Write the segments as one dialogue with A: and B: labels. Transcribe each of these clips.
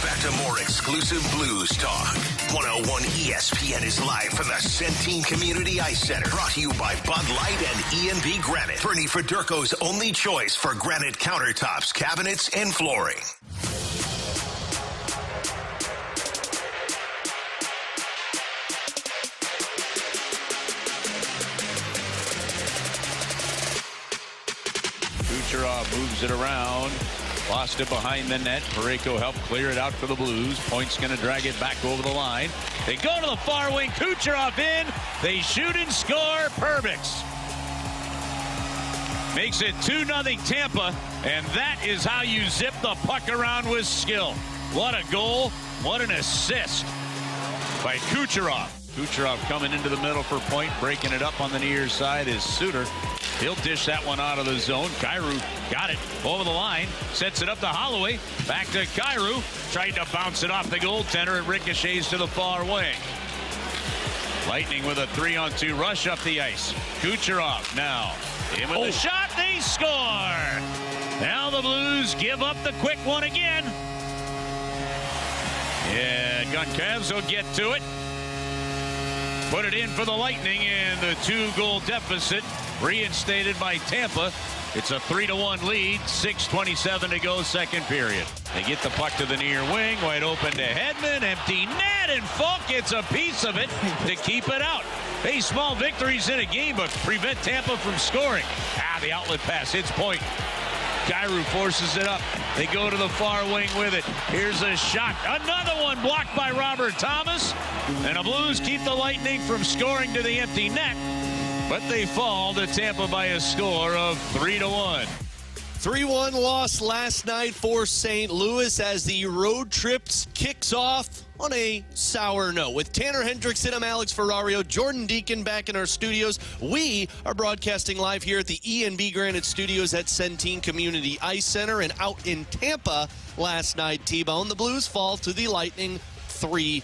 A: back to more exclusive Blues talk. 101 ESPN is live from the Centene Community Ice Center. Brought to you by Bud Light and E&B Granite. Bernie Federko's only choice for granite countertops, cabinets, and flooring.
B: Kucherov moves it around. Lost it behind the net. Ferrario helped clear it out for the Blues. Point's going to drag it back over the line. They go to the far wing. Kucherov in. They shoot and score. Perbix makes it 2-0 Tampa. And that is how you zip the puck around with skill. What a goal. What an assist by Kucherov. Kucherov coming into the middle for point. Breaking it up on the near side is Suter. He'll dish that one out of the zone. Kyrou got it over the line. Sets it up to Holloway. Back to Kyrou. Tried to bounce it off the goaltender. It ricochets to the far wing. Lightning with a 3-on-2 rush up the ice. Kucherov now in with the shot. They score. Now the Blues give up the quick one again. Yeah, Goncalves will get to it. Put it in for the Lightning, and the 2-goal deficit reinstated by Tampa. It's a 3-1 lead. 6:27 to go, second period. They get the puck to the near wing, wide open to Hedman, empty net, and Falk gets a piece of it to keep it out. Hey, small victories in a game, but prevent Tampa from scoring. The outlet pass hits point. Kyrou forces it up. They go to the far wing with it. Here's a shot. Another one blocked by Robert Thomas. And the Blues keep the Lightning from scoring to the empty net. But they fall to Tampa by a score of 3-1.
C: 3-1 loss last night for St. Louis as the road trips kicks off on a sour note. With Tanner Hendrickson, I'm Alex Ferrario, Jordan Deacon back in our studios. We are broadcasting live here at the E&B Granite Studios at Centene Community Ice Center. And out in Tampa last night, T-Bone, the Blues fall to the Lightning 3-1.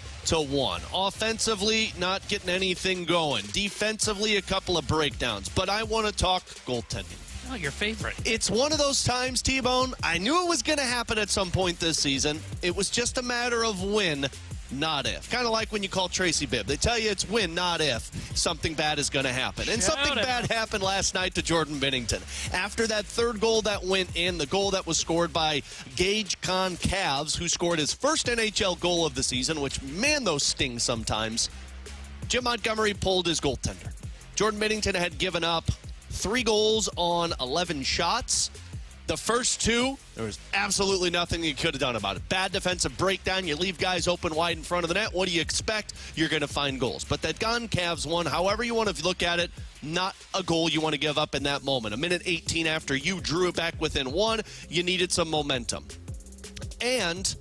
C: Offensively, not getting anything going. Defensively, a couple of breakdowns. But I want to talk goaltending.
D: Oh, your favorite.
C: It's one of those times, T-Bone, I knew it was going to happen at some point this season. It was just a matter of when, not if. Kind of like when you call Tracy Bibb. They tell you it's when, not if, something bad is going to happen. And something bad happened last night to Jordan Binnington. After that third goal that went in, the goal that was scored by Gage Goncalves, who scored his first NHL goal of the season, which, man, those sting sometimes. Jim Montgomery pulled his goaltender. Jordan Binnington had given up 3 goals on 11 shots. The first 2, there was absolutely nothing you could have done about it. Bad defensive breakdown. You leave guys open wide in front of the net. What do you expect? You're going to find goals. But that Goncalves one, however you want to look at it, not a goal you want to give up in that moment. A minute 18 after you drew it back within 1, you needed some momentum. And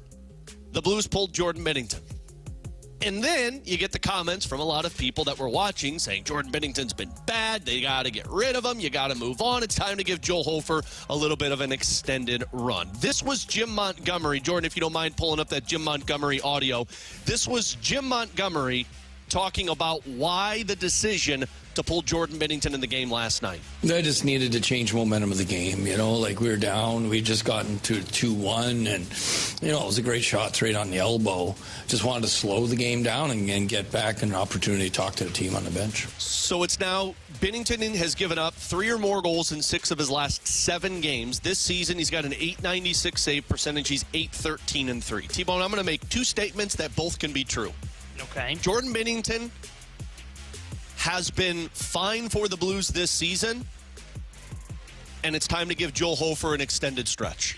C: the Blues pulled Jordan Binnington. And then you get the comments from a lot of people that were watching saying Jordan Binnington's been bad. They got to get rid of him. You got to move on. It's time to give Joel Hofer a little bit of an extended run. This was Jim Montgomery. Jordan, if you don't mind pulling up that Jim Montgomery audio. This was Jim Montgomery talking about why the decision to pull Jordan Binnington in the game last night.
E: I just needed to change momentum of the game. You know, like we were down. We just gotten to 2-1, and, you know, it was a great shot straight on the elbow. Just wanted to slow the game down and get back an opportunity to talk to the team on the bench.
C: So it's now Binnington has given up 3 or more goals in 6 of his last 7 games. This season, he's got an .896 save percentage. He's 8-13-3. T-Bone, I'm going to make 2 statements that both can be true.
D: Okay.
C: Jordan Binnington has been fine for the Blues this season, and it's time to give Joel Hofer an extended stretch.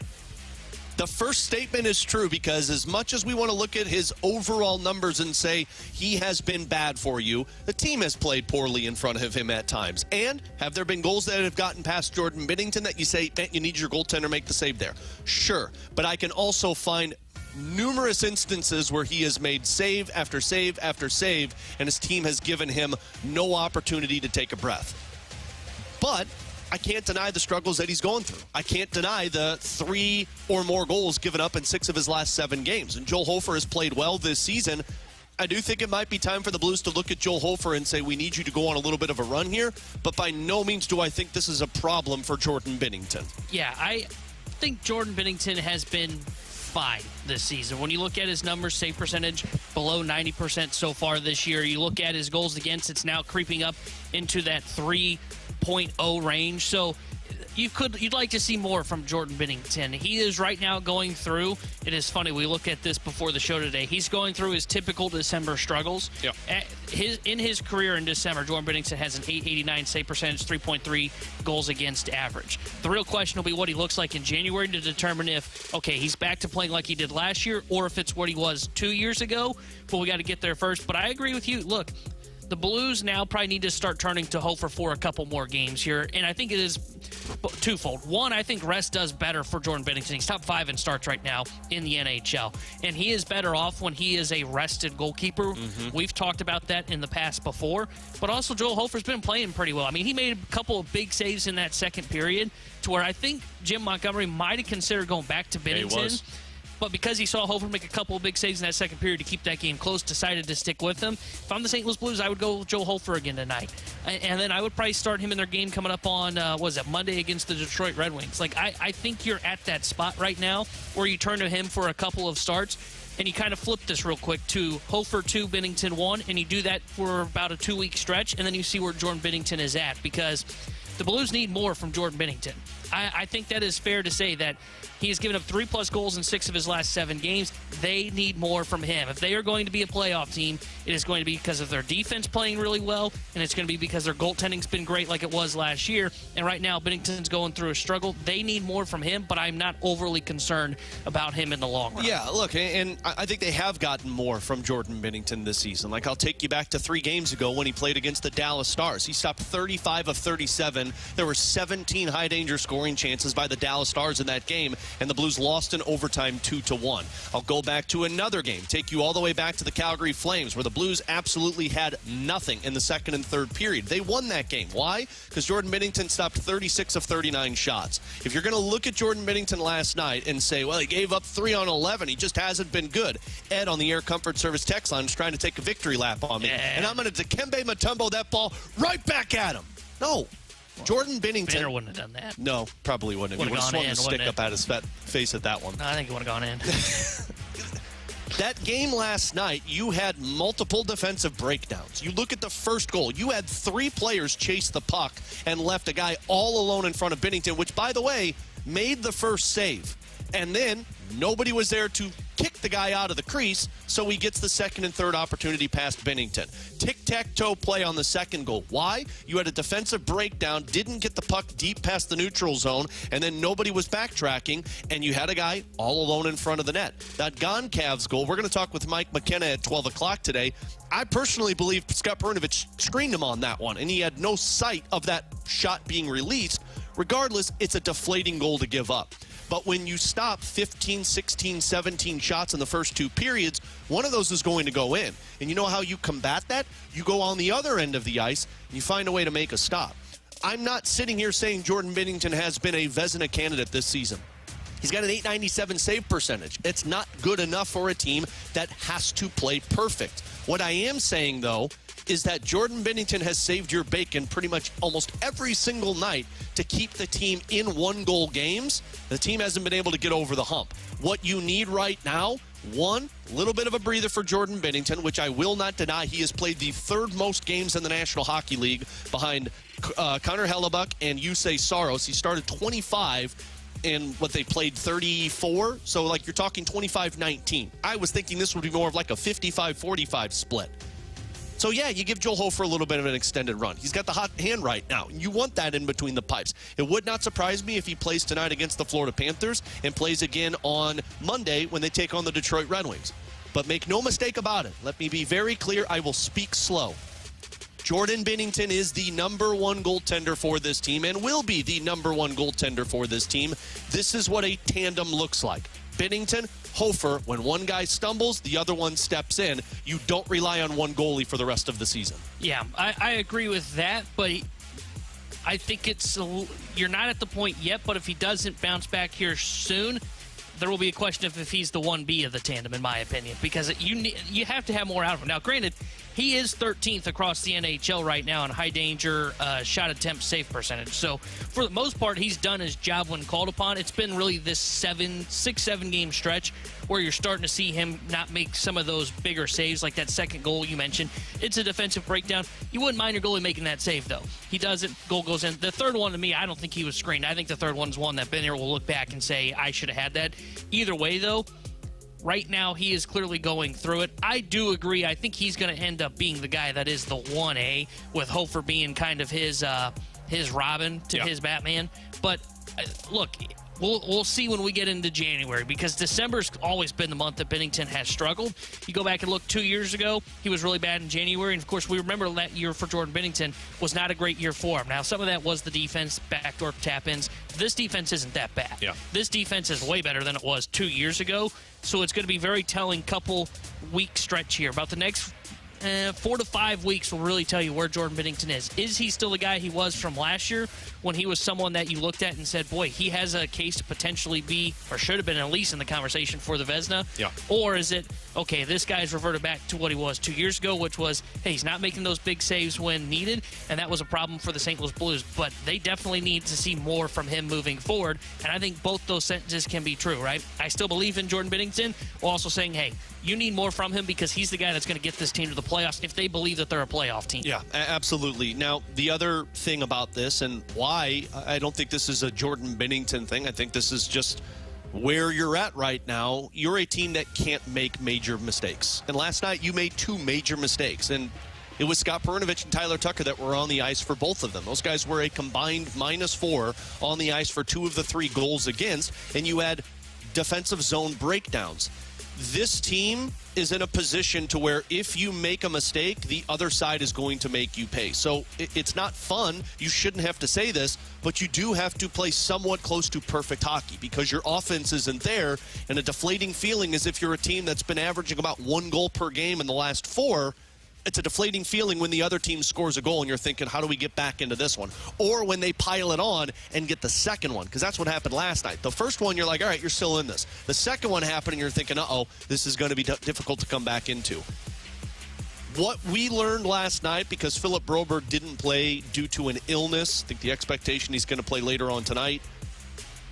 C: The first statement is true because as much as we want to look at his overall numbers and say he has been bad for you, the team has played poorly in front of him at times. And have there been goals that have gotten past Jordan Binnington that you say, man, you need your goaltender make the save there? Sure, but I can also find numerous instances where he has made save after save after save, and his team has given him no opportunity to take a breath. But I can't deny the struggles that he's going through. I can't deny the 3 or more goals given up in 6 of his last 7 games. And Joel Hofer has played well this season. I do think it might be time for the Blues to look at Joel Hofer and say, we need you to go on a little bit of a run here. But by no means do I think this is a problem for Jordan Binnington.
D: Yeah, I think Jordan Binnington has been fine this season. When you look at his numbers, save percentage below 90% so far this year. You look at his goals against, it's now creeping up into that 3.0 range. So you'd like to see more from Jordan Binnington. He is right now going through, it is funny, we look at this before the show today, he's going through his typical December struggles.
C: Yep.
D: In his career in December, Jordan Binnington has an .889 save percentage, 3.3 goals against average. The real question will be what he looks like in January to determine if, okay, he's back to playing like he did last year, or if it's what he was 2 years ago. But we got to get there first. But I agree with you. Look, the Blues now probably need to start turning to Hofer for a couple more games here, and I think it is twofold. One, I think rest does better for Jordan Binnington. He's top 5 in starts right now in the NHL, and he is better off when he is a rested goalkeeper. We've talked about that in the past before, but also Joel Hofer's been playing pretty well. I mean, he made a couple of big saves in that second period to where I think Jim Montgomery might have considered going back to Binnington.
C: Yeah, he was.
D: But because he saw Hofer make a couple of big saves in that second period to keep that game close, decided to stick with him. If I'm the St. Louis Blues, I would go with Joe Hofer again tonight. And then I would probably start him in their game coming up on, Monday against the Detroit Red Wings. Like, I think you're at that spot right now where you turn to him for a couple of starts, and you kind of flip this real quick to Hofer 2, Binnington 1, and you do that for about a 2-week stretch, and then you see where Jordan Binnington is at, because the Blues need more from Jordan Binnington. I think that is fair to say that he has given up 3+ goals in 6 of his last 7 games. They need more from him. If they are going to be a playoff team, it is going to be because of their defense playing really well, and it's going to be because their goaltending's been great like it was last year. And right now, Binnington's going through a struggle. They need more from him, but I'm not overly concerned about him in the long run.
C: Yeah, look, and I think they have gotten more from Jordan Binnington this season. Like, I'll take you back to 3 games ago when he played against the Dallas Stars. He stopped 35 of 37. There were 17 high-danger scoring chances by the Dallas Stars in that game, and the Blues lost in overtime 2-1. I'll go back to another game, take you all the way back to the Calgary Flames, where the Blues absolutely had nothing in the second and third period. They won that game. Why? Because Jordan Binnington stopped 36 of 39 shots. If you're going to look at Jordan Binnington last night and say, well, he gave up 3 on 11, he just hasn't been good. Ed on the Air Comfort Service text line is trying to take a victory lap on me, and I'm going to Dikembe Mutombo that ball right back at him. No. Jordan Binnington.
D: Banner wouldn't have done that.
C: No, probably wouldn't have. He would have swung the stick up at his face at that one.
D: I think he would have gone in.
C: That game last night, you had multiple defensive breakdowns. You look at the first goal. You had 3 players chase the puck and left a guy all alone in front of Binnington, which, by the way, made the first save. And then nobody was there to kick the guy out of the crease, so he gets the second and third opportunity past Binnington. Tic-tac-toe play on the second goal. Why? You had a defensive breakdown, didn't get the puck deep past the neutral zone, and then nobody was backtracking, and you had a guy all alone in front of the net. That Gone Cavs goal, we're going to talk with Mike McKenna at 12 o'clock today. I personally believe Scott Perunovich screened him on that one, and he had no sight of that shot being released. Regardless, it's a deflating goal to give up. But when you stop 15, 16, 17 shots in the first 2 periods, one of those is going to go in. And you know how you combat that? You go on the other end of the ice, and you find a way to make a stop. I'm not sitting here saying Jordan Binnington has been a Vezina candidate this season. He's got an .897 save percentage. It's not good enough for a team that has to play perfect. What I am saying, though, is that Jordan Binnington has saved your bacon pretty much almost every single night to keep the team in 1-goal games. The team hasn't been able to get over the hump. What you need right now, one, a little bit of a breather for Jordan Binnington, which I will not deny. He has played the 3rd most games in the National Hockey League behind Connor Hellebuck and Jussi Saros. He started 25 in what they played 34. So, like, you're talking 25-19. I was thinking this would be more of like a 55-45 split. So, yeah, you give Joel Hofer a little bit of an extended run. He's got the hot hand right now. You want that in between the pipes. It would not surprise me if he plays tonight against the Florida Panthers and plays again on Monday when they take on the Detroit Red Wings. But make no mistake about it. Let me be very clear. I will speak slow. Jordan Binnington is the number 1 goaltender for this team and will be the number 1 goaltender for this team. This is what a tandem looks like. Binnington, Hofer, when one guy stumbles, the other one steps in. You don't rely on one goalie for the rest of the season.
D: Yeah, I agree with that, but I think you're not at the point yet, but if he doesn't bounce back here soon, there will be a question of if he's the 1B of the tandem, in my opinion, because you have to have more out of him. Now, granted, He is 13th across the NHL right now in high danger shot attempt save percentage. So for the most part, he's done his job when called upon. It's been really this 6-7 game stretch where you're starting to see him not make some of those bigger saves, like that second goal you mentioned. It's a defensive breakdown. You wouldn't mind your goalie making that save, though. He does it, goal goes in. The third one, to me, I don't think he was screened. I think the third one's one that Benner will look back and say, I should have had that. Either way, though, right now, he is clearly going through it. I do agree. I think he's going to end up being the guy that is the 1A, with Hofer being kind of his Robin to his Batman. But, look, we'll see when we get into January, because December's always been the month that Binnington has struggled. You go back and look 2 years ago, he was really bad in January. And, of course, we remember that year for Jordan Binnington was not a great year for him. Now, some of that was the defense, backdoor tap-ins. This defense isn't that bad.
C: Yeah.
D: This defense is way better than it was 2 years ago. So it's going to be very telling couple week stretch here. About the next 4 to 5 weeks will really tell you where Jordan Binnington is. Is he still the guy he was from last year, when he was someone that you looked at and said, boy, he has a case to potentially be, or should have been at least in the conversation for the Vezina?
C: Yeah.
D: Or is it, okay, this guy's reverted back to what he was 2 years ago, which was, hey, he's not making those big saves when needed, and that was a problem for the St. Louis Blues. But they definitely need to see more from him moving forward, and I think both those sentences can be true, right? I still believe in Jordan Binnington, while also saying, hey, you need more from him, because he's the guy that's going to get this team to the playoffs if they believe that they're a playoff team.
C: Yeah, absolutely. Now, the other thing about this, and why I don't think this is a Jordan Binnington thing, I think this is just where you're at right now. You're a team that can't make major mistakes. And last night, you made 2 major mistakes. And it was Scott Perunovich and Tyler Tucker that were on the ice for both of them. Those guys were a combined -4 on the ice for 2 of the 3 goals against. And you had defensive zone breakdowns. This team is in a position to where if you make a mistake, the other side is going to make you pay. So it's not fun. You shouldn't have to say this, but you do have to play somewhat close to perfect hockey, because your offense isn't there, and a deflating feeling is if you're a team that's been averaging about 1 goal per game in the last 4. It's a deflating feeling when the other team scores a goal and you're thinking, how do we get back into this one? Or when they pile it on and get the second one, because that's what happened last night. The first one, you're like, all right, you're still in this. The second one happened and you're thinking, uh-oh, this is going to be difficult to come back into. What we learned last night, because Philip Broberg didn't play due to an illness, I think the expectation he's going to play later on tonight,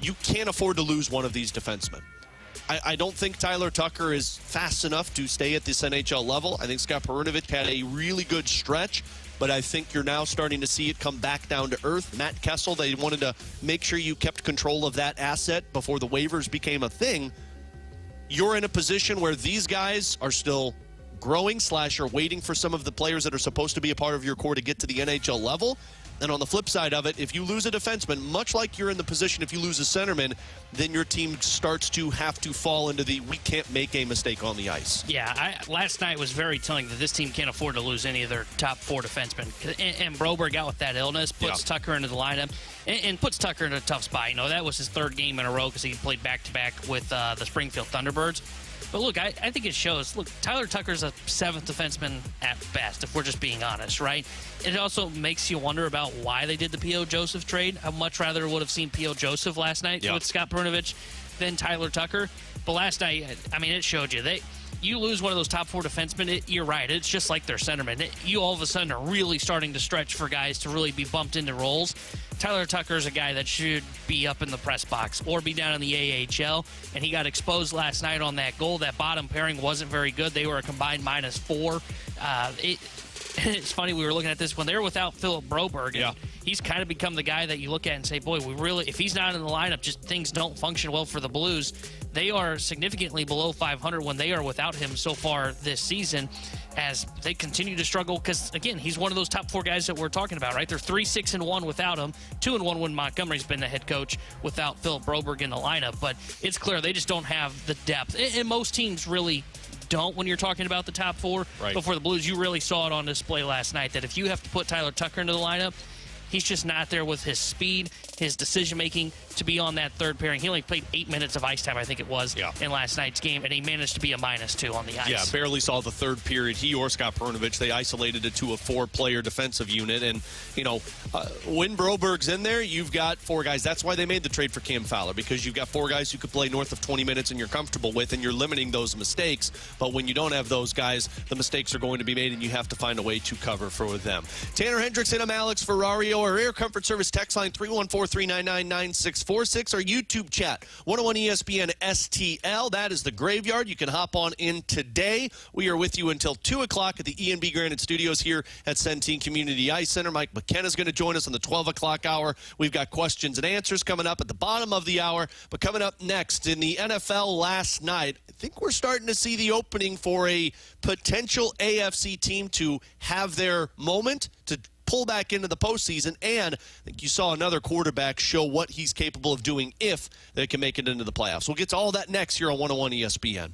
C: you can't afford to lose one of these defensemen. I don't think Tyler Tucker is fast enough to stay at this NHL level. I think Scott Perunovich had a really good stretch, but I think you're now starting to see it come back down to earth. Matt Kessel, they wanted to make sure you kept control of that asset before the waivers became a thing. You're in a position where these guys are still growing / are waiting for some of the players that are supposed to be a part of your core to get to the NHL level. And on the flip side of it, if you lose a defenseman, much like you're in the position if you lose a centerman, then your team starts to have to fall into the we can't make a mistake on the ice.
D: Yeah, last night was very telling that this team can't afford to lose any of their top 4 defensemen. And Broberg out with that illness puts Tucker into the lineup and puts Tucker in a tough spot. You know, that was his 3rd game in a row because he played back-to-back with the Springfield Thunderbirds. But look, I think it shows. Look, Tyler Tucker's a 7th defenseman at best, if we're just being honest, right? It also makes you wonder about why they did the P.O. Joseph trade. I much rather would have seen P.O. Joseph last night with Scott Perunovich than Tyler Tucker. But last night, I mean, it showed you. You lose one of those top 4 defensemen, you're right. It's just like their centerman. You all of a sudden are really starting to stretch for guys to really be bumped into roles. Tyler Tucker is a guy that should be up in the press box or be down in the AHL, and he got exposed last night on that goal. That bottom pairing wasn't very good. They were a combined -4. It's funny, we were looking at this when they were without Philip Broberg, and he's kind of become the guy that you look at and say, boy, if he's not in the lineup, just things don't function well for the Blues. They are significantly below 500 when they are without him so far this season, as they continue to struggle because, again, he's one of those top 4 guys that we're talking about, right? They're 3-6-1 without him, 2-1 when Montgomery's been the head coach without Philip Broberg in the lineup. But it's clear they just don't have the depth. And most teams really don't when you're talking about the top 4.
C: Right.
D: But for the Blues, you really saw it on display last night that if you have to put Tyler Tucker into the lineup, he's just not there with his speed, his decision-making, to be on that third pairing. He only played 8 minutes of ice time, I think it was, in last night's game, and he managed to be a -2 on the ice.
C: Yeah, barely saw the third period. He or Scott Perunovich, they isolated it to a 4-player defensive unit. And, when Broberg's in there, you've got 4 guys. That's why they made the trade for Cam Fowler, because you've got 4 guys who could play north of 20 minutes and you're comfortable with, and you're limiting those mistakes. But when you don't have those guys, the mistakes are going to be made, and you have to find a way to cover for them. Tanner Hendricks and I'm Alex Ferrario. Our Air Comfort Service text line 314-399-9646. Our YouTube chat 101 ESPN STL. That is the Graveyard. You can hop on in today. We are with you until 2 o'clock at the E&B Granite Studios here at Centene Community Ice Center. Mike McKenna is going to join us on the 12 o'clock hour. We've got questions and answers coming up at the bottom of the hour. But coming up next, in the NFL last night, I think we're starting to see the opening for a potential AFC team to have their moment, to pull back into the postseason, and I think you saw another quarterback show what he's capable of doing if they can make it into the playoffs. We'll get to all that next here on 101 ESPN.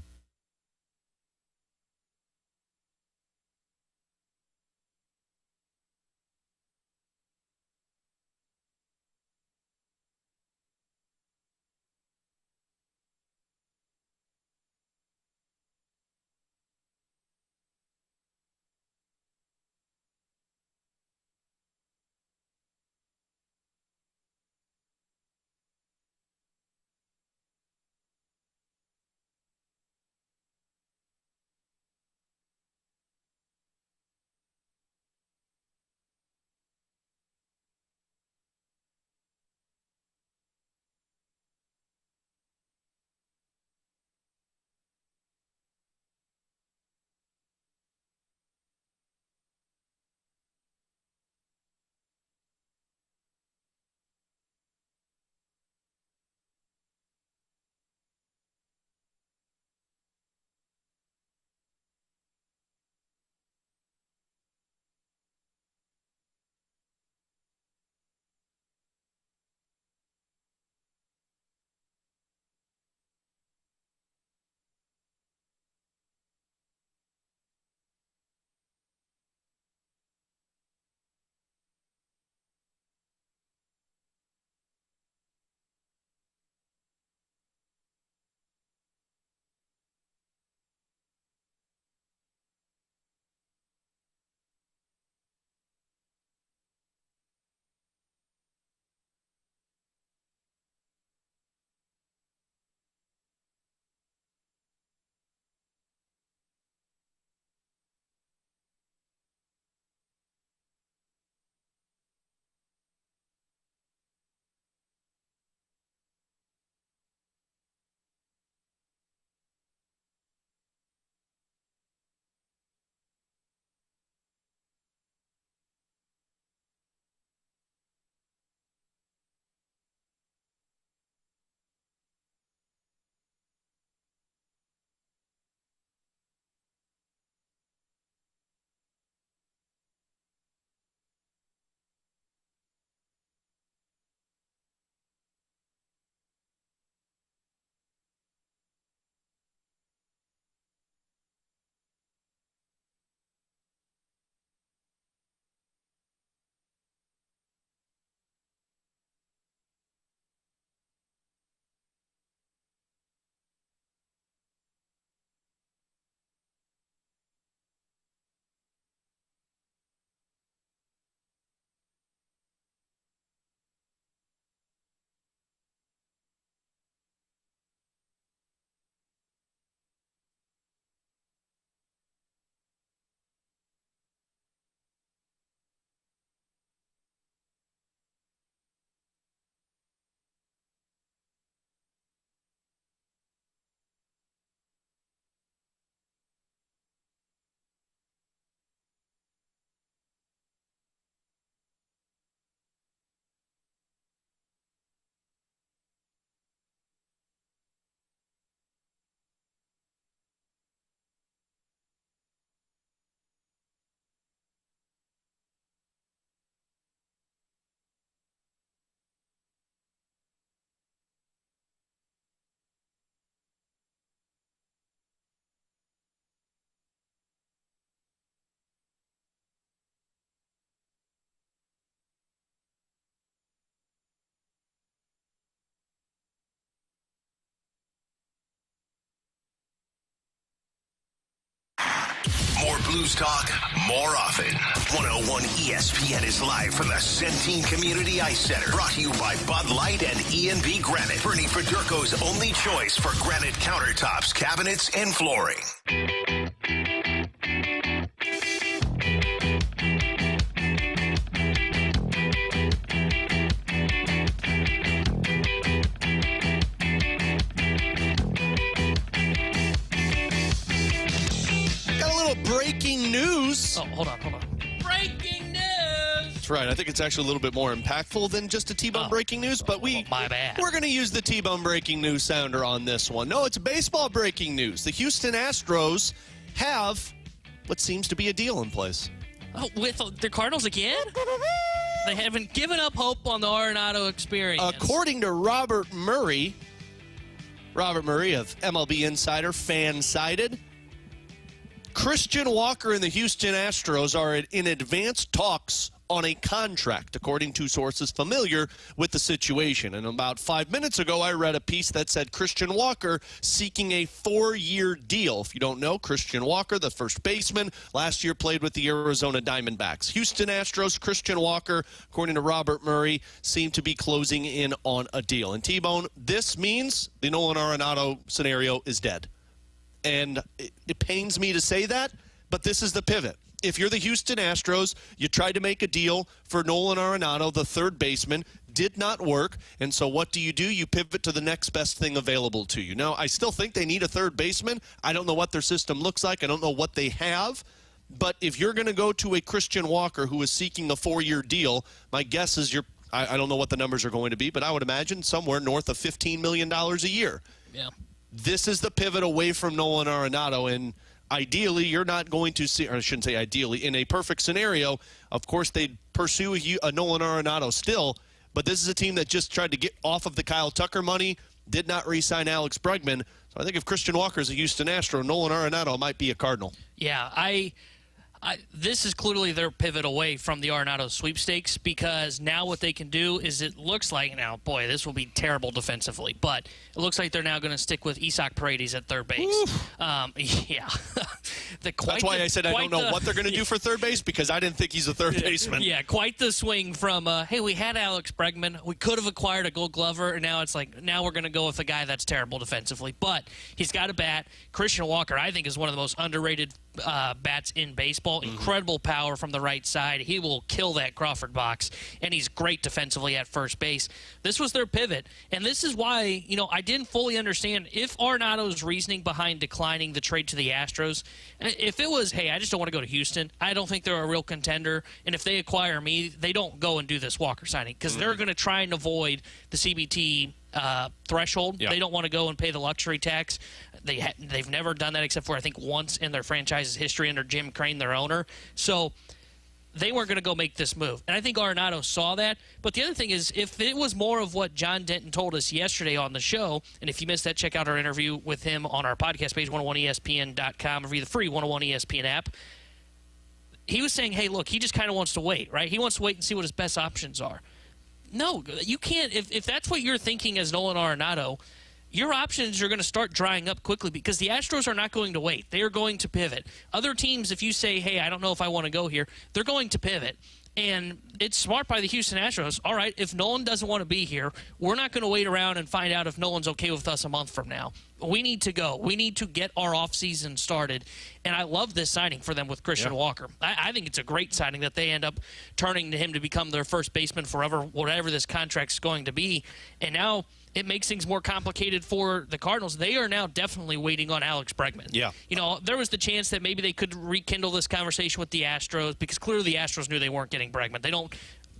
A: More Blues talk, more often. 101 ESPN is live from the Centene Community Ice Center. Brought to you by Bud Light and E&B Granite. Bernie Federko's only choice for granite countertops, cabinets, and flooring.
C: Breaking news.
D: Oh, hold on. Breaking news.
C: That's right. I think it's actually a little bit more impactful than just a T-Bone breaking news, but
D: my bad.
C: We're going to use the T-Bone breaking news sounder on this one. No, it's baseball breaking news. The Houston Astros have what seems to be a deal in place.
D: Oh, with the Cardinals again? They haven't given up hope on the Arenado experience.
C: According to Robert Murray of MLB Insider, fan-sided, Christian Walker and the Houston Astros are in advanced talks on a contract, according to sources familiar with the situation. And about 5 minutes ago, I read a piece that said Christian Walker seeking a 4-year deal. If you don't know, Christian Walker, the first baseman, last year played with the Arizona Diamondbacks. Houston Astros, Christian Walker, according to Robert Murray, seem to be closing in on a deal. And T-Bone, this means the Nolan Arenado scenario is dead. And it pains me to say that, but this is the pivot. If you're the Houston Astros, you tried to make a deal for Nolan Arenado, the third baseman, did not work, and so what do? You pivot to the next best thing available to you. Now, I still think they need a third baseman. I don't know what their system looks like. I don't know what they have. But if you're going to go to a Christian Walker who is seeking a 4-year deal, my guess is I don't know what the numbers are going to be, but I would imagine somewhere north of $15 million a year.
D: Yeah.
C: This is the pivot away from Nolan Arenado, and ideally you're not going to see, or I shouldn't say ideally, in a perfect scenario, of course they'd pursue a Nolan Arenado still, but this is a team that just tried to get off of the Kyle Tucker money, did not re-sign Alex Bregman. So I think if Christian Walker is a Houston Astro, Nolan Arenado might be a Cardinal.
D: Yeah, this is clearly their pivot away from the Arenado sweepstakes, because now what they can do is, it looks like, now, boy, this will be terrible defensively, but it looks like they're now going to stick with Isaac Paredes at third base. Yeah.
C: That's why I said I don't know what they're going to do for third base, because I didn't think he's a third baseman.
D: Yeah, quite the swing from, hey, we had Alex Bregman. We could have acquired a Gold Glover, and now it's like, now we're going to go with a guy that's terrible defensively. But he's got a bat. Christian Walker, I think, is one of the most underrated bats in baseball. Incredible power from the right side. He will kill that Crawford box, and he's great defensively at first base. This was their pivot, and this is why, I didn't fully understand if Arenado's reasoning behind declining the trade to the Astros. If it was, hey, I just don't want to go to Houston, I don't think they're a real contender, and if they acquire me, they don't go and do this Walker signing, because they're going to try and avoid the CBT threshold. Yep. They don't want to go and pay the luxury tax. They've never done that except for, I think, once in their franchise's history under Jim Crane, their owner. So they weren't going to go make this move. And I think Arenado saw that. But the other thing is, if it was more of what John Denton told us yesterday on the show, and if you missed that, check out our interview with him on our podcast page, 101ESPN.com, or via the free 101 ESPN app. He was saying, hey, look, he just kind of wants to wait, right? He wants to wait and see what his best options are. No, you can't. If that's what you're thinking as Nolan Arenado, your options are going to start drying up quickly, because the Astros are not going to wait. They are going to pivot. Other teams, if you say, hey, I don't know if I want to go here, they're going to pivot. And it's smart by the Houston Astros. All right, if Nolan doesn't want to be here, we're not going to wait around and find out if Nolan's okay with us a month from now. We need to go. We need to get our offseason started. And I love this signing for them with Christian Walker. I think it's a great signing that they end up turning to him to become their first baseman forever, whatever this contract's going to be. And now it makes things more complicated for the Cardinals. They are now definitely waiting on Alex Bregman. Yeah. There was the chance that maybe they could rekindle this conversation with the Astros, because clearly the Astros knew they weren't getting Bregman. They don't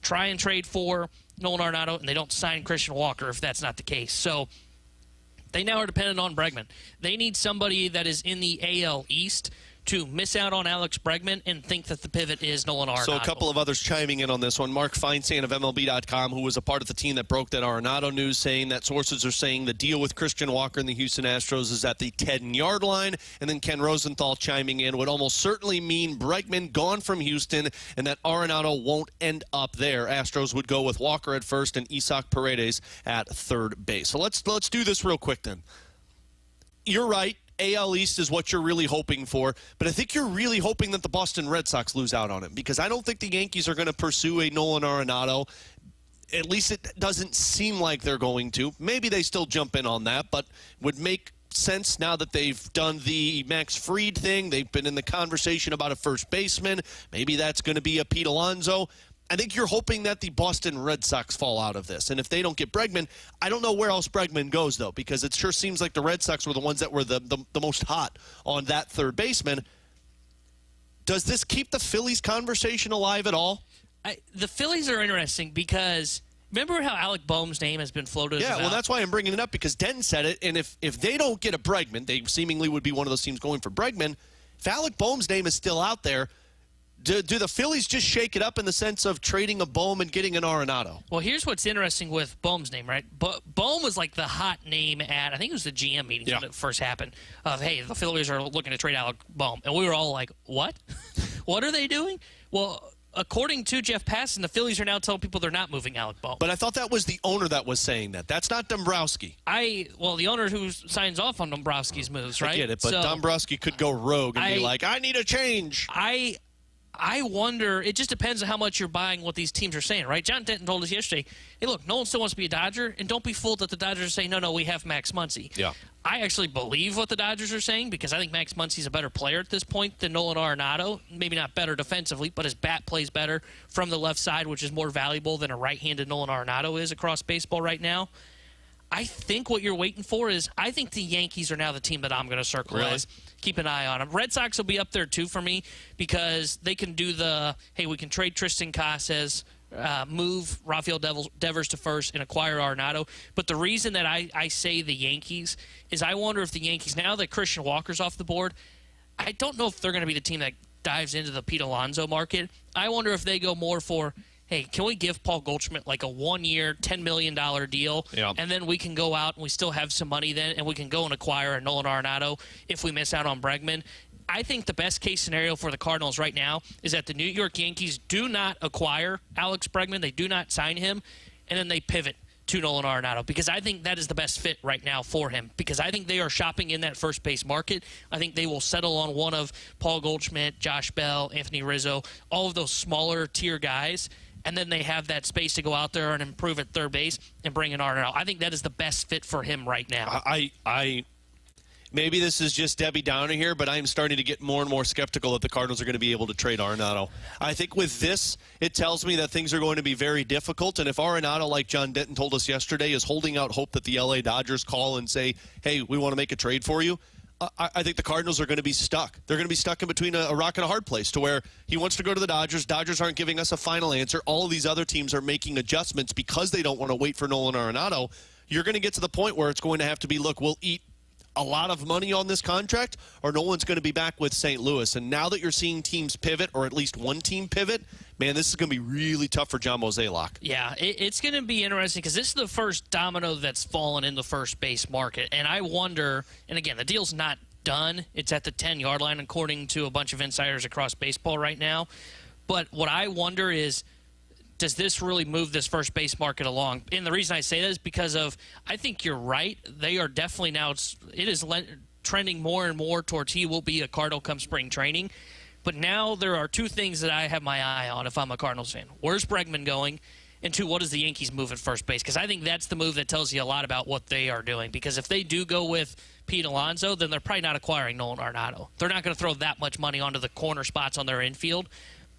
D: try and trade for Nolan Arenado, and they don't sign Christian Walker if that's not the case. So they now are dependent on Bregman. They need somebody that is in the AL East to miss out on Alex Bregman and think that the pivot is Nolan Arenado.
C: So a couple of others chiming in on this one. Mark Feinstein of MLB.com, who was a part of the team that broke that Arenado news, saying that sources are saying the deal with Christian Walker and the Houston Astros is at the 10-yard line. And then Ken Rosenthal chiming in would almost certainly mean Bregman gone from Houston and that Arenado won't end up there. Astros would go with Walker at first and Isaac Paredes at third base. So let's do this real quick then. You're right. AL East is what you're really hoping for, but I think you're really hoping that the Boston Red Sox lose out on him, because I don't think the Yankees are going to pursue a Nolan Arenado. At least it doesn't seem like they're going to. Maybe they still jump in on that, but would make sense now that they've done the Max Fried thing. They've been in the conversation about a first baseman. Maybe that's going to be a Pete Alonso. I think you're hoping that the Boston Red Sox fall out of this. And if they don't get Bregman, I don't know where else Bregman goes, though, because it sure seems like the Red Sox were the ones that were the most hot on that third baseman. Does this keep the Phillies conversation alive at all?
D: The Phillies are interesting because remember how Alec Boehm's name has been floated about?
C: Yeah, well, that's why I'm bringing it up, because Denton said it, and if they don't get a Bregman, they seemingly would be one of those teams going for Bregman. If Alec Boehm's name is still out there, do the Phillies just shake it up in the sense of trading a Boehm and getting an Arenado?
D: Well, here's what's interesting with Boehm's name, right? Boehm was like the hot name at, I think it was the GM meeting when it first happened, of, hey, the Phillies are looking to trade Alec Boehm. And we were all like, what? What are they doing? Well, according to Jeff Passan, the Phillies are now telling people they're not moving Alec Boehm.
C: But I thought that was the owner that was saying that. That's not Dombrowski.
D: The owner who signs off on Dombrowski's moves, right?
C: I get it, but Dombrowski could go rogue and be like, I need a change.
D: I wonder, it just depends on how much you're buying what these teams are saying, right? John Denton told us yesterday, hey, look, Nolan still wants to be a Dodger, and don't be fooled that the Dodgers are saying, no, we have Max Muncy.
C: Yeah.
D: I actually believe what the Dodgers are saying, because I think Max Muncy's a better player at this point than Nolan Arenado. Maybe not better defensively, but his bat plays better from the left side, which is more valuable than a right-handed Nolan Arenado is across baseball right now. I think what you're waiting for is, I think the Yankees are now the team that I'm going to circle as. Keep an eye on them. Red Sox will be up there, too, for me, because they can do we can trade Tristan Casas, move Rafael Devers to first, and acquire Arenado. But the reason that I say the Yankees is I wonder if the Yankees, now that Christian Walker's off the board, I don't know if they're going to be the team that dives into the Pete Alonso market. I wonder if they go more for, hey, can we give Paul Goldschmidt like a 1-year, $10 million deal, and then we can go out and we still have some money then, and we can go and acquire a Nolan Arenado if we miss out on Bregman. I think the best-case scenario for the Cardinals right now is that the New York Yankees do not acquire Alex Bregman. They do not sign him, and then they pivot to Nolan Arenado, because I think that is the best fit right now for him, because I think they are shopping in that first base market. I think they will settle on one of Paul Goldschmidt, Josh Bell, Anthony Rizzo, all of those smaller tier guys, and then they have that space to go out there and improve at third base and bring in Arenado. I think that is the best fit for him right now.
C: Maybe this is just Debbie Downer here, but I'm starting to get more and more skeptical that the Cardinals are going to be able to trade Arenado. I think with this, it tells me that things are going to be very difficult, and if Arenado, like John Denton told us yesterday, is holding out hope that the LA Dodgers call and say, hey, we want to make a trade for you, I think the Cardinals are going to be stuck. They're going to be stuck in between a rock and a hard place, to where he wants to go to the Dodgers. Dodgers aren't giving us a final answer. All of these other teams are making adjustments because they don't want to wait for Nolan Arenado. You're going to get to the point where it's going to have to be, look, we'll eat a lot of money on this contract, or no one's going to be back with St. Louis. And now that you're seeing teams pivot, or at least one team pivot, man, this is going to be really tough for John Mozeliak.
D: Yeah, it's going to be interesting, because this is the first domino that's fallen in the first base market. And I wonder, and again, the deal's not done. It's at the 10-yard line, according to a bunch of insiders across baseball right now. But what I wonder is, does this really move this first base market along? And the reason I say that is because of, I think you're right. They are definitely now, it is trending more and more towards he will be a Cardinal come spring training. But now there are two things that I have my eye on if I'm a Cardinals fan. Where's Bregman going? And two, what does the Yankees move at first base? Because I think that's the move that tells you a lot about what they are doing. Because if they do go with Pete Alonso, then they're probably not acquiring Nolan Arenado. They're not going to throw that much money onto the corner spots on their infield.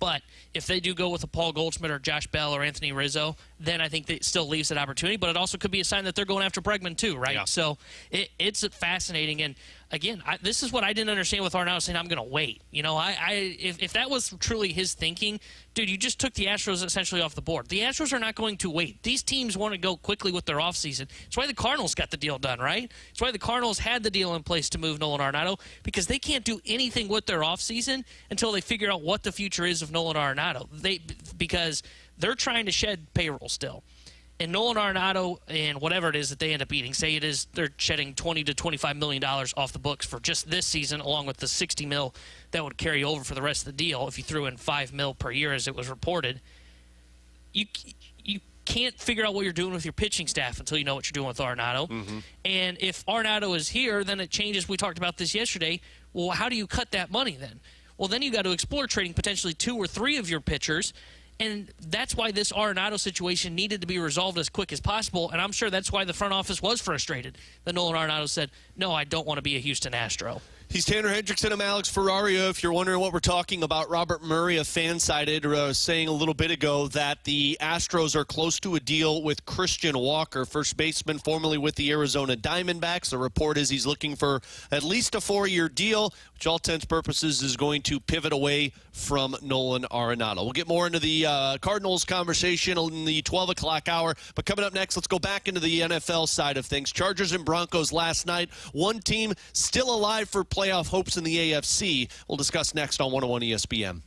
D: But if they do go with a Paul Goldschmidt or Josh Bell or Anthony Rizzo, then I think that it still leaves that opportunity. But it also could be a sign that they're going after Bregman too, right?
C: Yeah.
D: So it's fascinating. And, again, this is what I didn't understand with Arenado saying, I'm going to wait. You know, if that was truly his thinking, dude, you just took the Astros essentially off the board. The Astros are not going to wait. These teams want to go quickly with their offseason. It's why the Cardinals got the deal done, right? It's why the Cardinals had the deal in place to move Nolan Arenado, because they can't do anything with their offseason until they figure out what the future is of Nolan Arenado. Because they're trying to shed payroll still. And Nolan Arenado and whatever it is that they end up eating, say it is they're shedding $20 to $25 million off the books for just this season, along with the $60 million that would carry over for the rest of the deal if you threw in $5 million per year as it was reported. You can't figure out what you're doing with your pitching staff until you know what you're doing with Arenado. And if Arenado is here, then it changes. We talked about this yesterday. Well, how do you cut that money then? Well, then you got to explore trading potentially 2 or 3 of your pitchers. And that's why this Arenado situation needed to be resolved as quick as possible. And I'm sure that's why the front office was frustrated that Nolan Arenado said, no, I don't want to be a Houston Astro.
C: He's Tanner Hendrickson. I'm Alex Ferrario. If you're wondering what we're talking about, Robert Murray of Fansided saying a little bit ago that the Astros are close to a deal with Christian Walker, first baseman formerly with the Arizona Diamondbacks. The report is he's looking for at least a 4-year deal, which all intents and purposes is going to pivot away from Nolan Arenado. We'll get more into the Cardinals conversation in the 12 o'clock hour. But coming up next, let's go back into the NFL side of things. Chargers and Broncos last night. One team still alive for playoff hopes in the AFC. We'll discuss next on 101 ESPN.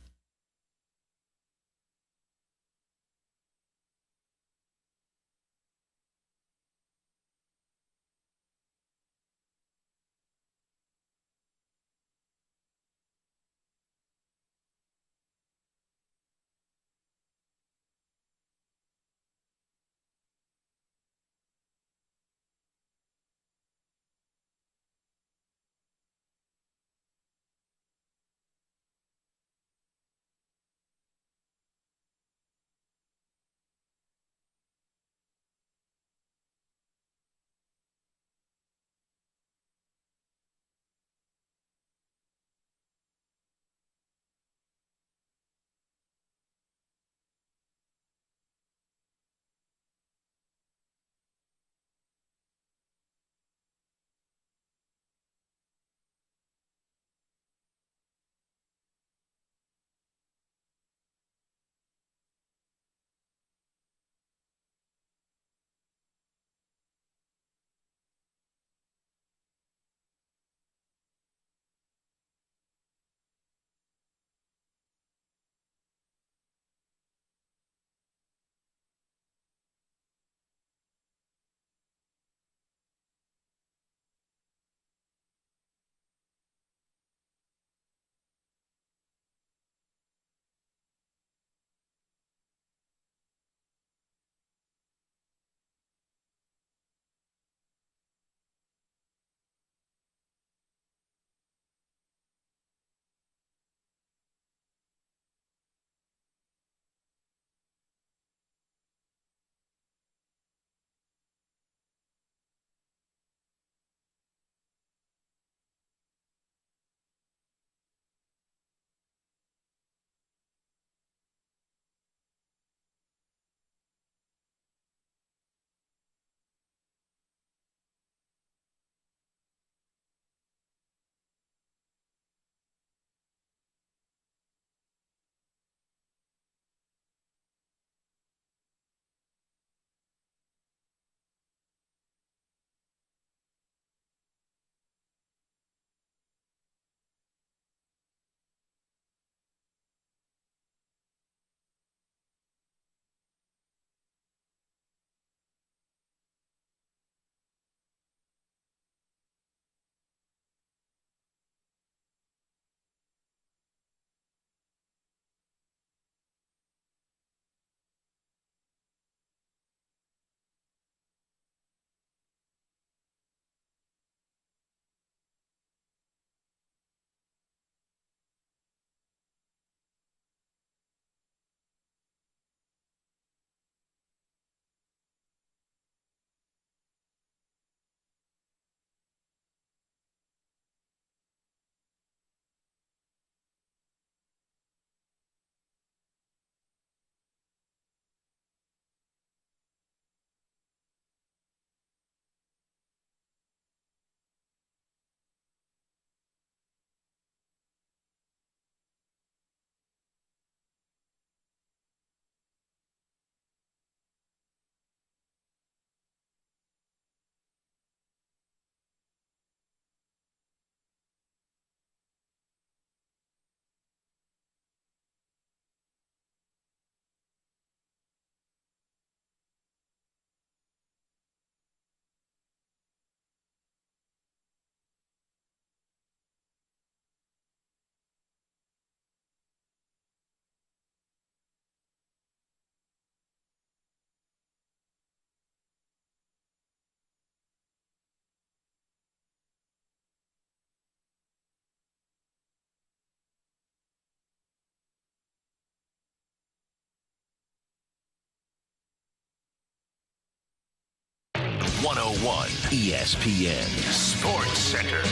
A: 101 ESPN Sports Center.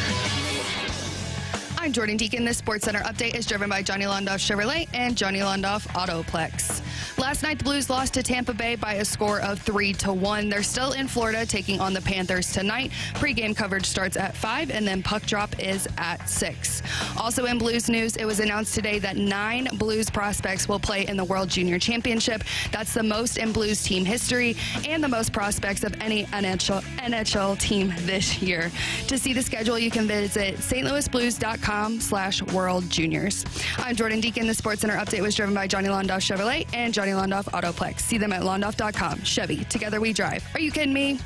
F: I'm Jordan Deacon. This Sports Center update is driven by Johnny Londoff Chevrolet and Johnny Londoff Autoplex. Last night, the Blues lost to Tampa Bay by a score of 3-1. They're still in Florida taking on the Panthers tonight. Pre-game coverage starts at 5, and then puck drop is at 6. Also in Blues news, it was announced today that 9 Blues prospects will play in the World Junior Championship. That's the most in Blues team history and the most prospects of any NHL team this year. To see the schedule, you can visit stlouisblues.com/World Juniors. I'm Jordan Deacon. The Sports Center update was driven by Johnny Londoff Chevrolet and Johnny Londoff Autoplex. See them at londoff.com. Chevy, together we drive. Are you kidding me?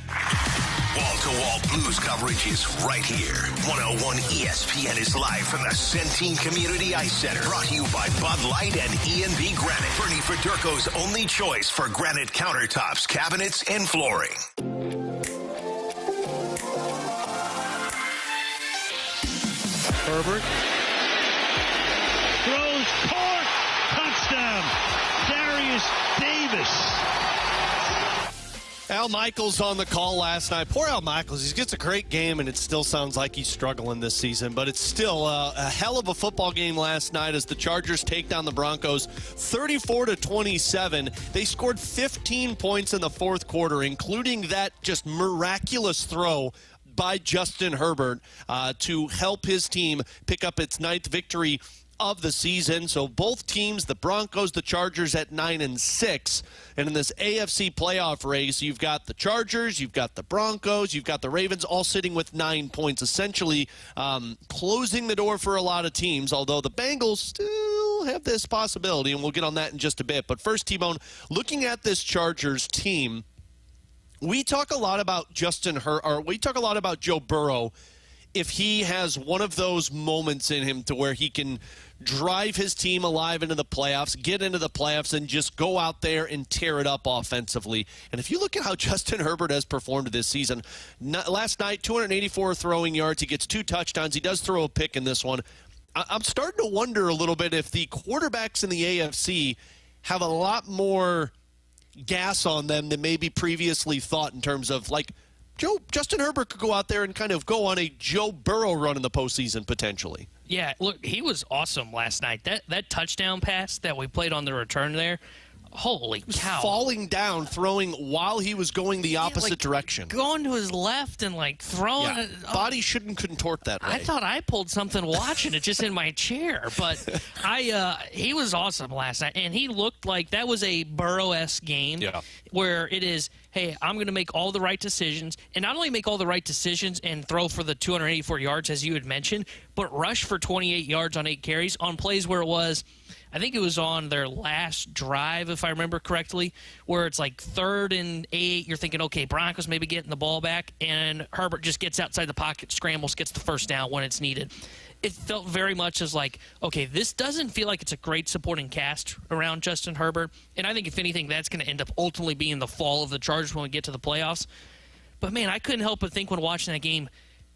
A: Wall-to-wall Blues coverage is right here. 101 ESPN is live from the Centene Community Ice Center. Brought to you by Bud Light and E&B Granite. Bernie Federko's only choice for granite countertops, cabinets, and flooring.
G: Herbert throws, caught, touchdown, Darius Davis.
C: Al Michaels on the call last night. Poor Al Michaels. He gets a great game, and it still sounds like he's struggling this season. But it's still a hell of a football game last night as the Chargers take down the Broncos 34-27. They scored 15 points in the fourth quarter, including that just miraculous throw by Justin Herbert to help his team pick up its 9th victory of the season. So both teams, the Broncos, the Chargers, at 9-6. And in this AFC playoff race, you've got the Chargers, you've got the Broncos, you've got the Ravens, all sitting with 9 points, essentially closing the door for a lot of teams, although the Bengals still have this possibility, and we'll get on that in just a bit. But first, T-Bone, looking at this Chargers team, we talk a lot about we talk a lot about Joe Burrow. If he has one of those moments in him to where he can drive his team alive into the playoffs, get into the playoffs, and just go out there and tear it up offensively. And if you look at how Justin Herbert has performed this season, last night, 284 throwing yards. He gets 2 touchdowns. He does throw a pick in this one. I'm starting to wonder a little bit if the quarterbacks in the AFC have a lot more gas on them than maybe previously thought in terms of, like, Justin Herbert could go out there and kind of go on a Joe Burrow run in the postseason potentially.
D: Yeah, look, he was awesome last night. That touchdown pass that we played on the return there, holy cow.
C: Falling down, throwing while he was going the opposite direction.
D: Going to his left and, throwing it.
C: Body shouldn't contort that way.
D: I thought I pulled something watching it just in my chair. But he was awesome last night. And he looked like that was a Burrow-esque game where it is, hey, I'm going to make all the right decisions. And not only make all the right decisions and throw for the 284 yards, as you had mentioned, but rush for 28 yards on 8 carries on plays where it was, I think it was on their last drive, if I remember correctly, where it's like 3rd and 8. You're thinking, okay, Broncos maybe getting the ball back, and Herbert just gets outside the pocket, scrambles, gets the first down when it's needed. It felt very much as like, okay, this doesn't feel like it's a great supporting cast around Justin Herbert, and I think if anything, that's going to end up ultimately being the fall of the Chargers when we get to the playoffs. But, man, I couldn't help but think when watching that game,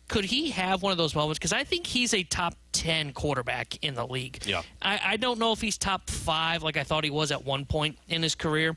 D: could he have one of those moments? Because I think he's a top 10 quarterback in the league.
C: Yeah.
D: I don't know if he's top 5 like I thought he was at one point in his career,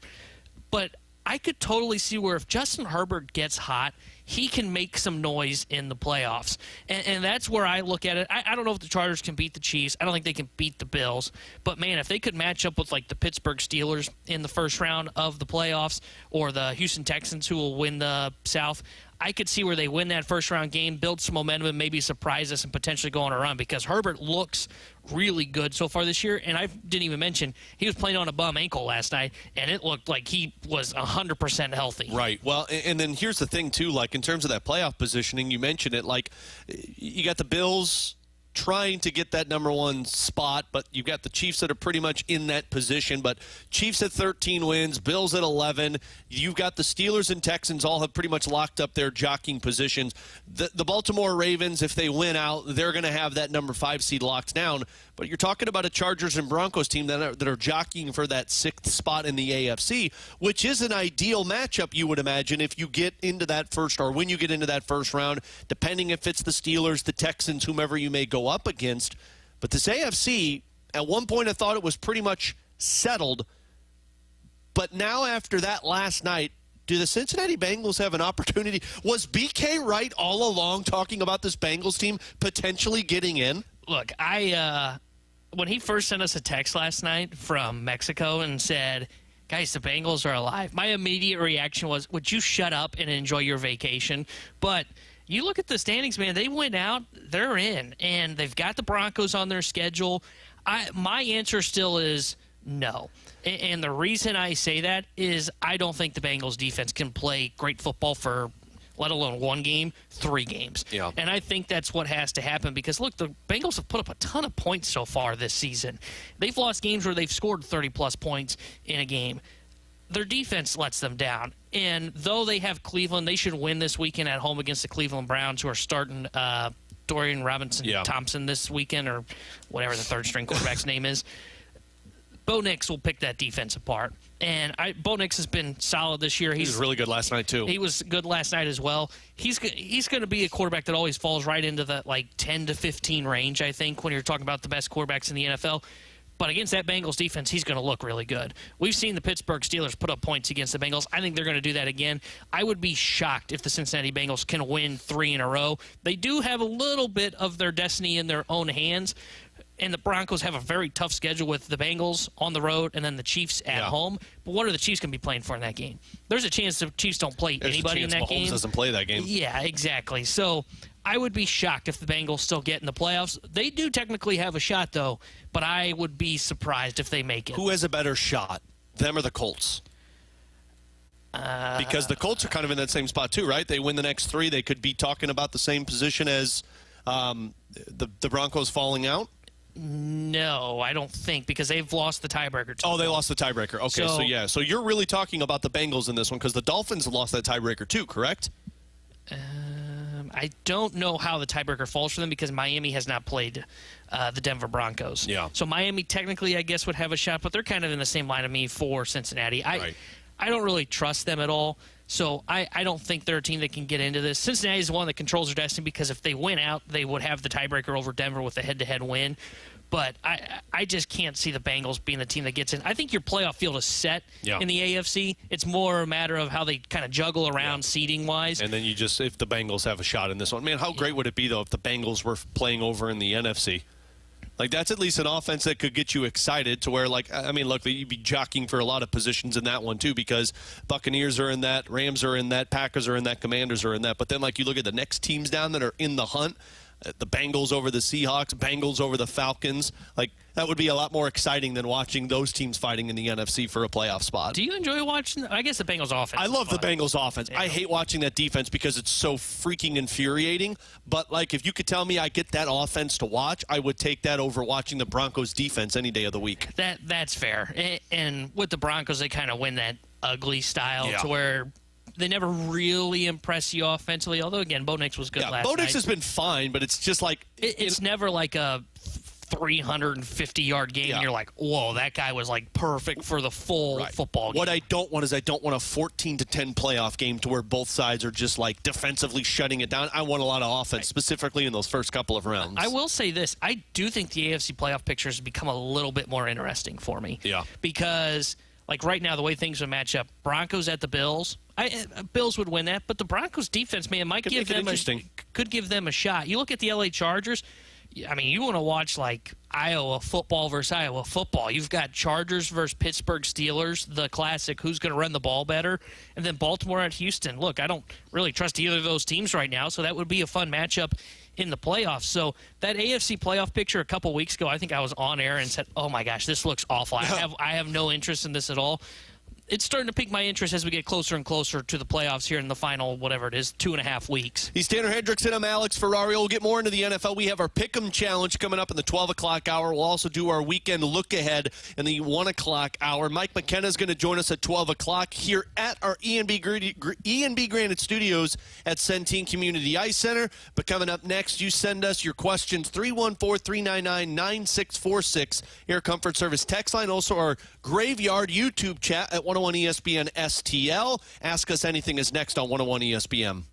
D: but I could totally see where if Justin Herbert gets hot, he can make some noise in the playoffs. And that's where I look at it. I don't know if the Chargers can beat the Chiefs. I don't think they can beat the Bills. But, man, if they could match up with, the Pittsburgh Steelers in the first round of the playoffs or the Houston Texans who will win the South, I could see where they win that first-round game, build some momentum, and maybe surprise us and potentially go on a run because Herbert looks really good so far this year. And I didn't even mention he was playing on a bum ankle last night, and it looked like he was 100% healthy.
C: Right. Well, and then here's the thing, too. In terms of that playoff positioning, you mentioned it. You got the Bills trying to get that number 1 spot, but you've got the Chiefs that are pretty much in that position. But Chiefs at 13 wins, Bills at 11. You've got the Steelers and Texans all have pretty much locked up their jockeying positions. The Baltimore Ravens, if they win out, they're going to have that number 5 seed locked down. But you're talking about a Chargers and Broncos team that are jockeying for that 6th spot in the AFC, which is an ideal matchup, you would imagine, if you get into that when you get into that first round, depending if it's the Steelers, the Texans, whomever you may go up against. But this AFC, at one point I thought it was pretty much settled. But now after that last night, do the Cincinnati Bengals have an opportunity? Was BK right all along talking about this Bengals team potentially getting in?
D: Look, when he first sent us a text last night from Mexico and said, guys, the Bengals are alive, my immediate reaction was, would you shut up and enjoy your vacation? But you look at the standings, man, they went out, they're in, and they've got the Broncos on their schedule. My answer still is no. And the reason I say that is I don't think the Bengals defense can play great football for, let alone one game, 3 games.
C: Yeah.
D: And I think that's what has to happen because, look, the Bengals have put up a ton of points so far this season. They've lost games where they've scored 30-plus points in a game. Their defense lets them down. And though they have Cleveland, they should win this weekend at home against the Cleveland Browns, who are starting Dorian Robinson-Thompson this weekend, or whatever the third-string quarterback's name is. Bo Nix will pick that defense apart. And Bo Nix has been solid this year.
C: He was really good last night, too.
D: He was good last night as well. He's going to be a quarterback that always falls right into the 10 to 15 range, I think, when you're talking about the best quarterbacks in the NFL. But against that Bengals defense, he's going to look really good. We've seen the Pittsburgh Steelers put up points against the Bengals. I think they're going to do that again. I would be shocked if the Cincinnati Bengals can win 3 in a row. They do have a little bit of their destiny in their own hands. And the Broncos have a very tough schedule with the Bengals on the road and then the Chiefs at home. But what are the Chiefs going to be playing for in that game? There's a chance the Chiefs don't play anybody in that game.
C: Mahomes doesn't play that game.
D: Yeah, exactly. So I would be shocked if the Bengals still get in the playoffs. They do technically have a shot, though, but I would be surprised if they make it.
C: Who has a better shot, them or the Colts? Because the Colts are kind of in that same spot, too, right? They win the next 3. They could be talking about the same position as the Broncos falling out.
D: No, I don't think, because they've lost the tiebreaker.
C: Oh, they lost the tiebreaker. Okay, so yeah. So you're really talking about the Bengals in this one because the Dolphins lost that tiebreaker too, correct?
D: I don't know how the tiebreaker falls for them because Miami has not played the Denver Broncos.
C: Yeah.
D: So Miami technically, I guess, would have a shot, but they're kind of in the same line of me for Cincinnati. I don't really trust them at all. So I don't think they're a team that can get into this. Cincinnati is the one that controls their destiny because if they win out, they would have the tiebreaker over Denver with a head-to-head win. But I just can't see the Bengals being the team that gets in. I think your playoff field is set in the AFC. It's more a matter of how they kind of juggle around seeding-wise.
C: And then if the Bengals have a shot in this one. Man, how great would it be, though, if the Bengals were playing over in the NFC? That's at least an offense that could get you excited to where, look, you'd be jockeying for a lot of positions in that one, too, because Buccaneers are in that, Rams are in that, Packers are in that, Commanders are in that. But then, you look at the next teams down that are in the hunt, the Bengals over the Seahawks, Bengals over the Falcons. That would be a lot more exciting than watching those teams fighting in the NFC for a playoff spot.
D: Do you enjoy watching? I guess the Bengals offense.
C: I love the Bengals offense. Yeah. I hate watching that defense because it's so freaking infuriating. But, if you could tell me I get that offense to watch, I would take that over watching the Broncos defense any day of the week.
D: That's fair. And with the Broncos, they kind of win that ugly style to where they never really impress you offensively. Although, again, Bo Nix was good last night.
C: Bo Nix has been fine, but it's just
D: it's never like a 350-yard game, and you're like, whoa, that guy was perfect for the full football game.
C: What I don't want is a 14-10 playoff game to where both sides are just defensively shutting it down. I want a lot of offense, specifically in those first couple of rounds.
D: I will say this. I do think the AFC playoff picture has become a little bit more interesting for me.
C: Yeah.
D: Because right now, the way things would match up, Broncos at the Bills. Bills would win that, but the Broncos defense, man, could give them a shot. You look at the LA Chargers. You want to watch Iowa football versus Iowa football. You've got Chargers versus Pittsburgh Steelers, the classic who's going to run the ball better, and then Baltimore at Houston. Look, I don't really trust either of those teams right now, so that would be a fun matchup in the playoffs. So that AFC playoff picture a couple weeks ago, I think I was on air and said, oh my gosh, this looks awful. I have no interest in this at all. It's starting to pique my interest as we get closer and closer to the playoffs here in the final, 2.5 weeks.
C: He's Tanner Hendrickson. I'm Alex Ferrario. We'll get more into the NFL. We have our Pick'em Challenge coming up in the 12 o'clock hour. We'll also do our weekend look ahead in the 1 o'clock hour. Mike McKenna is going to join us at 12 o'clock here at our ENB Granite Studios at Centene Community Ice Center. But coming up next, you send us your questions, 314-399-9646. Air Comfort Service text line. Also our Graveyard YouTube chat at 101 ESPN STL. Ask Us Anything is next on 101 ESPN.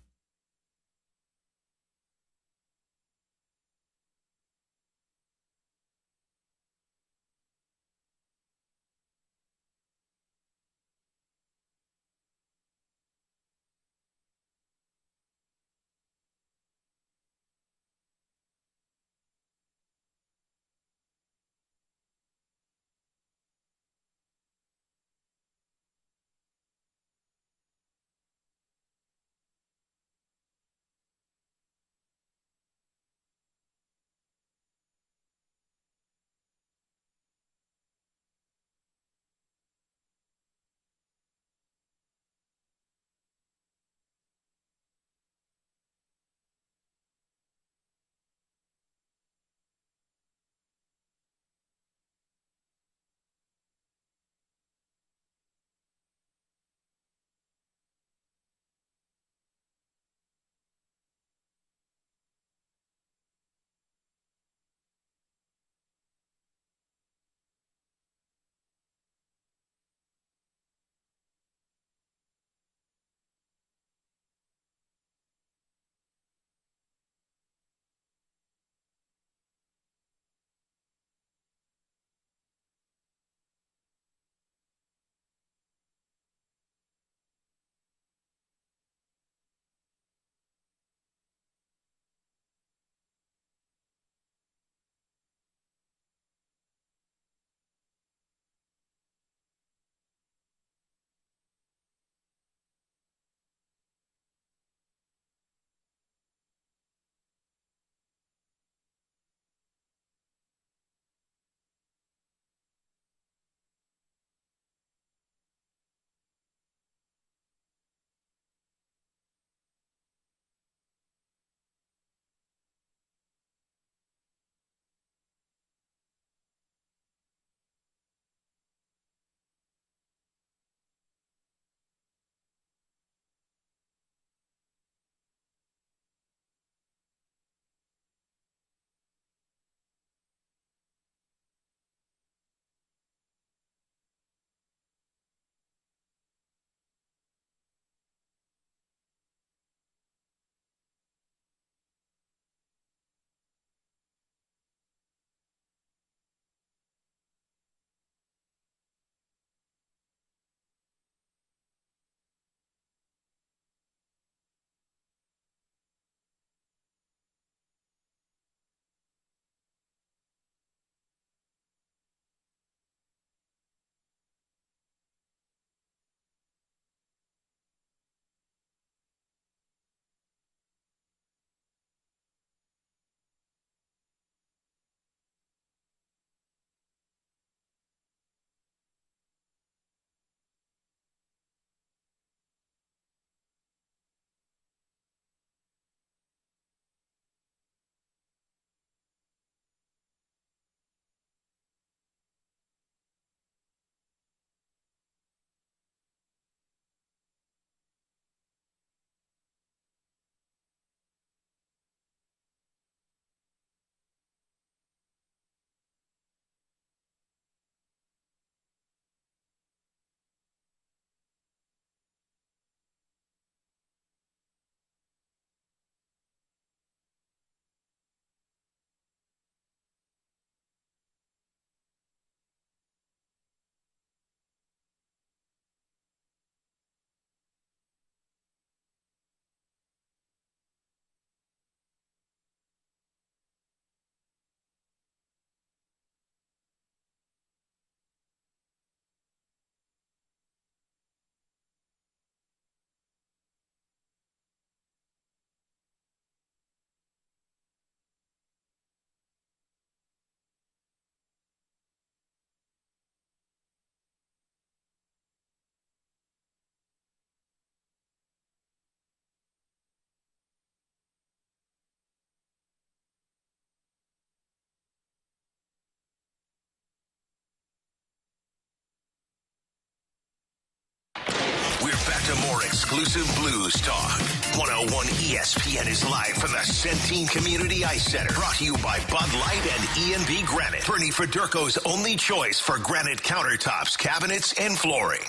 A: to more exclusive Blues talk. 101 ESPN is live from the Centene Community Ice Center. Brought to you by Bud Light and E&B Granite. Bernie Federko's only choice for granite countertops, cabinets, and flooring.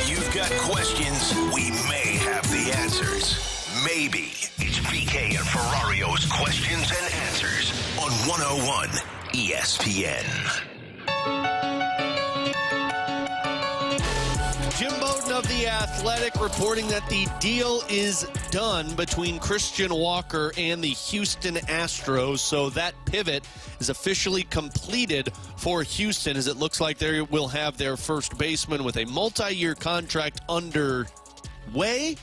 A: You've got questions. We may have the answers. Maybe. It's BK and Ferrario's questions and answers on 101 ESPN.
C: Jim Bowden of The Athletic reporting that the deal is done between Christian Walker and the Houston Astros. So that pivot is officially completed for Houston, as it looks like they will have their first baseman with a multi-year contract underway.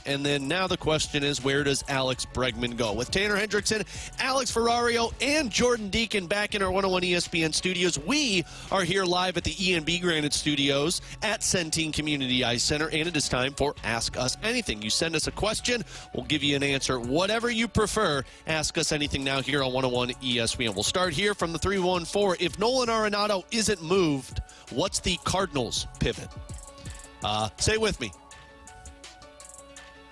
C: And then now the question is, where does Alex Bregman go? With Tanner Hendrickson, Alex Ferrario, and Jordan Deacon back in our 101 ESPN studios, we are here live at the E&B Granite Studios at Centene Community Ice Center, and it is time for Ask Us Anything. You send us a question, we'll give you an answer. Whatever you prefer, ask us anything now here on 101 ESPN. We'll start here from the 314. If Nolan Arenado isn't moved, what's the Cardinals pivot? Say it with me.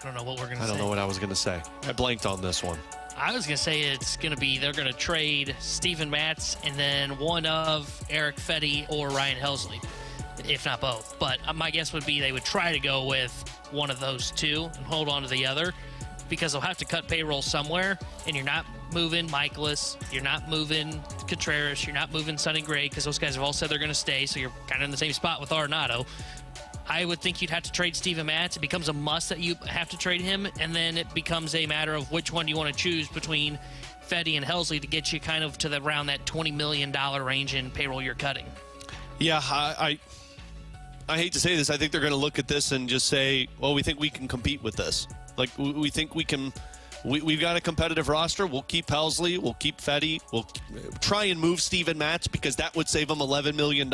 D: I don't know what we're going to say.
C: I don't know what I was going to say. I blanked on this one.
D: I was going to say it's going to be they're going to trade Steven Matz and then one of Eric Fetty or Ryan Helsley, if not both. But my guess would be they would try to go with one of those two and hold on to the other, because they'll have to cut payroll somewhere, and you're not moving Michaelis, you're not moving Contreras, you're not moving Sonny Gray, because those guys have all said they're going to stay, so you're kind of in the same spot with Arenado. I would think you'd have to trade Steven Matz. It becomes a must that you have to trade him, and then it becomes a matter of which one do you want to choose between Fetty and Helsley to get you kind of to around that $20 million range in payroll you're cutting.
C: Yeah, I hate to say this. I think they're going to look at this and just say, well, we think we can compete with this. Like, we think we can. We've got a competitive roster. We'll keep Helsley. We'll keep Fetty. We'll try and move Steven Matz, because that would save them $11 million,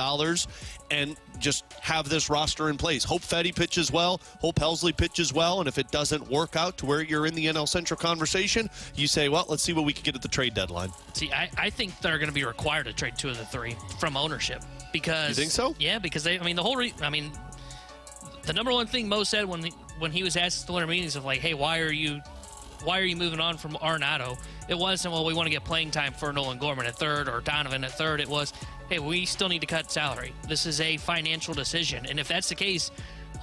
C: and just have this roster in place. Hope Fetty pitches well. Hope Helsley pitches well. And if it doesn't work out to where you're in the NL Central conversation, you say, well, let's see what we can get at the trade deadline.
D: See, I think they're going to be required to trade two of the three from ownership. Because,
C: you think so?
D: Yeah, because the number one thing Mo said when he was asked at the winter meetings of like, hey, why are you moving on from Arenado? It wasn't, well, we want to get playing time for Nolan Gorman at third or Donovan at third. It was, hey, we still need to cut salary. This is a financial decision. And if that's the case,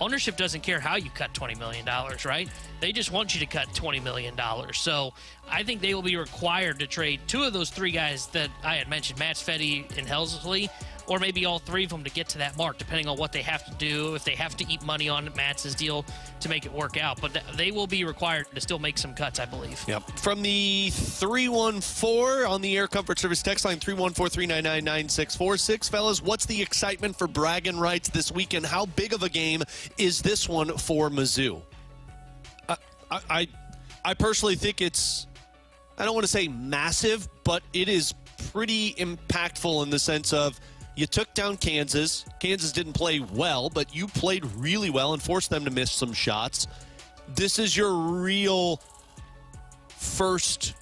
D: ownership doesn't care how you cut $20 million, right? They just want you to cut $20 million. So I think they will be required to trade two of those three guys that I had mentioned, Matz, Fetty, and Helsley, or maybe all three of them to get to that mark, depending on what they have to do, if they have to eat money on Matz's deal to make it work out. But they will be required to still make some cuts, I believe.
C: Yep. From the 314 on the Air Comfort Service text line, 314-399-9646. Fellas, what's the excitement for bragging rights this weekend? How big of a game is this one for Mizzou? I personally think it's, I don't want to say massive, but it is pretty impactful in the sense of, you took down Kansas. Kansas didn't play well, but you played really well and forced them to miss some shots. This is your real first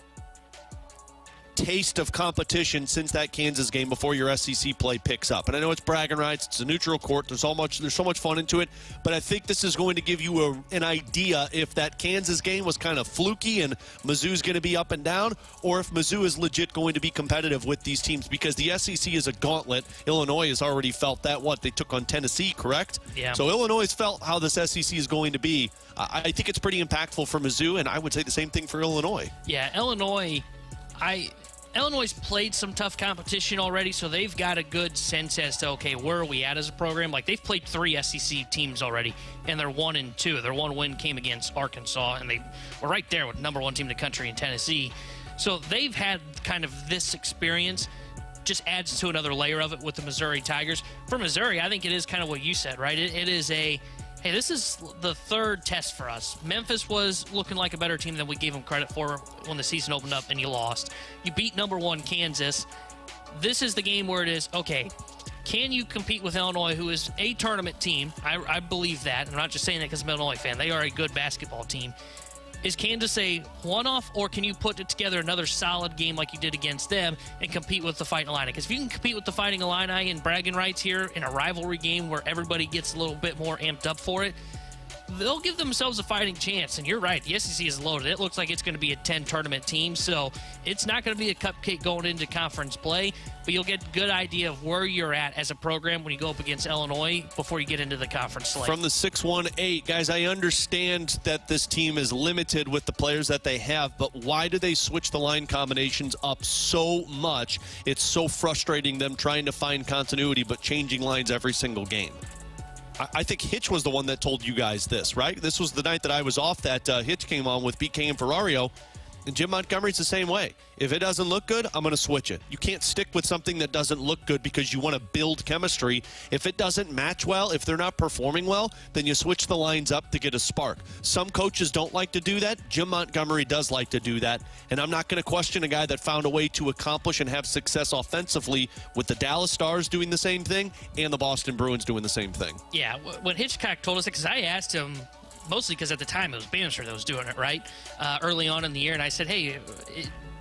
C: taste of competition since that Kansas game before your SEC play picks up. And I know it's bragging rights. It's a neutral court. There's so much fun into it. But I think this is going to give you an idea if that Kansas game was kind of fluky and Mizzou's going to be up and down, or if Mizzou is legit going to be competitive with these teams, because the SEC is a gauntlet. Illinois has already felt that. They took on Tennessee, correct?
D: Yeah.
C: So Illinois has felt how this SEC is going to be. I think it's pretty impactful for Mizzou, and I would say the same thing for Illinois.
D: Yeah, Illinois played some tough competition already, so they've got a good sense as to, okay, where are we at as a program? Like, they've played 3 SEC teams already, and they're 1-2. Their one win came against Arkansas, and they were right there with number 1 team in the country in Tennessee. So they've had kind of this experience. Just adds to another layer of it with the Missouri Tigers. For Missouri, I think it is kind of what you said, right? It is a, hey, this is the third test for us. Memphis was looking like a better team than we gave them credit for when the season opened up, and you lost. You beat number 1 Kansas. This is the game where it is, okay, can you compete with Illinois, who is a tournament team? I believe that. I'm not just saying that because I'm an Illinois fan. They are a good basketball team. Is Kansas a one-off, or can you put it together another solid game like you did against them and compete with the Fighting Illini? Because if you can compete with the Fighting Illini in bragging rights here in a rivalry game where everybody gets a little bit more amped up for it, they'll give themselves a fighting chance. And you're right, the SEC is loaded. It looks like it's going to be a 10-tournament team, so it's not going to be a cupcake going into conference play, but you'll get a good idea of where you're at as a program when you go up against Illinois before you get into the conference slate.
C: From the 6-1-8, guys, I understand that this team is limited with the players that they have, but why do they switch the line combinations up so much? It's so frustrating them trying to find continuity but changing lines every single game. I think Hitch was the one that told you guys this, right? This was the night that I was off that Hitch came on with BK and Ferrario. And Jim Montgomery's the same way. If it doesn't look good, I'm going to switch it. You can't stick with something that doesn't look good because you want to build chemistry. If it doesn't match well, if they're not performing well, then you switch the lines up to get a spark. Some coaches don't like to do that. Jim Montgomery does like to do that. And I'm not going to question a guy that found a way to accomplish and have success offensively with the Dallas Stars doing the same thing and the Boston Bruins doing the same thing.
D: Yeah, when Hitchcock told us that, because I asked him, mostly because at the time it was Bannister that was doing it, right? Early on in the year, and I said, hey,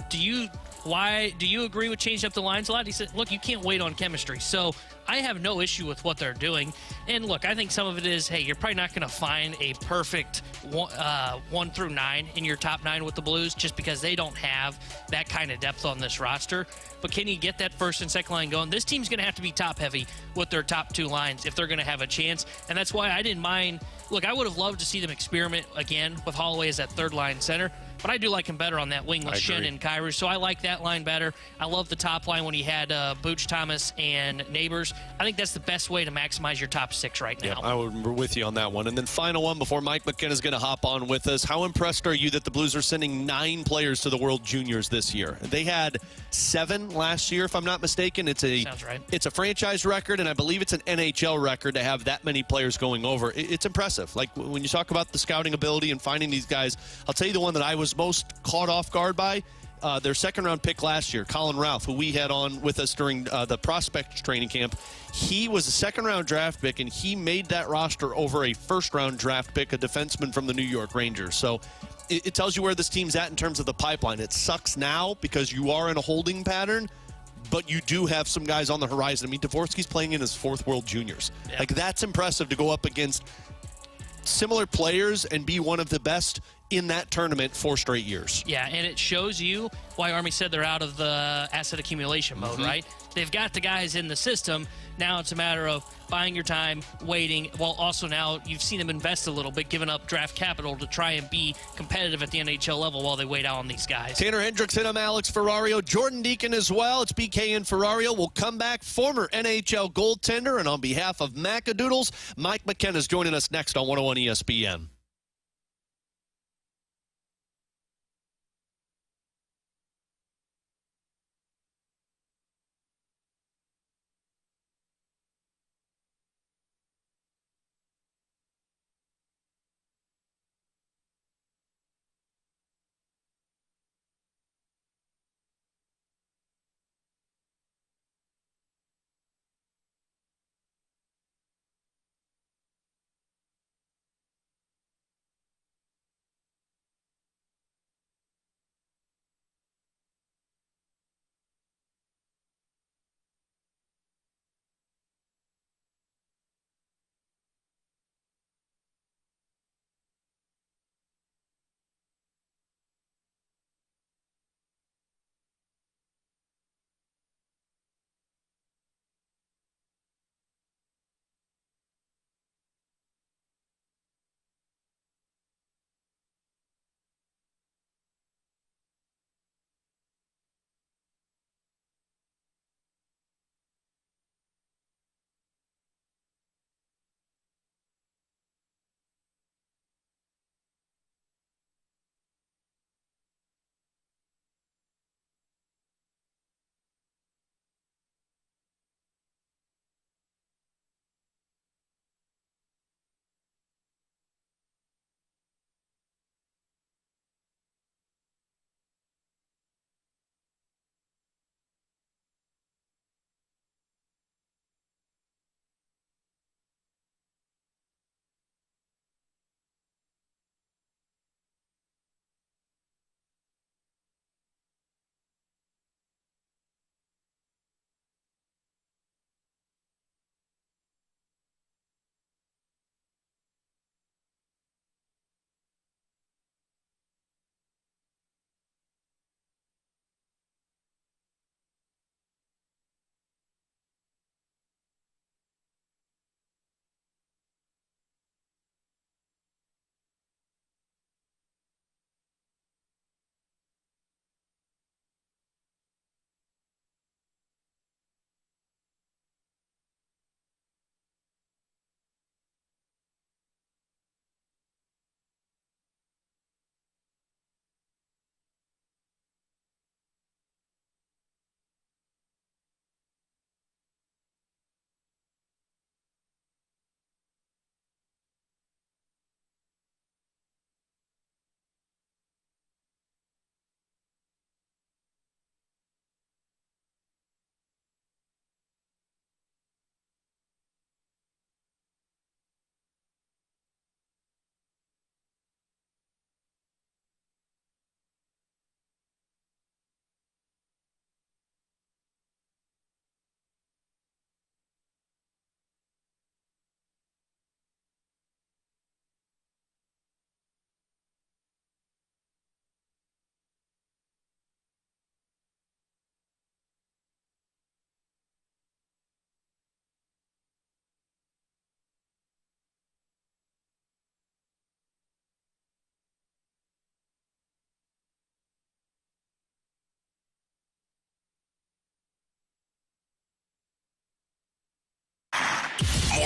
D: do you agree with changing up the lines a lot? He said, look, you can't wait on chemistry. So I have no issue with what they're doing. And look, I think some of it is, hey, you're probably not going to find a perfect 1 through 9 in your top 9 with the Blues just because they don't have that kind of depth on this roster. But can you get that first and second line going? This team's going to have to be top heavy with their top 2 lines if they're going to have a chance. And that's why I didn't mind. Look, I would have loved to see them experiment again with Holloway as that third line center. But I do like him better on that wing with Shen and Kyrou, so I like that line better. I love the top line when he had Booch, Thomas, and Neighbors. I think that's the best way to maximize your top 6 right now.
C: Yeah, we're with you on that one. And then final one before Mike McKenna is going to hop on with us. How impressed are you that the Blues are sending 9 players to the World Juniors this year? They had 7 last year, if I'm not mistaken.
D: Sounds right.
C: It's a franchise record, and I believe it's an NHL record to have that many players going over. It's impressive. Like, when you talk about the scouting ability and finding these guys, I'll tell you the one that I was most caught off guard by, their second-round pick last year, Colin Ralph, who we had on with us during the prospects training camp. He was a second-round draft pick, and he made that roster over a first-round draft pick, a defenseman from the New York Rangers. So it tells you where this team's at in terms of the pipeline. It sucks now because you are in a holding pattern, but you do have some guys on the horizon. I mean, Dvorsky's playing in his 4th World Juniors. Yeah. Like, that's impressive to go up against similar players and be one of the best in that tournament 4 straight years.
D: Yeah, and it shows you why Army said they're out of the asset accumulation mode, right? They've got the guys in the system. Now it's a matter of buying your time, waiting, while also now you've seen them invest a little bit, giving up draft capital to try and be competitive at the NHL level while they wait out on these guys.
C: Tanner Hendricks hit him, Alex Ferrario, Jordan Deacon as well. It's BK and Ferrario. We'll come back. Former NHL goaltender, and on behalf of Macadoodles, Mike McKenna is joining us next on 101 ESPN.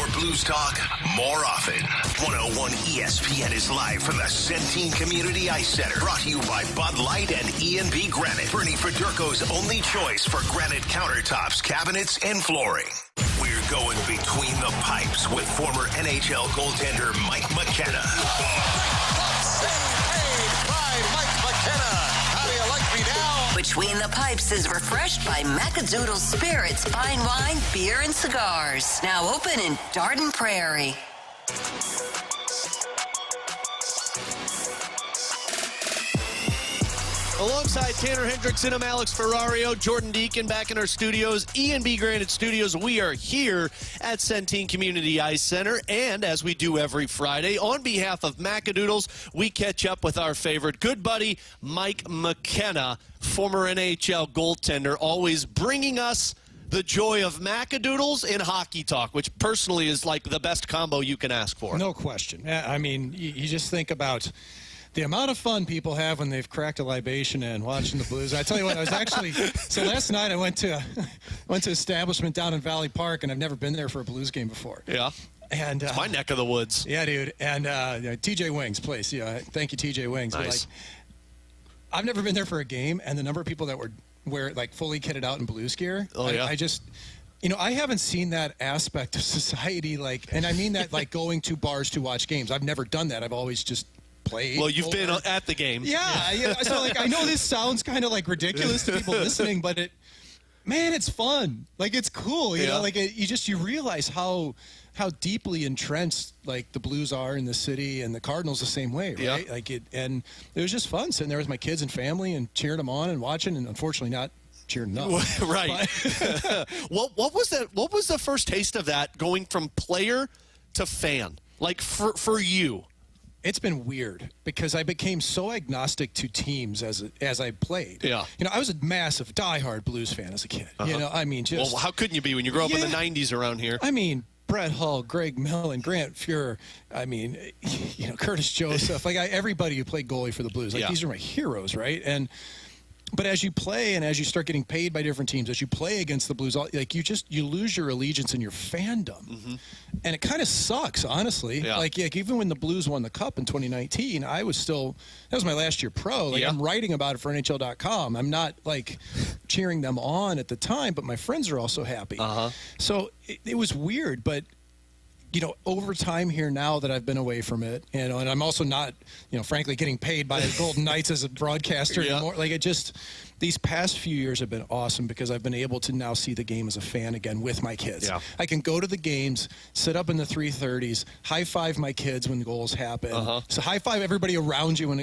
A: More Blues talk, more often. 101 ESPN is live from the Centene Community Ice Center. Brought to you by Bud Light and E&B Granite. Bernie Federko's only choice for granite countertops, cabinets, and flooring. We're going between the pipes with former NHL goaltender Mike McKenna.
H: Between the Pipes is refreshed by Macadoodle Spirits, fine wine, beer, and cigars. Now open in Darden Prairie.
C: Alongside Tanner Hendrickson, I'm Alex Ferrario, Jordan Deacon back in our studios, E&B Granite Studios. We are here at Centene Community Ice Center, and as we do every Friday, on behalf of Macadoodles, we catch up with our favorite good buddy, Mike McKenna, former NHL goaltender, always bringing us the joy of Macadoodles and hockey talk, which personally is like the best combo you can ask for.
I: No question. I mean, you just think about the amount of fun people have when they've cracked a libation and watching the Blues. I tell you what, I was actually so last night I went to an establishment down in Valley Park, and I've never been there for a Blues game before.
C: Yeah.
I: And
C: it's my neck of the woods.
I: Yeah, dude. And TJ Wings place. Yeah, thank you, TJ Wings.
C: Nice.
I: But, I've never been there for a game, and the number of people that were like fully kitted out in Blues gear. I just, I haven't seen that aspect of society, and I mean that like going to bars to watch games. I've never done that. I've always just played.
C: Well, you've been at the game.
I: Yeah. So I know this sounds kind of like ridiculous to people listening, but it's fun. Like, it's cool. You know, you realize how deeply entrenched like the Blues are in the city, and the Cardinals the same way, right?
C: Yeah.
I: And it was just fun sitting there with my kids and family and cheering them on and watching, and unfortunately not cheering enough.
C: Right. What was that? What was the first taste of that, going from player to fan? Like for you?
I: It's been weird because I became so agnostic to teams as I played.
C: Yeah.
I: I was a massive, diehard Blues fan as a kid. I mean, just.
C: Well, how couldn't you be when you grew up in the 90s around here?
I: I mean, Brett Hull, Greg Millen, Grant Fuhrer. I mean, Curtis Joseph. Everybody who played goalie for the Blues. These are my heroes, right? But as you play and as you start getting paid by different teams, as you play against the Blues, you lose your allegiance and your fandom. Mm-hmm. And it kind of sucks, honestly.
C: Yeah.
I: Even when the Blues won the Cup in 2019, that was my last year pro. I'm writing about it for NHL.com. I'm not cheering them on at the time, but my friends are also happy.
C: Uh-huh.
I: So it was weird, but over time here now that I've been away from it, and I'm also not, frankly, getting paid by the Golden Knights as a broadcaster anymore. These past few years have been awesome because I've been able to now see the game as a fan again with my kids. Yeah. I can go to the games, sit up in the 330s, high five my kids when goals happen. Uh-huh. So high five everybody around you, and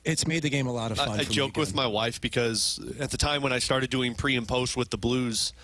I: it's made the game a lot of fun.
C: I joke with my wife because at the time when I started doing pre and post with the Blues,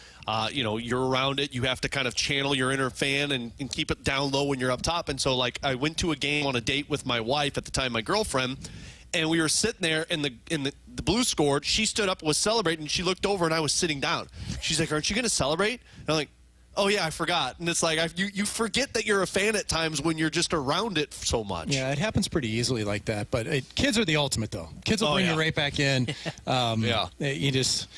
C: you're around it. You have to kind of channel your inner fan and keep it down low when you're up top. And so, I went to a game on a date with my wife, at the time my girlfriend, and we were sitting there, and the Blues scored. She stood up, was celebrating, and she looked over, and I was sitting down. She's like, "Aren't you going to celebrate?" And I'm like, "Oh, yeah, I forgot." And it's you forget that you're a fan at times when you're just around it so much.
I: Yeah, it happens pretty easily like that. But kids are the ultimate, though. Kids will bring you right back in. You just,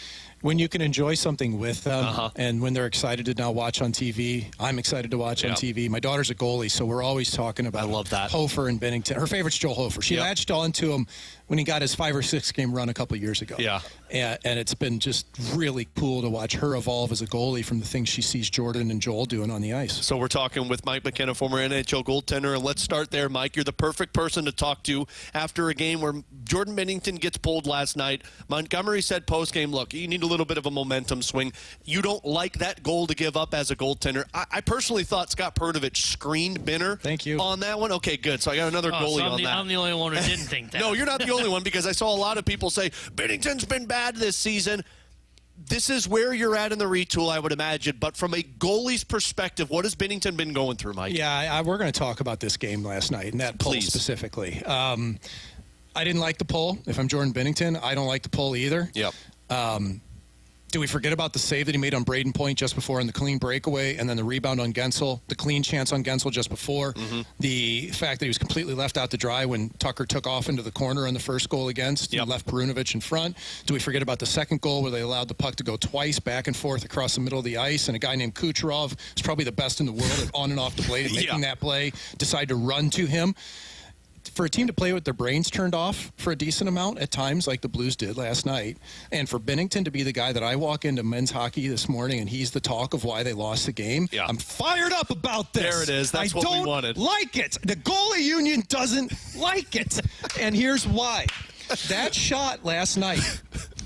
I: when you can enjoy something with them, and when they're excited to now watch on TV, I'm excited to watch on TV. My daughter's a goalie, so we're always talking about
C: I love that.
I: Hofer and Bennington. Her favorite's Joel Hofer. She latched on to him when he got his 5 or 6 game run a couple of years ago.
C: Yeah.
I: And it's been just really cool to watch her evolve as a goalie from the things she sees Jordan and Joel doing on the ice.
C: So we're talking with Mike McKenna, former NHL goaltender, and let's start there, Mike. You're the perfect person to talk to after a game where Jordan Bennington gets pulled last night. Montgomery said post-game, look, you need a little bit of a momentum swing. You don't like that goal to give up as a goaltender. I personally thought Scott Pertovich screened Binner.
I: Thank you.
C: On that one. Okay, good. So I got another goalie on that.
D: I'm the only one who didn't think that.
C: No, you're not the only one, because I saw a lot of people say Bennington's been bad this season. This is where you're at in the retool, I would imagine. But from a goalie's perspective, what has Bennington been going through, Mike?
I: Yeah, we're going to talk about this game last night and that pull specifically. I didn't like the pull. If I'm Jordan Bennington, I don't like the pull either.
C: Yep.
I: Do we forget about the save that he made on Braden Point just before on the clean breakaway, and then the rebound on Gensel, the clean chance on Gensel just before, the fact that he was completely left out to dry when Tucker took off into the corner on the first goal against and left Perunovic in front? Do we forget about the second goal where they allowed the puck to go twice back and forth across the middle of the ice, and a guy named Kucherov is probably the best in the world at on and off the blade at making that play, decide to run to him? For a team to play with their brains turned off for a decent amount at times, like the Blues did last night, and for Binnington to be the guy that I walk into men's hockey this morning and he's the talk of why they lost the game, I'm fired up about this.
C: There it is. That's what we wanted.
I: I don't like it. The goalie union doesn't like it. And here's why. That shot last night,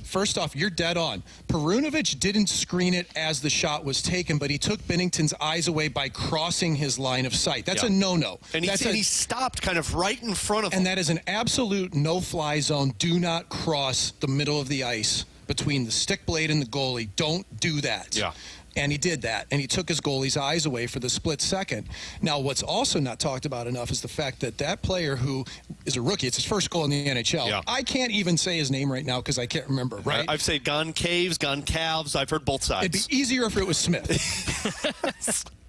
I: first off, you're dead on. Perunovic didn't screen it as the shot was taken, but he took Binnington's eyes away by crossing his line of sight. That's a no-no.
C: And he stopped kind of right in front of him.
I: And that is an absolute no-fly zone. Do not cross the middle of the ice between the stick blade and the goalie. Don't do that.
C: Yeah.
I: And he did that, and he took his goalie's eyes away for the split second. Now, what's also not talked about enough is the fact that that player who is a rookie, it's his first goal in the NHL.
C: Yeah.
I: I can't even say his name right now because I can't remember, right?
C: I've said gone caves, gone calves. I've heard both sides.
I: It'd be easier if it was Smith.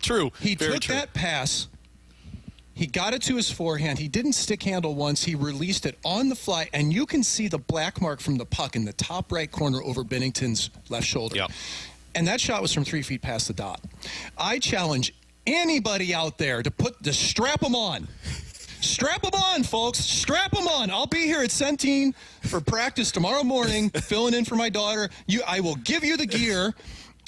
C: True.
I: He
C: Very
I: took
C: true.
I: that pass. He got it to his forehand. He didn't stick handle once. He released it on the fly, and you can see the black mark from the puck in the top right corner over Binnington's left shoulder.
C: Yep.
I: And that shot was from 3 feet past the dot. I challenge anybody out there to strap them on. Strap them on, folks. Strap them on. I'll be here at Centene for practice tomorrow morning, filling in for my daughter. I will give you the gear,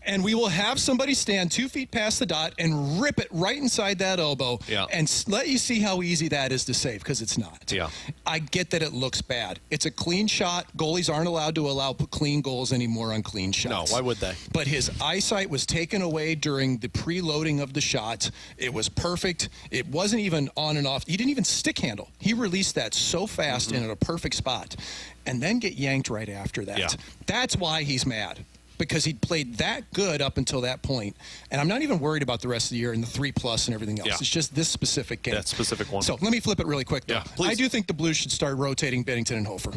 I: and we will have somebody stand 2 feet past the dot and rip it right inside that elbow and let you see how easy that is to save, because it's not.
C: Yeah.
I: I get that it looks bad. It's a clean shot. Goalies aren't allowed to allow clean goals anymore on clean shots.
C: No, why would they?
I: But his eyesight was taken away during the preloading of the shot. It was perfect. It wasn't even on and off. He didn't even stick handle. He released that so fast and at a perfect spot, and then get yanked right after that.
C: Yeah.
I: That's why he's mad, because he'd played that good up until that point. And I'm not even worried about the rest of the year and the 3+ and everything else.
C: Yeah.
I: It's just this specific game.
C: That specific one.
I: So let me flip it really quick, though.
C: Yeah, please.
I: I do think the Blues should start rotating Binnington and Hofer.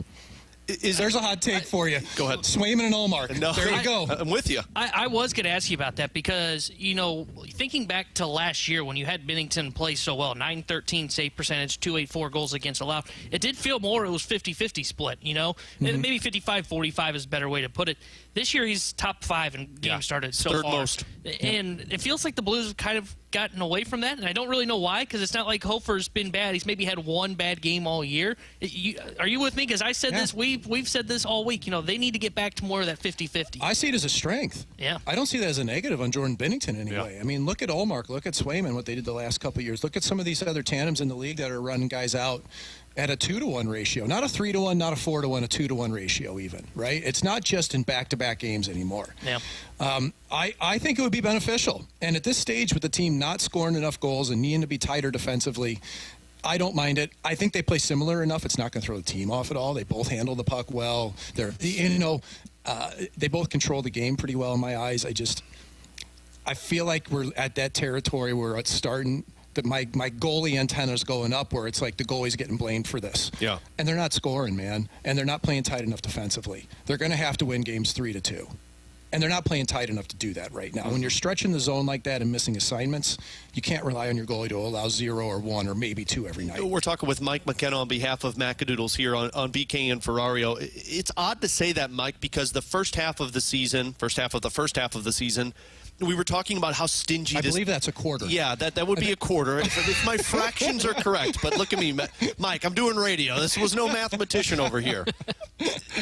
I: There's a hot take for you.
C: Go ahead.
I: Swayman and Allmark.
C: No,
I: there you go.
C: I'm with you.
D: I was going to ask you about that because, thinking back to last year when you had Binnington play so well, 913 save percentage, 284 goals against allowed, it did feel more it was 50-50 split, Maybe 55-45 is a better way to put it. This year he's top 5 in games started so
C: Third
D: far.
C: most.
D: And it feels like the Blues have kind of gotten away from that, and I don't really know why, because it's not like Hofer's been bad. He's maybe had one bad game all year. Are you with me? Because I said this, we've said this all week. They need to get back to more of that 50-50.
I: I see it as a strength.
D: Yeah.
I: I don't see that as a negative on Jordan Binnington anyway.
C: Yeah.
I: I mean, look at Allmark, look at Swayman, what they did the last couple of years. Look at some of these other tandems in the league that are running guys out at a 2-to-1 ratio. Not a 3-to-1, not a 4-to-1, a 2-to-1 ratio even, right? It's not just in back-to-back games anymore.
D: Yeah.
I: I think it would be beneficial. And at this stage, with the team not scoring enough goals and needing to be tighter defensively, I don't mind it. I think they play similar enough. It's not going to throw the team off at all. They both handle the puck well. They both control the game pretty well in my eyes. I feel like we're at that territory where it's starting that my goalie antenna is going up, where it's like the goalie's getting blamed for this.
C: Yeah.
I: And they're not scoring, man. And they're not playing tight enough defensively. They're going to have to win games 3-2. And they're not playing tight enough to do that right now. When you're stretching the zone like that and missing assignments, you can't rely on your goalie to allow 0 or 1 or maybe 2 every night.
C: We're talking with Mike McKenna on behalf of Macadoodles here on BK and Ferrario. It's odd to say that, Mike, because the first half of the season, we were talking about how stingy
I: I believe that's a quarter.
C: Yeah, that would be a quarter if my fractions are correct. But look at me, Mike, I'm doing radio. This was no mathematician over here.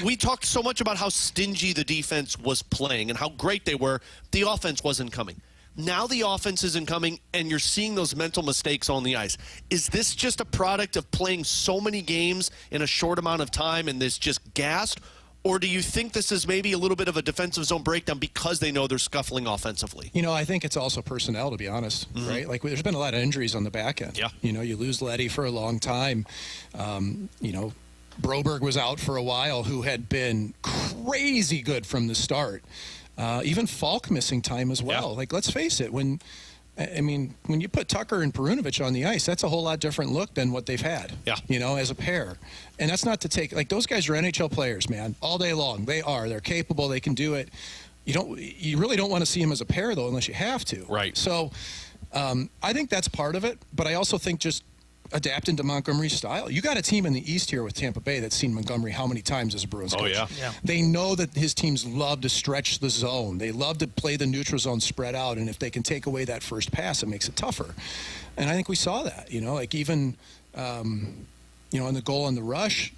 C: We talked so much about how stingy the defense was playing and how great they were. The offense wasn't coming. Now the offense isn't coming, and you're seeing those mental mistakes on the ice. Is this just a product of playing so many games in a short amount of time and this just gassed? Or do you think this is maybe a little bit of a defensive zone breakdown because they know they're scuffling offensively?
I: I think it's also personnel, to be honest, right? Like, there's been a lot of injuries on the back end.
C: Yeah.
I: You lose Leddy for a long time. Broberg was out for a while, who had been crazy good from the start. Even Falk missing time as well.
C: Yeah.
I: Like, let's face it, when you put Tucker and Perunovic on the ice, that's a whole lot different look than what they've had, as a pair. And that's not to take, those guys are NHL players, man, all day long. They're capable, they can do it. you really don't want to see him as a pair, though, unless you have to.
C: Right.
I: So I think that's part of it, but I also think just adapting to Montgomery's style. You got a team in the East here with Tampa Bay that's seen Montgomery how many times as a Bruins coach?
C: Yeah.
I: They know that his teams love to stretch the zone. They love to play the neutral zone spread out, and if they can take away that first pass, it makes it tougher. And I think we saw that, like even, in the goal on the rush,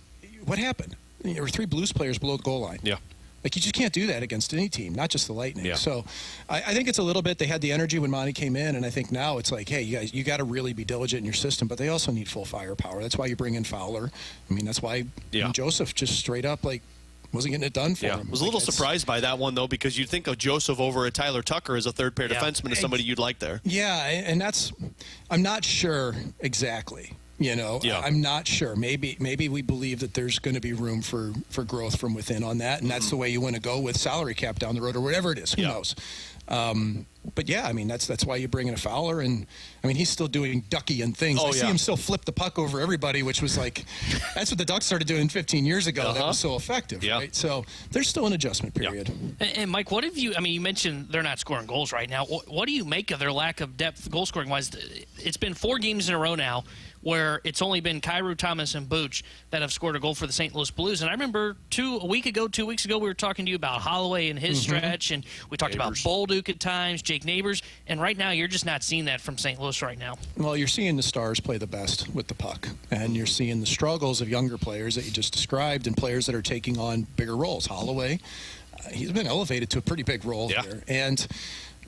I: what happened? There were 3 Blues players below the goal line.
C: Yeah.
I: Like, you just can't do that against any team, not just the Lightning.
C: Yeah.
I: So I think it's a little bit, they had the energy when Monty came in, and I think now it's like, hey, you guys, you got to really be diligent in your system, but they also need full firepower. That's why you bring in Fowler. I mean, that's why Joseph just straight up, wasn't getting it done for him.
C: I was a little surprised by that one, though, because you'd think of Joseph over at Tyler Tucker as a third-pair defenseman as somebody you'd like there.
I: Yeah, and I'm not sure exactly. I'm not sure. Maybe we believe that there's going to be room for growth from within on that, and that's the way you want to go with salary cap down the road or whatever it is. Who knows? But yeah, I mean that's why you bring in a Fowler, and I mean he's still doing Duckian things. I see him still flip the puck over everybody, which was that's what the Ducks started doing 15 years ago. That was so effective, right? So there's still an adjustment period.
D: And Mike, what have you? I mean, you mentioned they're not scoring goals right now. What do you make of their lack of depth goal scoring wise? It's been 4 games in a row now where it's only been Kyrou, Thomas, and Booch that have scored a goal for the St. Louis Blues. And I remember 2 weeks ago, we were talking to you about Holloway and his stretch, and we talked about Bolduc at times, Jake Neighbors, and right now you're just not seeing that from St. Louis right now.
I: Well, you're seeing the stars play the best with the puck, and you're seeing the struggles of younger players that you just described and players that are taking on bigger roles. Holloway, he's been elevated to a pretty big role here, and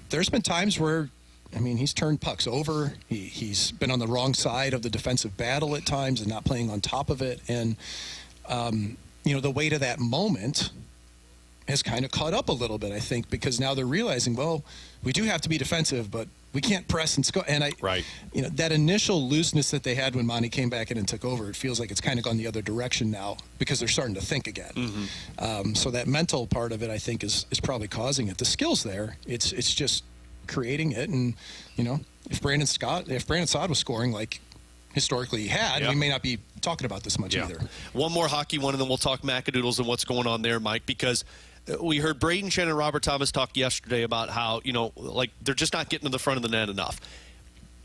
I: there's been times where he's turned pucks over. He's been on the wrong side of the defensive battle at times and not playing on top of it. And, the weight of that moment has kind of caught up a little bit, I think, because now they're realizing, well, we do have to be defensive, but we can't press and score. And that initial looseness that they had when Monty came back in and took over, it feels like it's kind of gone the other direction now because they're starting to think again. So that mental part of it, I think, is probably causing it. The skill's there. It's just creating it, and if Brandon Saad was scoring like historically he had, we may not be talking about this much either.
C: One more hockey one, and then we'll talk Macadoodles and what's going on there, Mike, because we heard Braden Shen and Robert Thomas talk yesterday about how they're just not getting to the front of the net enough.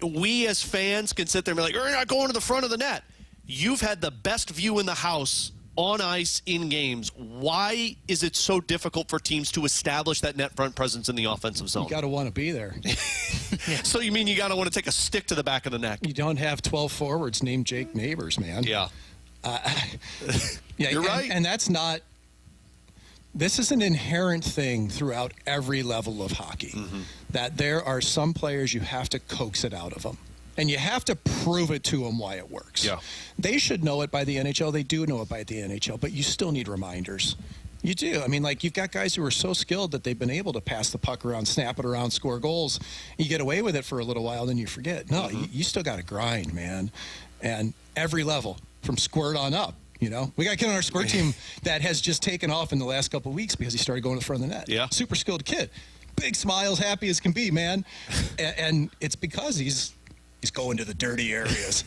C: We as fans can sit there and be like, "You're not going to the front of the net." You've had the best view in the house on ice in games. Why is it so difficult for teams to establish that net front presence in the offensive zone?
I: You got to want to be there.
C: So you mean you got to want to take a stick to the back of the neck?
I: You don't have 12 forwards named Jake Neighbors, man.
C: Yeah.
I: You're right. And that's not – this is an inherent thing throughout every level of hockey, that there are some players you have to coax it out of them. And you have to prove it to them why it works.
C: Yeah.
I: They should know it by the NHL. They do know it by the NHL, but you still need reminders. You do. I mean, you've got guys who are so skilled that they've been able to pass the puck around, snap it around, score goals. You get away with it for a little while, then you forget. No, you still got to grind, man. And every level, from squirt on up. We got a kid on our squirt team that has just taken off in the last couple of weeks because he started going to the front of the net.
C: Yeah.
I: Super skilled kid. Big smiles, happy as can be, man. And it's because he's going to the dirty areas.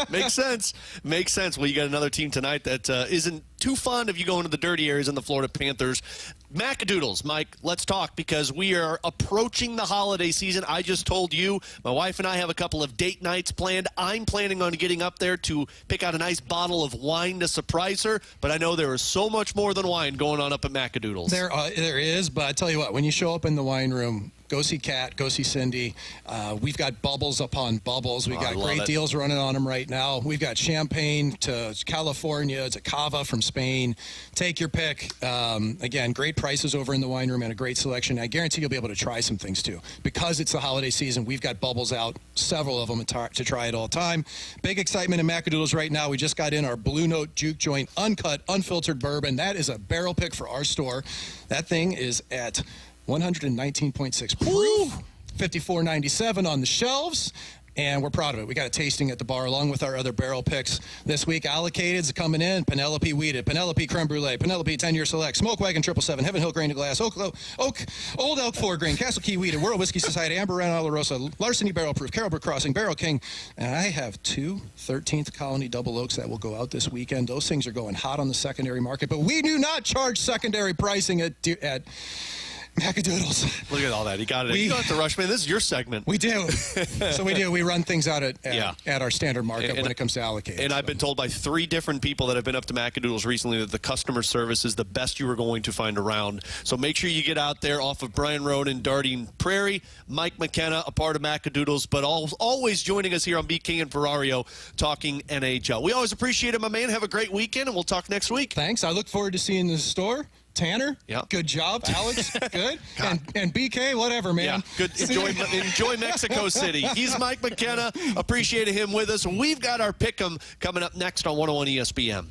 C: Makes sense. Well, you got another team tonight that isn't too fond of you going to the dirty areas in the Florida Panthers. Macadoodles, Mike, let's talk because we are approaching the holiday season. I just told you, my wife and I have a couple of date nights planned. I'm planning on getting up there to pick out a nice bottle of wine to surprise her, but I know there is so much more than wine going on up at Macadoodles.
I: There is, but I tell you what, when you show up in the wine room, go see Kat, go see Cindy. We've got bubbles upon bubbles. We've got great deals running on them right now. We've got champagne to California to cava from Spain. Take your pick. Again, great prices over in the wine room and a great selection. I guarantee you'll be able to try some things too. Because it's the holiday season, we've got bubbles out, several of them to try at all time. Big excitement in Macadoodles right now. We just got in our Blue Note Juke Joint uncut, unfiltered bourbon. That is a barrel pick for our store. That thing is at 119.6 proof, $54.97 on the shelves, and we're proud of it. We got a tasting at the bar along with our other barrel picks this week. Allocated's coming in. Penelope Wheated, Penelope Creme Brulee, Penelope 10-Year Select, Smoke Wagon 777, Heaven Hill Grain to Glass, Old Elk 4 Grain, Castle Key Wheated, World Whiskey Society, Amber Ron Rosa, Larceny Barrel Proof, Carrollbrook Crossing, Barrel King, and I have 2 13th Colony Double Oaks that will go out this weekend. Those things are going hot on the secondary market, but we do not charge secondary pricing at Mackadoodles.
C: Look at all that. He got it. You don't have to rush, man. This is your segment.
I: We do. So we do. We run things out at our standard markup when it comes to allocating.
C: And I've been told by 3 different people that have been up to Mackadoodles recently that the customer service is the best you are going to find around. So make sure you get out there off of Bryan Road in Dardine Prairie. Mike McKenna, a part of Mackadoodles, but always joining us here on Beat King and Ferrario talking NHL. We always appreciate it, my man. Have a great weekend, and we'll talk next week.
I: Thanks. I look forward to seeing the store. Tanner, good job. Alex, good. And BK, whatever, man.
C: Yeah, good. Enjoy Mexico City. He's Mike McKenna. Appreciated him with us. We've got our Pick'em coming up next on 101 ESPN.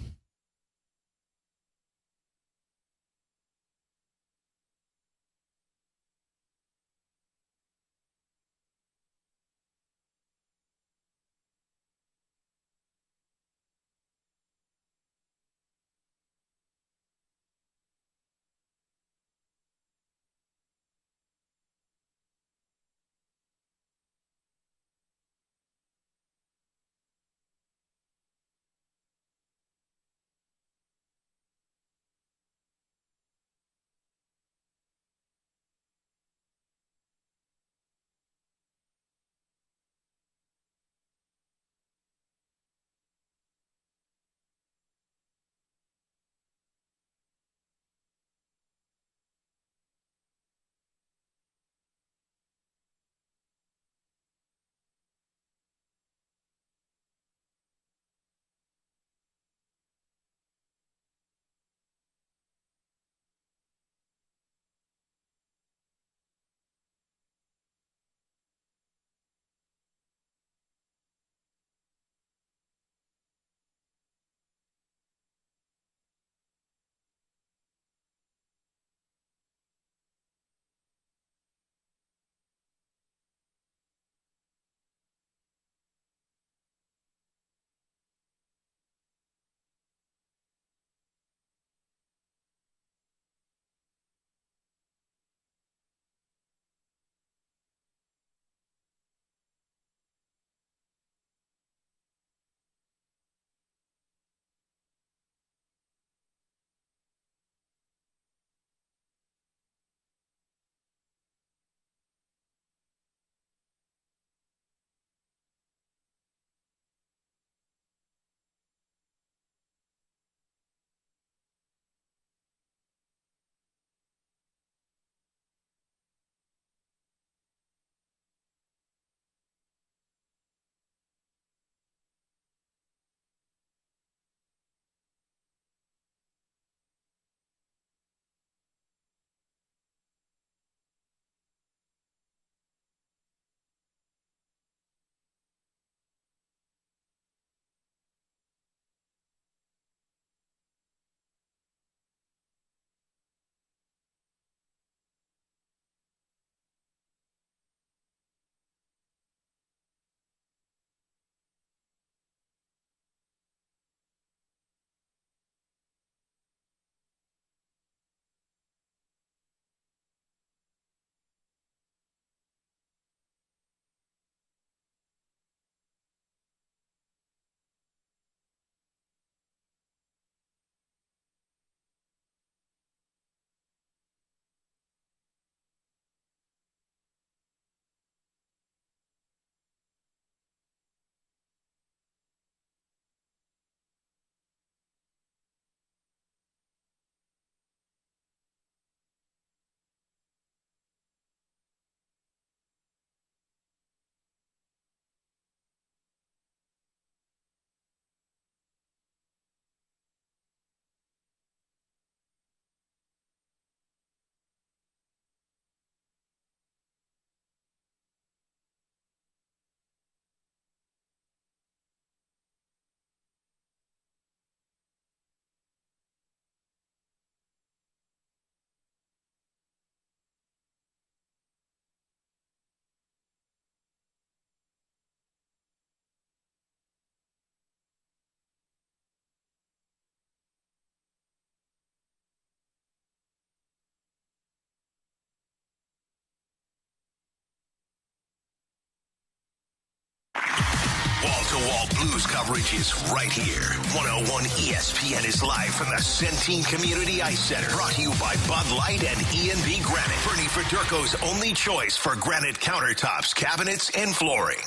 A: wall-to-wall Blues coverage is right here. 101 ESPN is live from the Centene Community Ice Center. Brought to you by Bud Light and E&B Granite. Bernie Federko's only choice for granite countertops, cabinets, and flooring.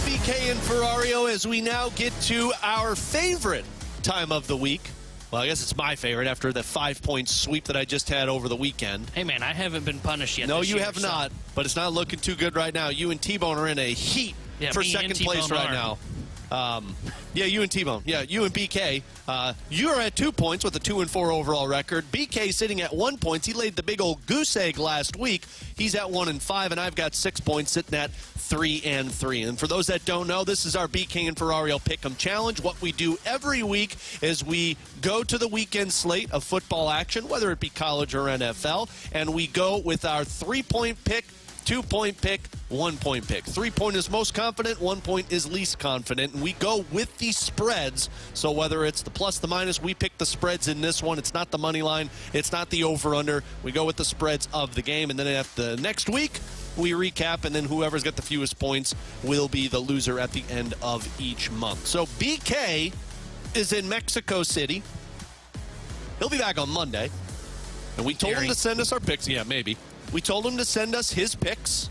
C: BK and Ferrario as we now get to our favorite time of the week. Well, I guess it's my favorite after the 5-point sweep that I just had over the weekend.
D: Hey, man, I haven't been punished yet.
C: No,
D: this
C: you
D: year,
C: have not, but it's not looking too good right now. You and T-Bone are in a heat for second place right now. You and T-Bone. Yeah, you and BK. You are at 2 points with a 2-4 overall record. BK sitting at 1 point. He laid the big old goose egg last week. He's at 1-5, and I've got 6 points sitting at 3-3. And for those that don't know, this is our BK and Ferrario Pick'em Challenge. What we do every week is we go to the weekend slate of football action, whether it be college or NFL, and we go with our 3-point pick, 2-point pick, 1-point pick. 3-point is most confident, 1 point is least confident. And we go with the spreads. So whether it's the plus, the minus, we pick the spreads in this one. It's not the money line. It's not the over-under. We go with the spreads of the game. And then at the next week, we recap. And then whoever's got the fewest points will be the loser at the end of each month. So BK is in Mexico City. He'll be back on Monday. And we told him to send us our picks. Yeah, maybe. We told him to send us his picks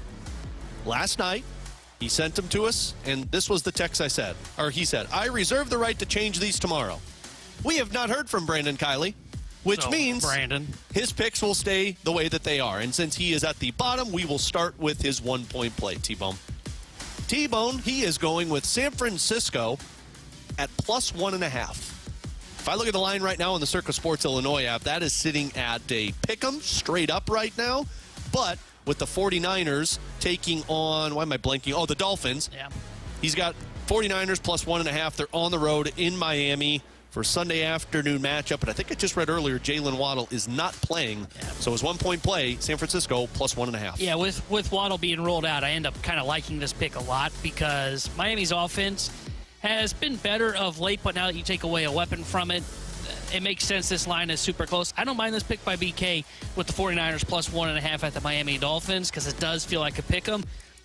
C: last night. He sent them to us, and this was the text he said, I reserve the right to change these tomorrow. We have not heard from Brandon Kiley, which means his picks will stay the way that they are. And since he is at the bottom, we will start with his 1-point play, T-Bone. T-Bone, he is going with San Francisco at plus 1.5. If I look at the line right now on the Circa Sports Illinois app, that is sitting at a pick'em straight up right now. But with the 49ers taking on, why am I blanking? Oh, the Dolphins. Yeah. He's got 49ers plus 1.5. They're on the road in Miami for Sunday afternoon matchup. But I think I just read earlier, Jalen Waddle is not playing. Yeah. So his 1-point play, San Francisco plus 1.5.
D: Yeah, with Waddle being rolled out, I end up kind of liking this pick a lot because Miami's offense has been better of late, but now that you take away a weapon from it, it makes sense this line is super close. I don't mind this pick by BK with the 49ers plus 1.5 at the Miami Dolphins because it does feel like a pick 'em.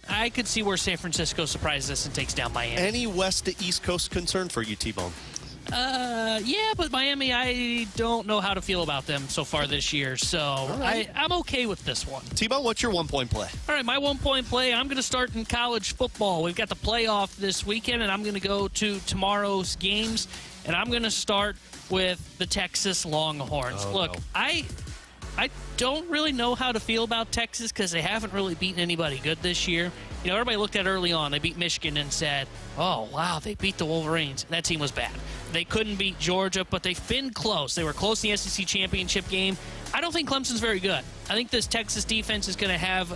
D: I could see where San Francisco surprises us and takes down Miami.
C: Any West to East Coast concern for you, T-Bone?
D: Yeah, but Miami, I don't know how to feel about them so far this year, so I'm okay with this one.
C: T-Bone, what's your 1-point play?
D: All right, my 1-point play, I'm going to start in college football. We've got the playoff this weekend, and I'm going to go to tomorrow's games, and I'm going to start with the Texas Longhorns. Look, I don't really know how to feel about Texas because they haven't really beaten anybody good this year. You know, everybody looked at early on. They beat Michigan and said, oh, wow, they beat the Wolverines. That team was bad. They couldn't beat Georgia, but they've been close. They were close in the SEC championship game. I don't think Clemson's very good. I think this Texas defense is going to have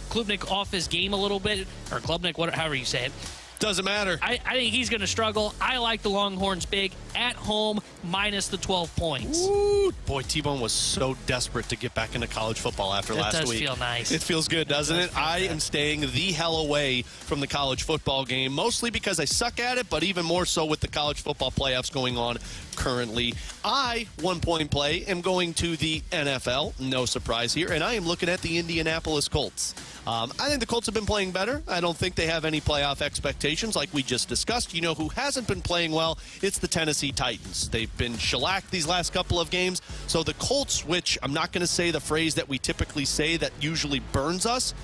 D: Klubnik off his game a little bit, or Klubnik, however you say it.
C: Doesn't matter.
D: I think he's going to struggle. I like the Longhorns big at home minus the 12 points.
C: Ooh, boy, T-Bone was so desperate to get back into college football after last week.
D: It does feel nice.
C: It feels good, doesn't it? I am staying the hell away from the college football game, mostly because I suck at it, but even more so with the college football playoffs going on currently. I, 1-point play, am going to the NFL. No surprise here. And I am looking at the Indianapolis Colts. I think the Colts have been playing better. I don't think they have any playoff expectations like we just discussed. You know who hasn't been playing well? It's the Tennessee Titans. They've been shellacked these last couple of games. So the Colts, which I'm not going to say the phrase that we typically say that usually burns us,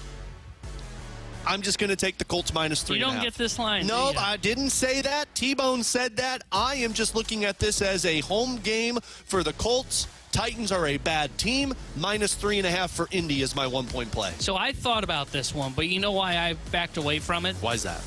C: I'm just going to take the Colts minus 3.5.
D: You don't get this line.
C: No, I didn't say that. T-Bone said that. I am just looking at this as a home game for the Colts. Titans are a bad team. Minus 3.5 for Indy is my 1-point play.
D: So I thought about this one, but you know why I backed away from it?
C: Why is that?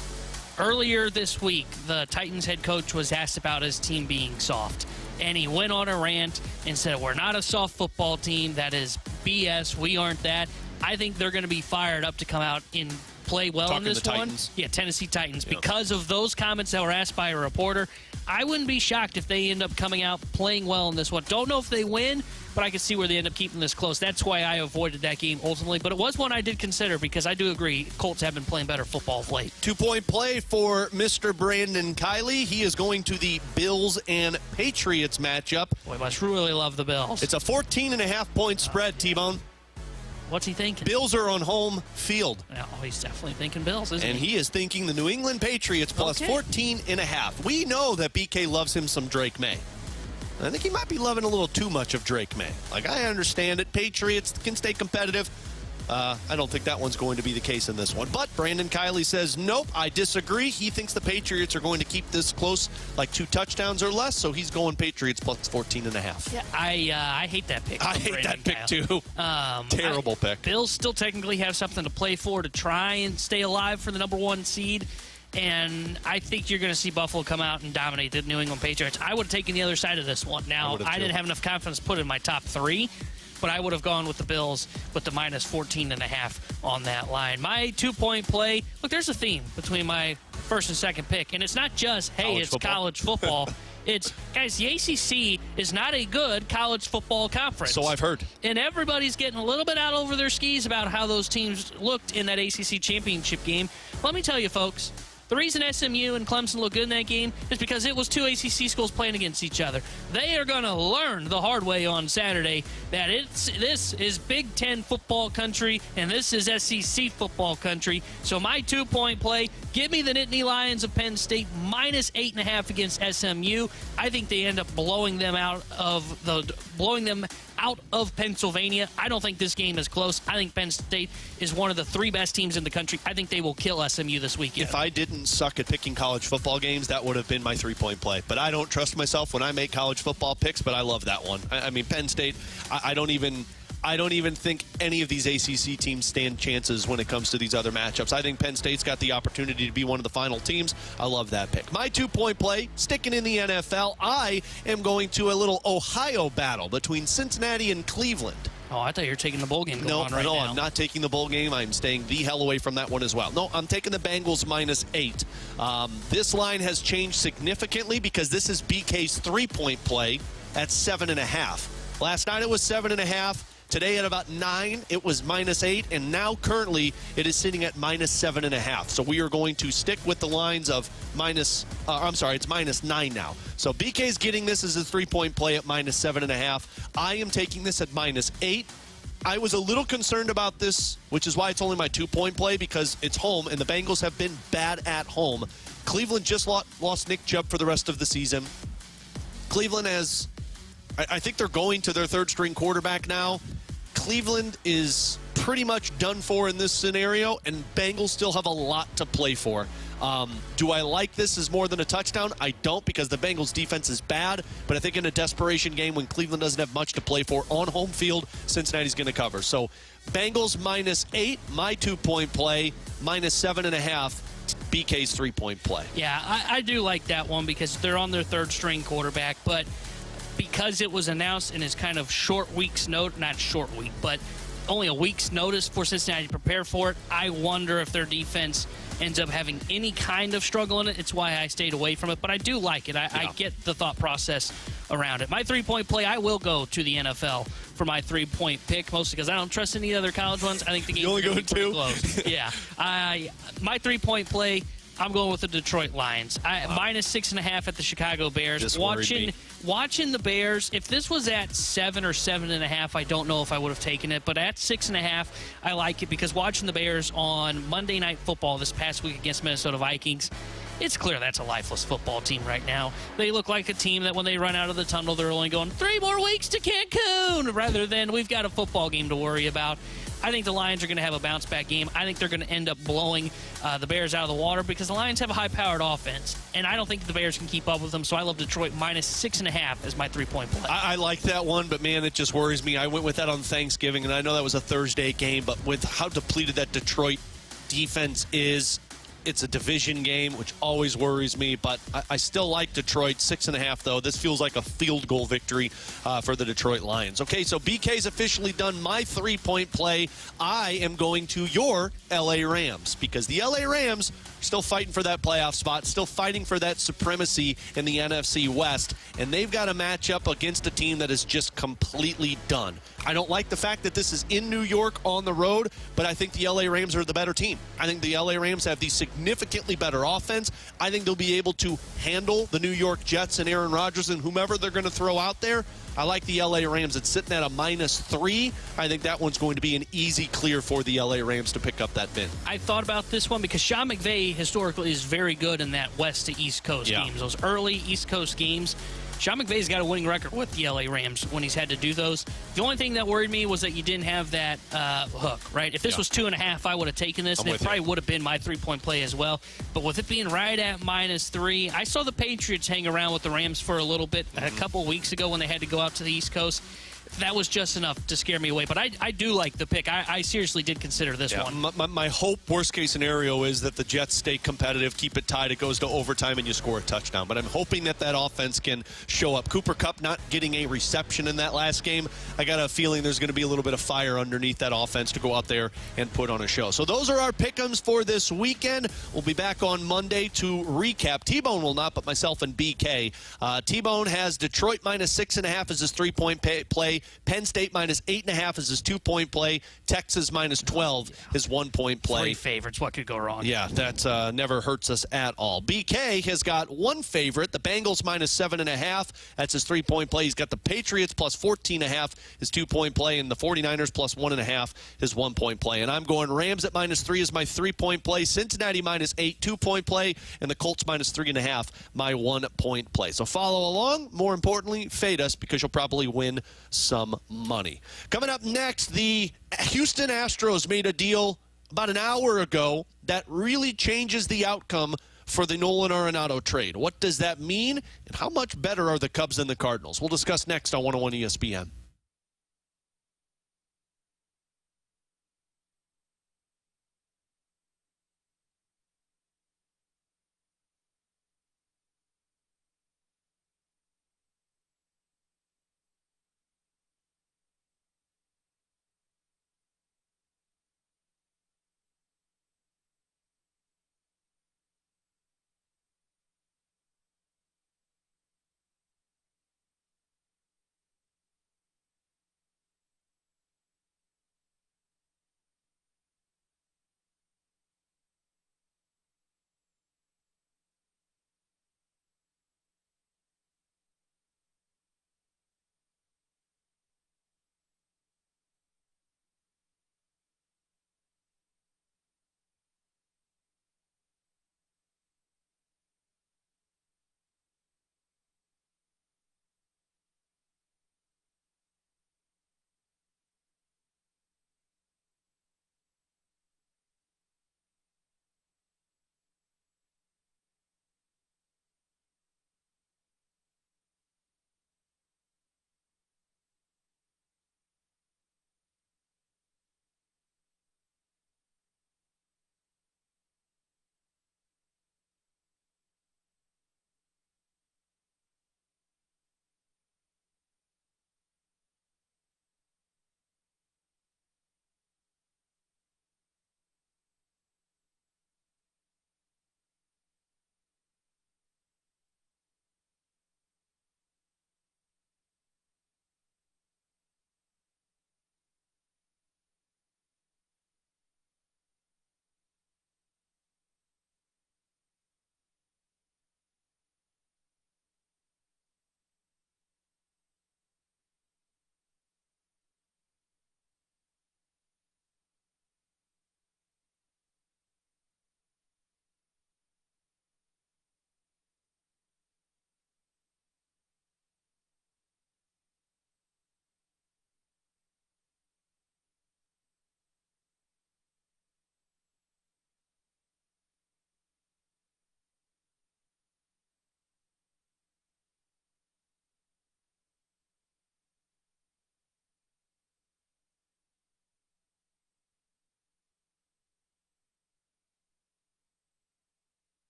D: Earlier this week, the Titans head coach was asked about his team being soft. And he went on a rant and said, we're not a soft football team. That is BS. We aren't that. I think they're going to be fired up to come out and play well in this one.
C: Titans?
D: Yeah, Tennessee Titans. Yep. Because of those comments that were asked by a reporter, I wouldn't be shocked if they end up coming out playing well in this one. Don't know if they win, but I could see where they end up keeping this close. That's why I avoided that game ultimately. But it was one I did consider because I do agree Colts have been playing better football of late.
C: 2-point play for Mr. Brandon Kiley. He is going to the Bills and Patriots matchup.
D: Boy, must really love the Bills.
C: It's a 14.5-point spread, T-Bone.
D: What's he thinking?
C: Bills are on home field.
D: Oh, he's definitely thinking Bills, isn't
C: he? And he is thinking the New England Patriots plus 14.5. We know that BK loves him some Drake May. I think he might be loving a little too much of Drake May. Like, I understand it. Patriots can stay competitive. I don't think that one's going to be the case in this one. But Brandon Kiley says, nope, I disagree. He thinks the Patriots are going to keep this close, like 2 touchdowns or less, so he's going Patriots plus 14.5.
D: Yeah, I hate that pick.
C: I hate that pick, too. Terrible pick.
D: Bills still technically have something to play for to try and stay alive for the number 1 seed. And I think you're going to see Buffalo come out and dominate the New England Patriots. I would have taken the other side of this one. Now, I didn't have enough confidence to put it in my top 3, but I would have gone with the Bills with the minus 14.5 on that line. My 2-point play, look, there's a theme between my first and second pick, and it's not just, hey, college football. It's, guys, the ACC is not a good college football conference.
C: So I've heard.
D: And everybody's getting a little bit out over their skis about how those teams looked in that ACC championship game. Let me tell you, folks, the reason SMU and Clemson look good in that game is because it was 2 ACC schools playing against each other. They are going to learn the hard way on Saturday that this is Big Ten football country and this is SEC football country. So my 2-point play, give me the Nittany Lions of Penn State minus 8.5 against SMU. I think they end up blowing them out of Pennsylvania. I don't think this game is close. I think Penn State is one of the 3 best teams in the country. I think they will kill SMU this weekend.
C: If I didn't suck at picking college football games, that would have been my 3-point play. But I don't trust myself when I make college football picks, but I love that one. I mean, Penn State, I don't even think any of these ACC teams stand chances when it comes to these other matchups. I think Penn State's got the opportunity to be one of the final teams. I love that pick. My 2-point play, sticking in the NFL, I am going to a little Ohio battle between Cincinnati and Cleveland.
D: Oh, I thought you were taking the bowl game going on right now.
C: No, I'm not taking the bowl game. I'm staying the hell away from that one as well. No, I'm taking the Bengals minus 8. This line has changed significantly because this is BK's 3-point play at 7.5. Last night it was 7.5. Today at about 9, it was minus 8, and now currently it is sitting at minus 7.5. So we are going to stick with the lines of it's minus 9 now. So BK's getting this as a 3-point play at minus 7.5. I am taking this at minus 8. I was a little concerned about this, which is why it's only my 2-point play, because it's home, and the Bengals have been bad at home. Cleveland just lost Nick Chubb for the rest of the season. Cleveland has, I think they're going to their 3rd-string quarterback now. Cleveland is pretty much done for in this scenario, and Bengals still have a lot to play for. Do I like this as more than a touchdown? I don't, because the Bengals defense is bad, but I think in a desperation game when Cleveland doesn't have much to play for on home field, Cincinnati's going to cover. So Bengals minus 8, my 2-point play, minus 7.5, BK's 3-point play.
D: Yeah, I do like that one because they're on their 3rd-string quarterback, but because it was announced in his kind of only a week's notice for Cincinnati to prepare for it, I wonder if their defense ends up having any kind of struggle in it. It's why I stayed away from it, but I do like it. I get the thought process around it. My 3-point play, I will go to the NFL for my 3-point pick, mostly because I don't trust any other college ones. I think the game's
C: only going
D: pretty close. Yeah. My 3-point play, I'm going with the Detroit Lions. Minus 6.5 at the Chicago Bears. Watching the Bears, if this was at 7 or 7.5, I don't know if I would have taken it. But at 6.5, I like it because watching the Bears on Monday Night Football this past week against Minnesota Vikings, it's clear that's a lifeless football team right now. They look like a team that when they run out of the tunnel, they're only going 3 more weeks to Cancun rather than we've got a football game to worry about. I think the Lions are going to have a bounce-back game. I think they're going to end up blowing the Bears out of the water because the Lions have a high-powered offense, and I don't think the Bears can keep up with them, so I love Detroit minus 6.5 as my 3-point play.
C: I like that one, but, man, it just worries me. I went with that on Thanksgiving, and I know that was a Thursday game, but with how depleted that Detroit defense is, It's a division game, which always worries me, but I still like Detroit. 6.5, though. This feels like a field goal victory for the Detroit Lions. Okay, so BK's officially done my 3-point play. I am going to your LA Rams because the LA Rams are still fighting for that playoff spot, still fighting for that supremacy in the NFC West, and they've got a matchup against a team that is just completely done. I don't like the fact that this is in New York on the road, but I think the LA Rams are the better team. I think the LA Rams have the significantly better offense. I think they'll be able to handle the New York Jets and Aaron Rodgers and whomever they're going to throw out there. I like the LA Rams. It's sitting at a -3. I think that one's going to be an easy clear for the LA Rams to pick up that win.
D: I thought about this one because Sean McVay historically is very good in that West to East Coast games, those early East Coast games. Sean McVay's got a winning record with the LA Rams when he's had to do those. The only thing that worried me was that you didn't have that hook, right? If this was 2.5, I would have taken this, and it probably would have been my 3-point play as well. But with it being right at -3, I saw the Patriots hang around with the Rams for a little bit a couple weeks ago when they had to go out to the East Coast. That was just enough to scare me away. But I do like the pick. I seriously did consider this one.
C: My hope, worst-case scenario, is that the Jets stay competitive, keep it tied, it goes to overtime, and you score a touchdown. But I'm hoping that offense can show up. Cooper Kupp not getting a reception in that last game. I got a feeling there's going to be a little bit of fire underneath that offense to go out there and put on a show. So those are our pick-ems for this weekend. We'll be back on Monday to recap. T-Bone will not, but myself and BK. T-Bone has Detroit -6.5 as his 3-point play. Penn State -8.5 is his 2-point play. Texas -12 his 1-point play.
D: 3 favorites. What could go wrong?
C: Yeah, that never hurts us at all. BK has got 1 favorite, the Bengals -7.5. That's his 3-point play. He's got the Patriots +14.5, his 2-point play, and the 49ers +1.5, his 1-point play. And I'm going Rams at -3 is my 3-point play. Cincinnati -8, 2-point play, and the Colts -3.5, my 1-point play. So follow along. More importantly, fade us because you'll probably win some money. Coming up next, the Houston Astros made a deal about an hour ago that really changes the outcome for the Nolan Arenado trade. What does that mean, and how much better are the Cubs than the Cardinals? We'll discuss next on 101 ESPN.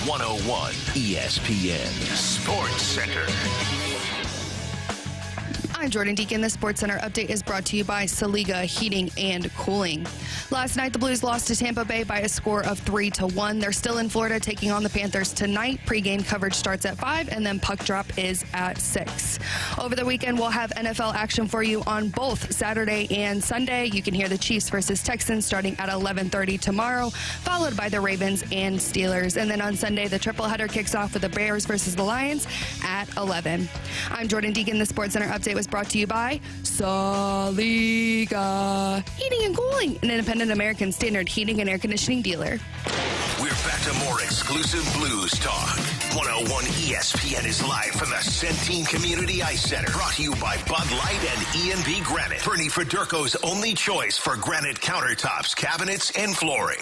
A: 101 ESPN Sports Center.
F: I'm Jordan Deacon. The Sports Center update is brought to you by Saliga Heating and Cooling. Last night, the Blues lost to Tampa Bay by a score of 3-1. They're still in Florida taking on the Panthers tonight. Pre-game coverage starts at 5, and then puck drop is at 6. Over the weekend, we'll have NFL action for you on both Saturday and Sunday. You can hear the Chiefs versus Texans starting at 11:30 tomorrow, followed by the Ravens and Steelers. And then on Sunday, the tripleheader kicks off with the Bears versus the Lions at 11. I'm Jordan Deacon. The Sports Center update was brought to you by Saliga Heating and Cooling, an independent American Standard heating and air conditioning dealer.
A: We're back to more exclusive Blues talk. 101 ESPN is live from the Centene Community Ice Center. Brought to you by Bud Light and E&B Granite. Bernie Federko's only choice for granite countertops, cabinets, and flooring.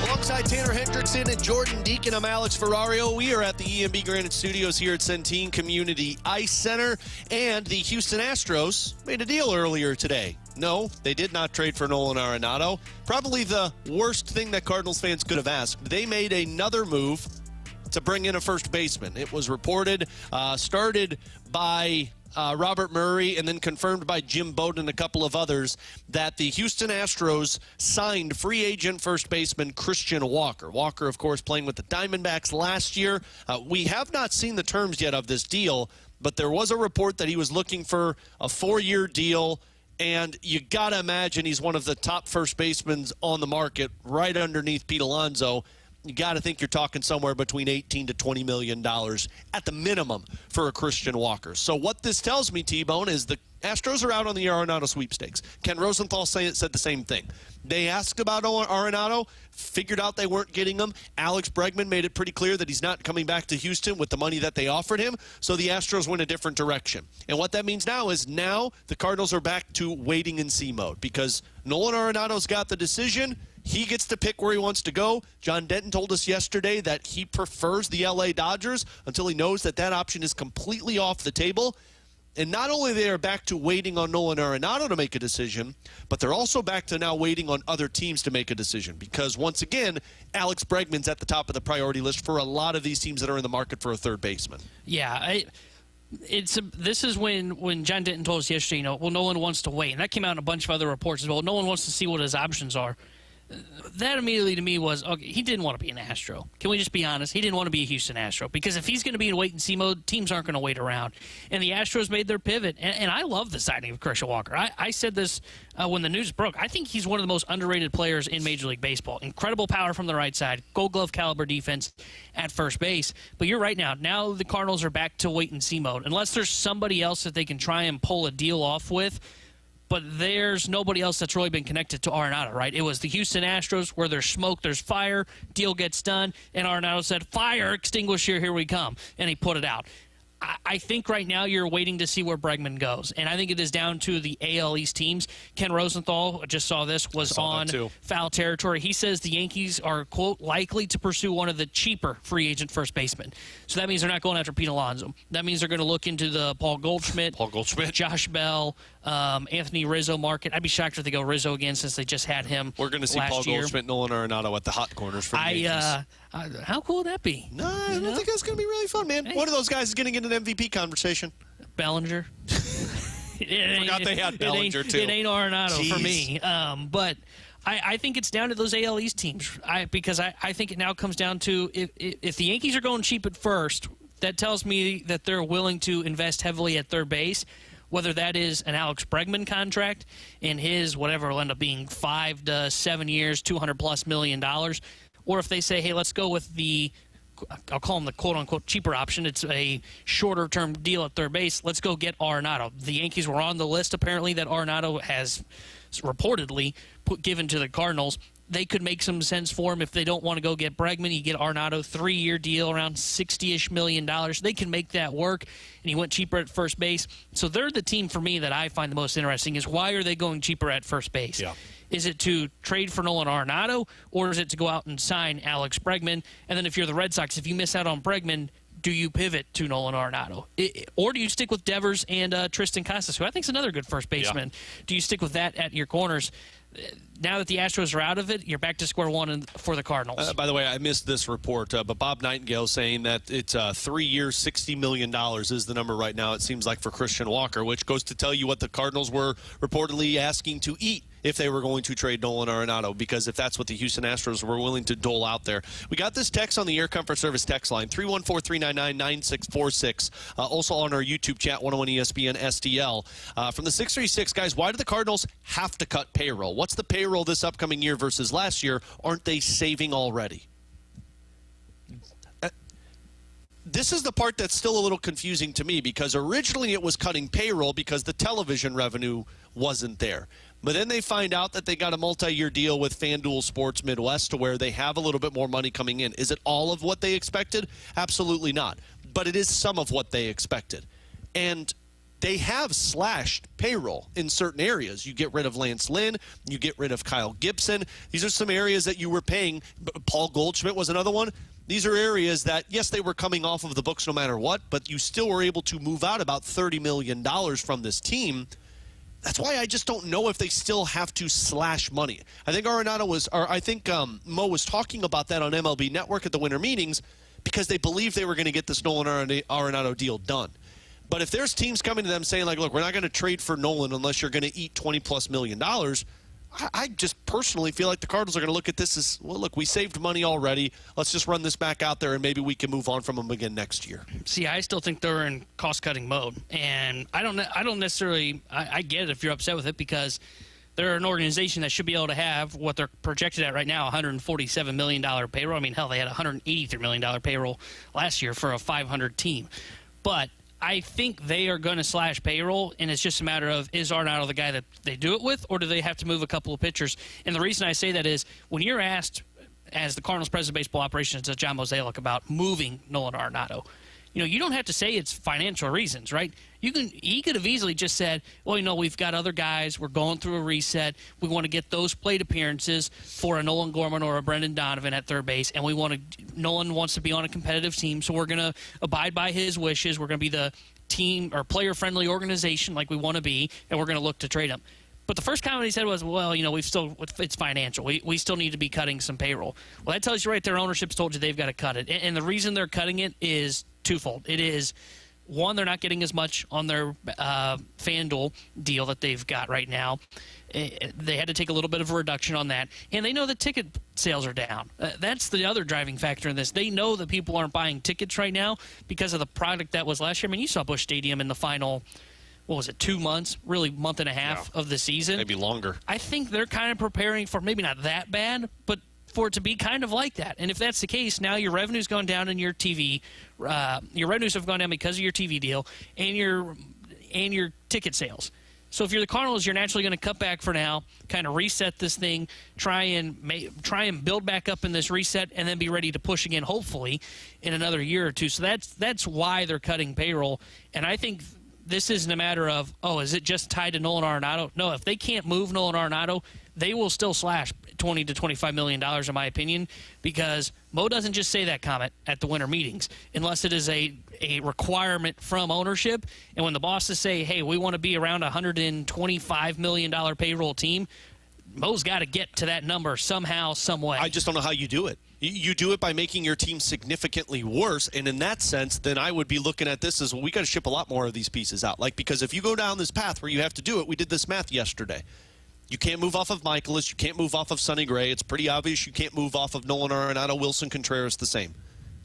C: Alongside Tanner Hendrickson and Jordan Deacon, I'm Alex Ferrario. We are at the E&B Granite Studios here at Centene Community Ice Center, and the Houston Astros made a deal earlier today. No, they did not trade for Nolan Arenado. Probably the worst thing that Cardinals fans could have asked. They made another move to bring in a first baseman. It was reported, started by Robert Murray and then confirmed by Jim Bowden and a couple of others, that the Houston Astros signed free agent first baseman Christian Walker. Walker, of course, playing with the Diamondbacks last year. We have not seen the terms yet of this deal, but there was a report that he was looking for a 4-year deal, and you got to imagine he's one of the top first basemen on the market, right underneath Pete Alonso. You got to think you're talking somewhere between $18 to $20 million at the minimum for a Christian Walker. So what this tells me, T-Bone, is the Astros are out on the Arenado sweepstakes. Ken Rosenthal said the same thing. They asked about Arenado, figured out they weren't getting him. Alex Bregman made it pretty clear that he's not coming back to Houston with the money that they offered him, so the Astros went a different direction. And what that means now is the Cardinals are back to waiting and see mode, because Nolan Arenado's got the decision. He gets to pick where he wants to go. John Denton told us yesterday that he prefers the LA Dodgers until he knows that that option is completely off the table. And not only they are back to waiting on Nolan Arenado to make a decision, but they're also back to now waiting on other teams to make a decision. Because, once again, Alex Bregman's at the top of the priority list for a lot of these teams that are in the market for a third baseman.
D: Yeah, this is when John Denton told us yesterday, Nolan wants to wait. And that came out in a bunch of other reports as well. Nolan wants to see what his options are. That immediately to me was, okay, he didn't want to be an Astro. Can we just be honest? He didn't want to be a Houston Astro, because if he's going to be in wait-and-see mode, teams aren't going to wait around. And the Astros made their pivot, and I love the signing of Christian Walker. I said this when the news broke. I think he's one of the most underrated players in Major League Baseball. Incredible power from the right side, Gold Glove caliber defense at first base. But you're right now. Now the Cardinals are back to wait-and-see mode. Unless there's somebody else that they can try and pull a deal off with, but there's nobody else that's really been connected to Arenado, right? It was the Houston Astros, where there's smoke, there's fire, deal gets done, and Arenado said, fire extinguisher, here we come, and he put it out. I think right now you're waiting to see where Bregman goes, and I think it is down to the AL East teams. Ken Rosenthal, I just saw this, was on foul territory. He says the Yankees are, quote, likely to pursue one of the cheaper free agent first basemen. So that means they're not going after Pete Alonso. That means they're going to look into the Paul Goldschmidt, Josh Bell, Anthony Rizzo market. I'd be shocked if they go Rizzo again, since they just had him.
C: We're going to see Paul Goldschmidt, Nolan Arenado at the hot corners for the Yankees.
D: How cool would that be?
C: No, I don't think that's going to be really fun, man. Hey. One of those guys is going to get an MVP conversation.
D: Bellinger.
C: Forgot they had Bellinger, too.
D: It ain't Arenado for me. But I think it's down to those AL East teams, because I think it now comes down to if the Yankees are going cheap at first, that tells me that they're willing to invest heavily at third base, whether that is an Alex Bregman contract in his whatever will end up being 5 to 7 years, $200+ million, or if they say, hey, let's go with I'll call him the quote-unquote cheaper option. It's a shorter-term deal at third base. Let's go get Arenado. The Yankees were on the list, apparently, that Arenado has reportedly given to the Cardinals. They could make some sense for him if they don't want to go get Bregman. You get Arenado, 3-year deal, around $60-ish million. They can make that work, and he went cheaper at first base. So they're the team for me that I find the most interesting is why are they going cheaper at first base?
C: Yeah.
D: Is it to trade for Nolan Arenado, or is it to go out and sign Alex Bregman? And then if you're the Red Sox, if you miss out on Bregman, do you pivot to Nolan Arenado? Or do you stick with Devers and Tristan Casas, who I think is another good first baseman? Yeah. Do you stick with that at your corners? now that the Astros are out of it, you're back to square one for the Cardinals.
C: By the way, I missed this report, but Bob Nightingale saying that it's 3 years, $60 million is the number right now, it seems like, for Christian Walker, which goes to tell you what the Cardinals were reportedly asking to eat if they were going to trade Nolan Arenado, because if that's what the Houston Astros were willing to dole out there. We got this text on the Air Comfort Service text line, 314-399-9646. Also on our YouTube chat, 101 ESPN STL. From the 636, guys, why do the Cardinals have to cut payroll? What's the payroll this upcoming year versus last year? Aren't they saving already? This is the part that's still a little confusing to me, because originally it was cutting payroll because the television revenue wasn't there. But then they find out that they got a multi-year deal with FanDuel Sports Midwest to where they have a little bit more money coming in. Is it all of what they expected? Absolutely not. But it is some of what they expected. And they have slashed payroll in certain areas. You get rid of Lance Lynn. You get rid of Kyle Gibson. These are some areas that you were paying. Paul Goldschmidt was another one. These are areas that, yes, they were coming off of the books no matter what, but you still were able to move out about $30 million from this team. That's why I just don't know if they still have to slash money. I think Mo was talking about that on MLB Network at the winter meetings because they believed they were going to get this Nolan Arenado deal done. But if there's teams coming to them saying, like, look, we're not going to trade for Nolan unless you're going to eat $20+ million, I just personally feel like the Cardinals are going to look at this as, well, look, we saved money already. Let's just run this back out there, and maybe we can move on from them again next year.
D: See, I still think they're in cost-cutting mode, and I don't necessarily – I get it if you're upset with it, because they're an organization that should be able to have what they're projected at right now, $147 million payroll. I mean, hell, they had a $183 million payroll last year for a 500 team. But – I think they are going to slash payroll, and it's just a matter of, is Arenado the guy that they do it with, or do they have to move a couple of pitchers? And the reason I say that is when you're asked, as the Cardinals president of baseball operations, John Mozeliak, about moving Nolan Arenado, you don't have to say it's financial reasons, right? He could have easily just said, well, we've got other guys. We're going through a reset. We want to get those plate appearances for a Nolan Gorman or a Brendan Donovan at third base, and Nolan wants to be on a competitive team, so we're going to abide by his wishes. We're going to be the team or player-friendly organization like we want to be, and we're going to look to trade him. But the first comment he said was, well, it's financial. We still need to be cutting some payroll. Well, that tells you right there, ownership's told you they've got to cut it. And the reason they're cutting it is twofold. It is, one, they're not getting as much on their FanDuel deal that they've got right now. They had to take a little bit of a reduction on that. And they know that ticket sales are down. That's the other driving factor in this. They know that people aren't buying tickets right now because of the product that was last year. I mean, you saw Busch Stadium in the final, 2 months, really month and a half of the season.
C: Maybe longer.
D: I think they're kind of preparing for maybe not that bad, but for it to be kind of like that. And if that's the case, now your revenue's gone down in your TV. Your revenues have gone down because of your TV deal and your ticket sales. So if you're the Cardinals, you're naturally going to cut back for now, kind of reset this thing, try and build back up in this reset, and then be ready to push again, hopefully, in another year or two. So that's why they're cutting payroll. And I think this isn't a matter of, is it just tied to Nolan Arenado? No, if they can't move Nolan Arenado, they will still slash $20 to $25 million, in my opinion, because Mo doesn't just say that comment at the winter meetings unless it is a requirement from ownership. And when the bosses say, hey, we want to be around a $125 million payroll team, Mo's got to get to that number somehow, some way.
C: I just don't know how you do it. You do it by making your team significantly worse, and in that sense, then I would be looking at this as, well, we got to ship a lot more of these pieces out. Because if you go down this path where you have to do it, we did this math yesterday. You can't move off of Michaelis. You can't move off of Sonny Gray. It's pretty obvious you can't move off of Nolan Arenado, Wilson Contreras the same.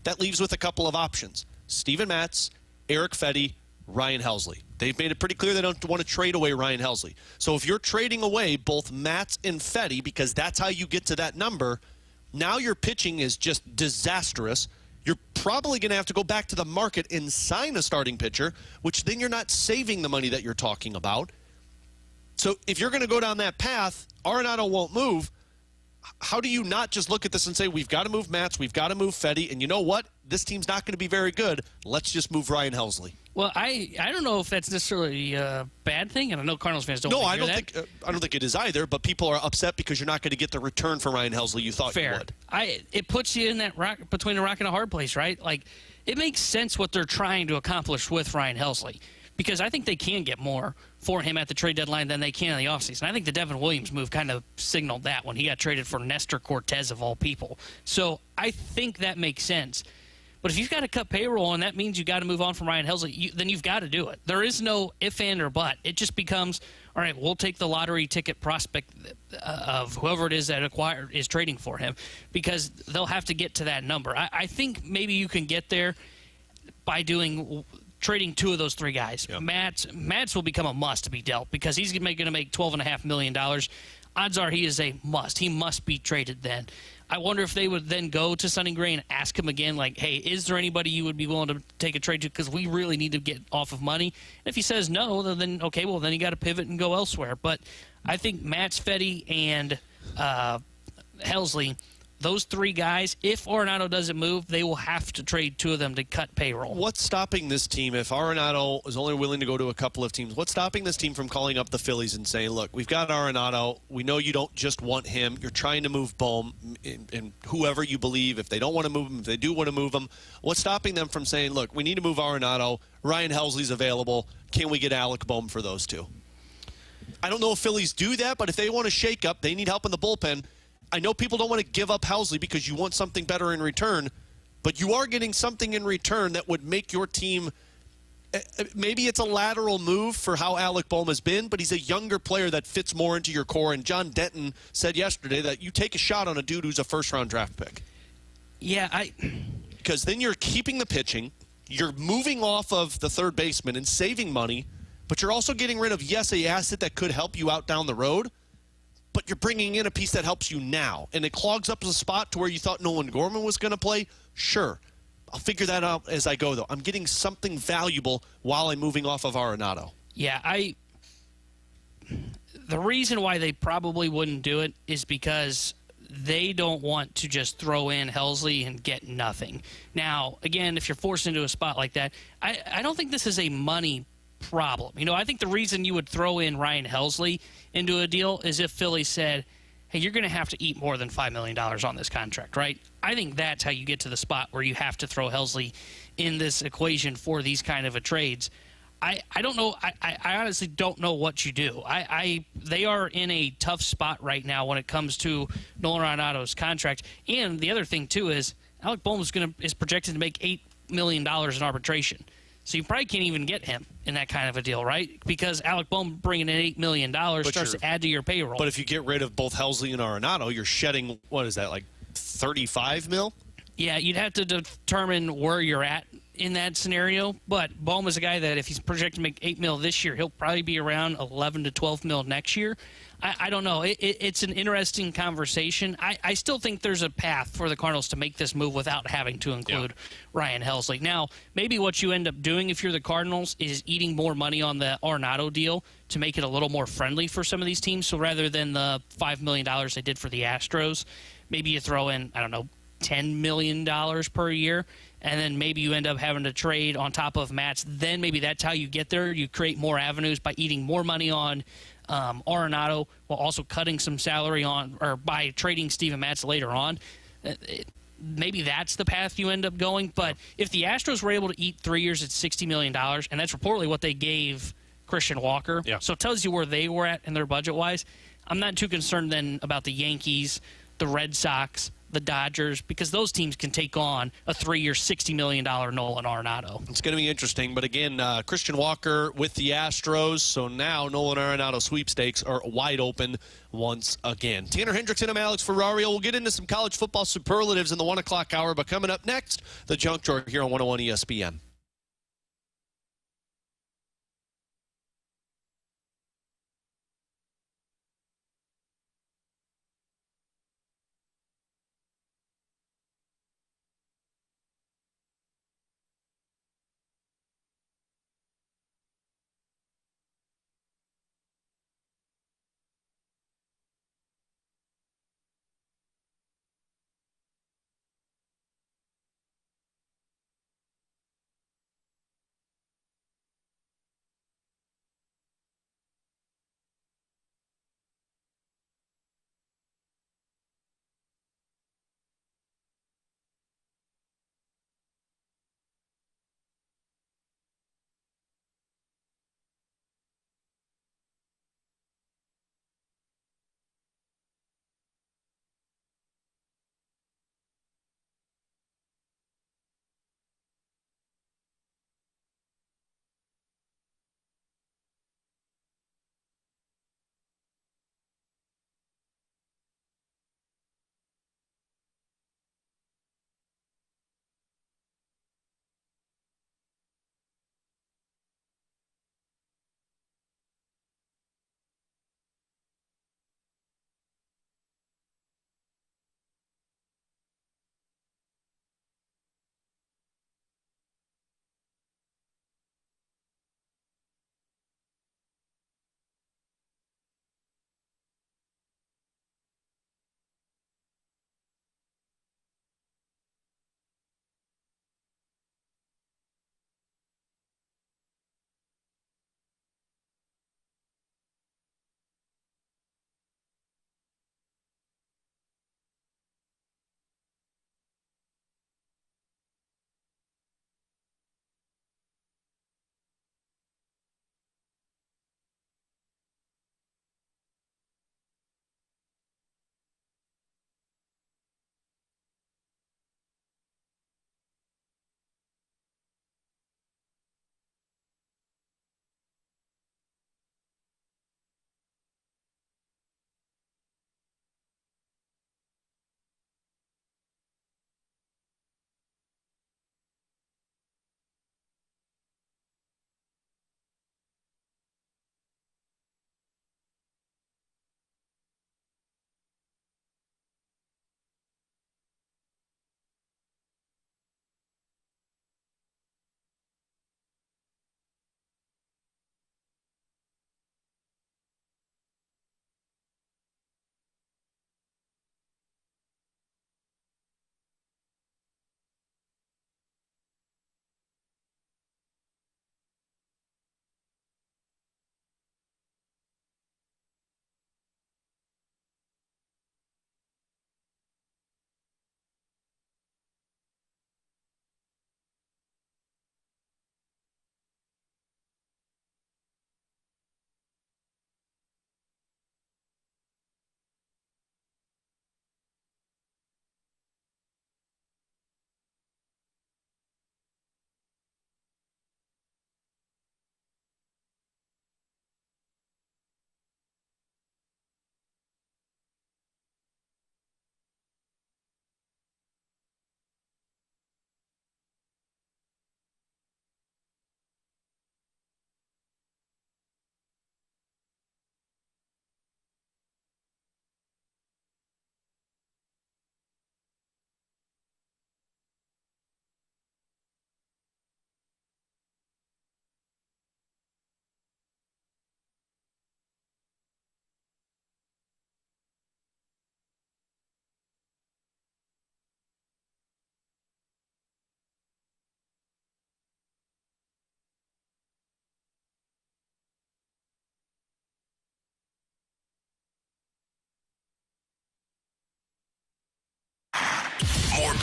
C: That leaves with a couple of options. Steven Matz, Eric Fedde, Ryan Helsley. They've made it pretty clear they don't want to trade away Ryan Helsley. So if you're trading away both Matz and Fedde, because that's how you get to that number, now your pitching is just disastrous. You're probably going to have to go back to the market and sign a starting pitcher, which then you're not saving the money that you're talking about. So if you're going to go down that path, Arenado won't move. How do you not just look at this and say, we've got to move Matz, we've got to move Fedde, and you know what? This team's not going to be very good. Let's just move Ryan Helsley.
D: Well, I don't know if that's necessarily a bad thing, and I know Cardinals fans don't. No,
C: I don't think it is either. But people are upset because you're not going to get the return for Ryan Helsley you thought you would.
D: It puts you in that between a rock and a hard place, right? Like, it makes sense what they're trying to accomplish with Ryan Helsley. because I think they can get more for him at the trade deadline than they can in the offseason. I think the Devin Williams move kind of signaled that when he got traded for Nestor Cortez of all people. So I think that makes sense. But if you've got to cut payroll and that means you got to move on from Ryan Helsley, then you've got to do it. There is no if, and, or but. It just becomes, all right, we'll take the lottery ticket prospect of whoever it is that is trading for him, because they'll have to get to that number. I think maybe you can get there by trading two of those three guys. Yep. Matz will become a must to be dealt because he's going to make $12.5 million. Odds are he is a must. He must be traded then. I wonder if they would then go to Sonny Gray and ask him again, like, hey, is there anybody you would be willing to take a trade to because we really need to get off of money? And if he says no, then okay, well, then you got to pivot and go elsewhere. But I think Matz, Fetty, and Helsley, those three guys, if Arenado doesn't move, they will have to trade two of them to cut payroll.
C: What's stopping this team, if Arenado is only willing to go to a couple of teams, what's stopping this team from calling up the Phillies and saying, look, we've got Arenado. We know you don't just want him. You're trying to move Bohm and whoever you believe. If they don't want to move him, if they do want to move him, what's stopping them from saying, look, we need to move Arenado. Ryan Helsley's available. Can we get Alec Bohm for those two? I don't know if Phillies do that, but if they want to shake up, they need help in the bullpen. I know people don't want to give up Helsley because you want something better in return, but you are getting something in return that would make your team – maybe it's a lateral move for how Alec Bohm has been, but he's a younger player that fits more into your core. And John Denton said yesterday that you take a shot on a dude who's a first-round draft pick.
D: Yeah,
C: because then you're keeping the pitching, you're moving off of the third baseman and saving money, but you're also getting rid of, yes, a asset that could help you out down the road, but you're bringing in a piece that helps you now. And it clogs up the spot to where you thought Nolan Gorman was going to play. Sure. I'll figure that out as I go, though. I'm getting something valuable while I'm moving off of Arenado.
D: Yeah, the reason why they probably wouldn't do it is because they don't want to just throw in Helsley and get nothing. Now, again, if you're forced into a spot like that, I don't think this is a money problem. I think the reason you would throw in Ryan Helsley into a deal is if Philly said, hey, you're going to have to eat more than $5 million on this contract, right? I think that's how you get to the spot where you have to throw Helsley in this equation for these kind of trades. I don't know. I honestly don't know what you do. They are in a tough spot right now when it comes to Nolan Arenado's contract. And the other thing, too, is Alec Bohm is projected to make $8 million in arbitration. So you probably can't even get him in that kind of a deal, right? Because Alec Bohm bringing in $8 million starts to add to your payroll.
C: But if you get rid of both Helsley and Arenado, you're shedding, what is that, like $35 million?
D: Yeah, you'd have to determine where you're at in that scenario. But Bohm is a guy that if he's projected to make $8 million this year, he'll probably be around $11 to $12 million next year. I don't know. It's an interesting conversation. I still think there's a path for the Cardinals to make this move without having to include Ryan Helsley. Now, maybe what you end up doing if you're the Cardinals is eating more money on the Arenado deal to make it a little more friendly for some of these teams. So rather than the $5 million they did for the Astros, maybe you throw in, I don't know, $10 million per year, and then maybe you end up having to trade on top of Matz. Then maybe that's how you get there. You create more avenues by eating more money on Arenado while also cutting some salary on, or by trading Steven Matz later on. Maybe that's the path you end up going. But if the Astros were able to eat 3 years at $60 million, and that's reportedly what they gave Christian Walker, so it tells you where they were at in their budget-wise, I'm not too concerned then about the Yankees, the Red Sox, the Dodgers, because those teams can take on a 3-year, $60 million Nolan Arenado.
C: It's going to be interesting. But again, Christian Walker with the Astros. So now Nolan Arenado sweepstakes are wide open once again. Tanner Hendrickson, I'm Alex Ferrario. We'll get into some college football superlatives in the 1 o'clock hour. But coming up next, the Junk Drawer here on 101 ESPN.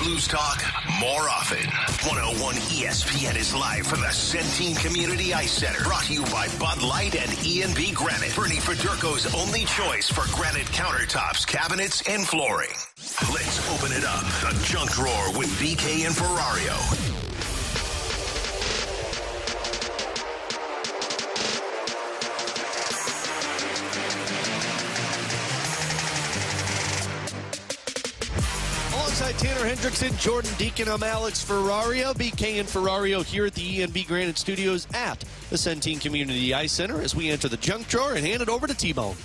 A: Blues Talk more often. 101 ESPN is live from the Centene Community Ice Center. Brought to you by Bud Light and E&B Granite. Bernie Federko's only choice for granite countertops, cabinets, and flooring. Let's open it up. The Junk Drawer with BK and Ferrario.
C: Alongside Tanner Hendrickson, Jordan Deacon, I'm Alex Ferrario. BK and Ferrario here at the E&B Granite Studios at the Centene Community Ice Center as we enter the junk drawer and hand it over to T-Bone.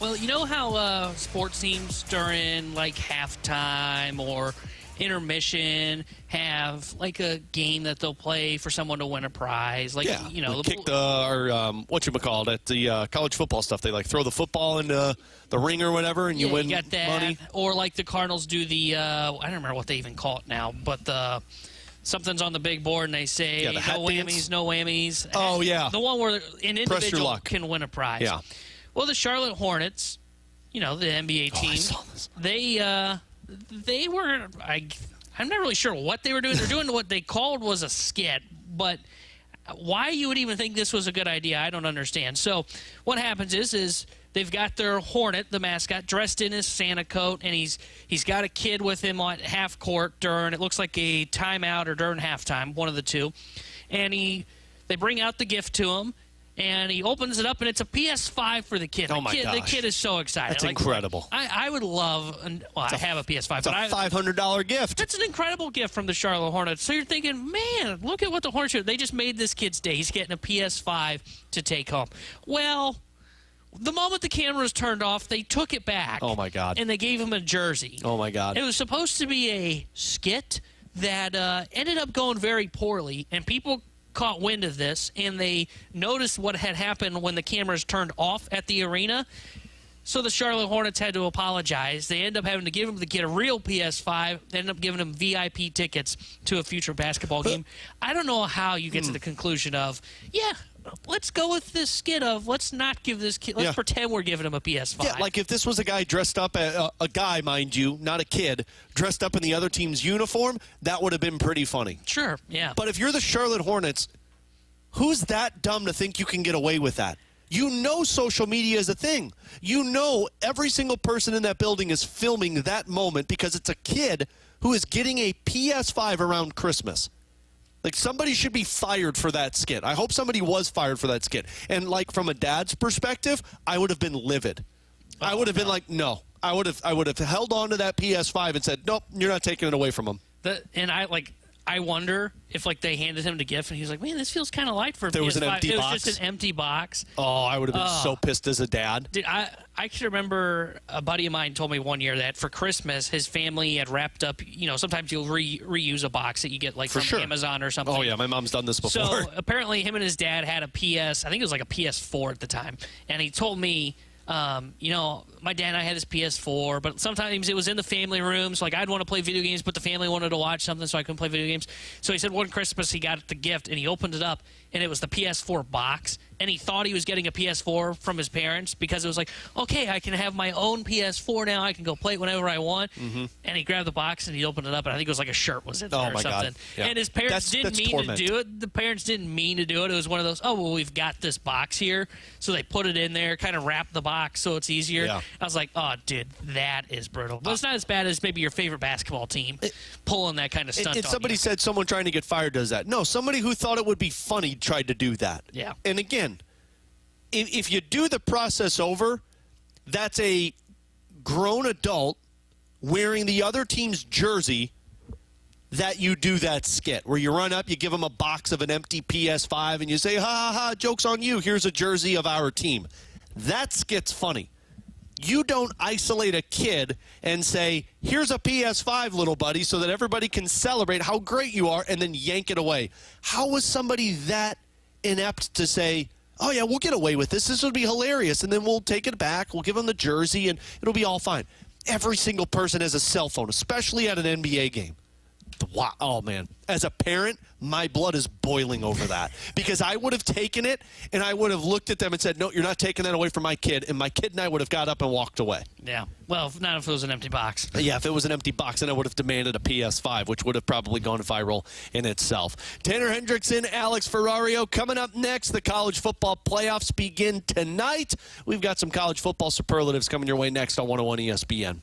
D: Well, you know how sports teams during like halftime or intermission have like a game that they'll play for someone to win a prize? Like,
C: yeah,
D: you know,
C: kick whatchamacallit at the college football stuff. They like throw the football into the ring or whatever, and you win
D: got that.
C: Money.
D: Or like the Cardinals do the I don't remember what they even call it now, but the something's on the big board and they say
C: the
D: no
C: whammies,
D: dance. No whammies.
C: Oh yeah,
D: the one where an individual can win a prize.
C: Yeah.
D: Well, the Charlotte Hornets, you know, the NBA team, they were. I'm not really sure what they were doing. They're doing what they called was a skit, but why you would even think this was a good idea, I don't understand. So what happens is they've got their Hornet, the mascot, dressed in his Santa coat, and he's got a kid with him at half court during, it looks like a timeout or during halftime, one of the two. And they bring out the gift to him, and he opens it up, and it's a PS5 for the kid.
C: Oh, my gosh.
D: The kid is so excited.
C: That's incredible.
D: I would love, I have a PS5.
C: It's a $500 gift.
D: That's an incredible gift from the Charlotte Hornets. So you're thinking, man, look at what the Hornets do. They just made this kid's day. He's getting a PS5 to take home. Well, the moment the camera was turned off, they took it back.
C: Oh, my God.
D: And they gave him a jersey.
C: Oh, my God.
D: It was supposed to be a skit that ended up going very poorly, and people caught wind of this, and they noticed what had happened when the cameras turned off at the arena. So the Charlotte Hornets had to apologize. They ended up having to give him to get a real PS5. They ended up giving him VIP tickets to a future basketball game. I don't know how you get to the conclusion of, let's go with this skit of let's not give this kid, let's pretend we're giving him a PS5.
C: Yeah, like if this was a guy dressed up, a guy, mind you, not a kid, dressed up in the other team's uniform, that would have been pretty funny.
D: Sure, yeah.
C: But if you're the Charlotte Hornets, who's that dumb to think you can get away with that? You know social media is a thing. You know every single person in that building is filming that moment because it's a kid who is getting a PS5 around Christmas. Like, somebody should be fired for that skit. I hope somebody was fired for that skit. And, like, from a dad's perspective, I would have been livid. I would have been like, no. I would have held on to that PS5 and said, nope, you're not taking it away from him.
D: I wonder if, like, they handed him the gift, and he was like, man, this feels kind of light for a PS5.
C: There was an empty box?
D: It was just an empty box.
C: Oh, I would have been so pissed as a dad.
D: Dude, I can remember a buddy of mine told me one year that for Christmas, his family had wrapped up, sometimes you'll reuse a box that you get, like, from Amazon or something.
C: Oh, yeah, my mom's done this before.
D: So, apparently, him and his dad had a I think it was like a PS4 at the time, and he told me, my dad and I had his PS4, but sometimes it was in the family room, so like I'd want to play video games, but the family wanted to watch something, so I couldn't play video games. So he said one Christmas he got the gift, and he opened it up, and it was the PS4 box, and he thought he was getting a PS4 from his parents because it was like, okay, I can have my own PS4 now, I can go play it whenever I want. Mm-hmm. And he grabbed the box, and he opened it up, and I think it was like a shirt was in there or something. God. Yeah. And his parents didn't mean to do it. The parents didn't mean to do it. It was one of those, we've got this box here, so they put it in there, kind of wrapped the box so it's easier. Yeah. I was like, oh, dude, that is brutal. But it's not as bad as maybe your favorite basketball team pulling that kind of stunt on
C: somebody
D: you.
C: Said someone trying to get fired does that. No, somebody who thought it would be funny tried to do that.
D: Yeah.
C: And again, if you do the process over, that's a grown adult wearing the other team's jersey that you do that skit where you run up, you give them a box of an empty PS5, and you say, ha, ha, ha, joke's on you. Here's a jersey of our team. That skit's funny. You don't isolate a kid and say, here's a PS5, little buddy, so that everybody can celebrate how great you are, and then yank it away. How was somebody that inept to say, oh, yeah, we'll get away with this. This would be hilarious, and then we'll take it back. We'll give them the jersey, and it'll be all fine. Every single person has a cell phone, especially at an NBA game. Wow. Oh, man. As a parent, my blood is boiling over that because I would have taken it and I would have looked at them and said, no, you're not taking that away from my kid. And my kid and I would have got up and walked away.
D: Yeah. Well, not if it was an empty box.
C: Yeah, if it was an empty box, then I would have demanded a PS5, which would have probably gone viral in itself. Tanner Hendrickson, Alex Ferrario. Coming up next, the college football playoffs begin tonight. We've got some college football superlatives coming your way next on 101 ESPN.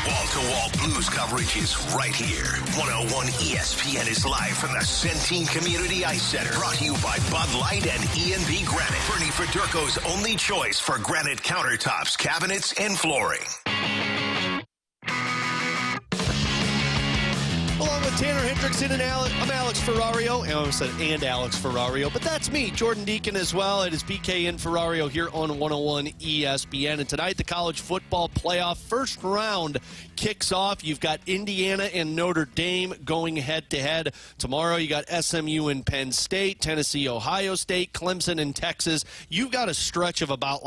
A: Wall-to-wall Blues coverage is right here. 101 ESPN is live from the Centene Community Ice Center. Brought to you by Bud Light and E&B Granite. Bernie Federko's only choice for granite countertops, cabinets, and flooring.
C: Along with Tanner Hendrickson and I'm Alex Ferrario. I almost said and Alex Ferrario, but that's me, Jordan Deacon as well. It is BK and Ferrario here on 101 ESPN. And tonight, the college football playoff first round kicks off. You've got Indiana and Notre Dame going head-to-head. Tomorrow, you got SMU and Penn State, Tennessee, Ohio State, Clemson and Texas. You've got a stretch of about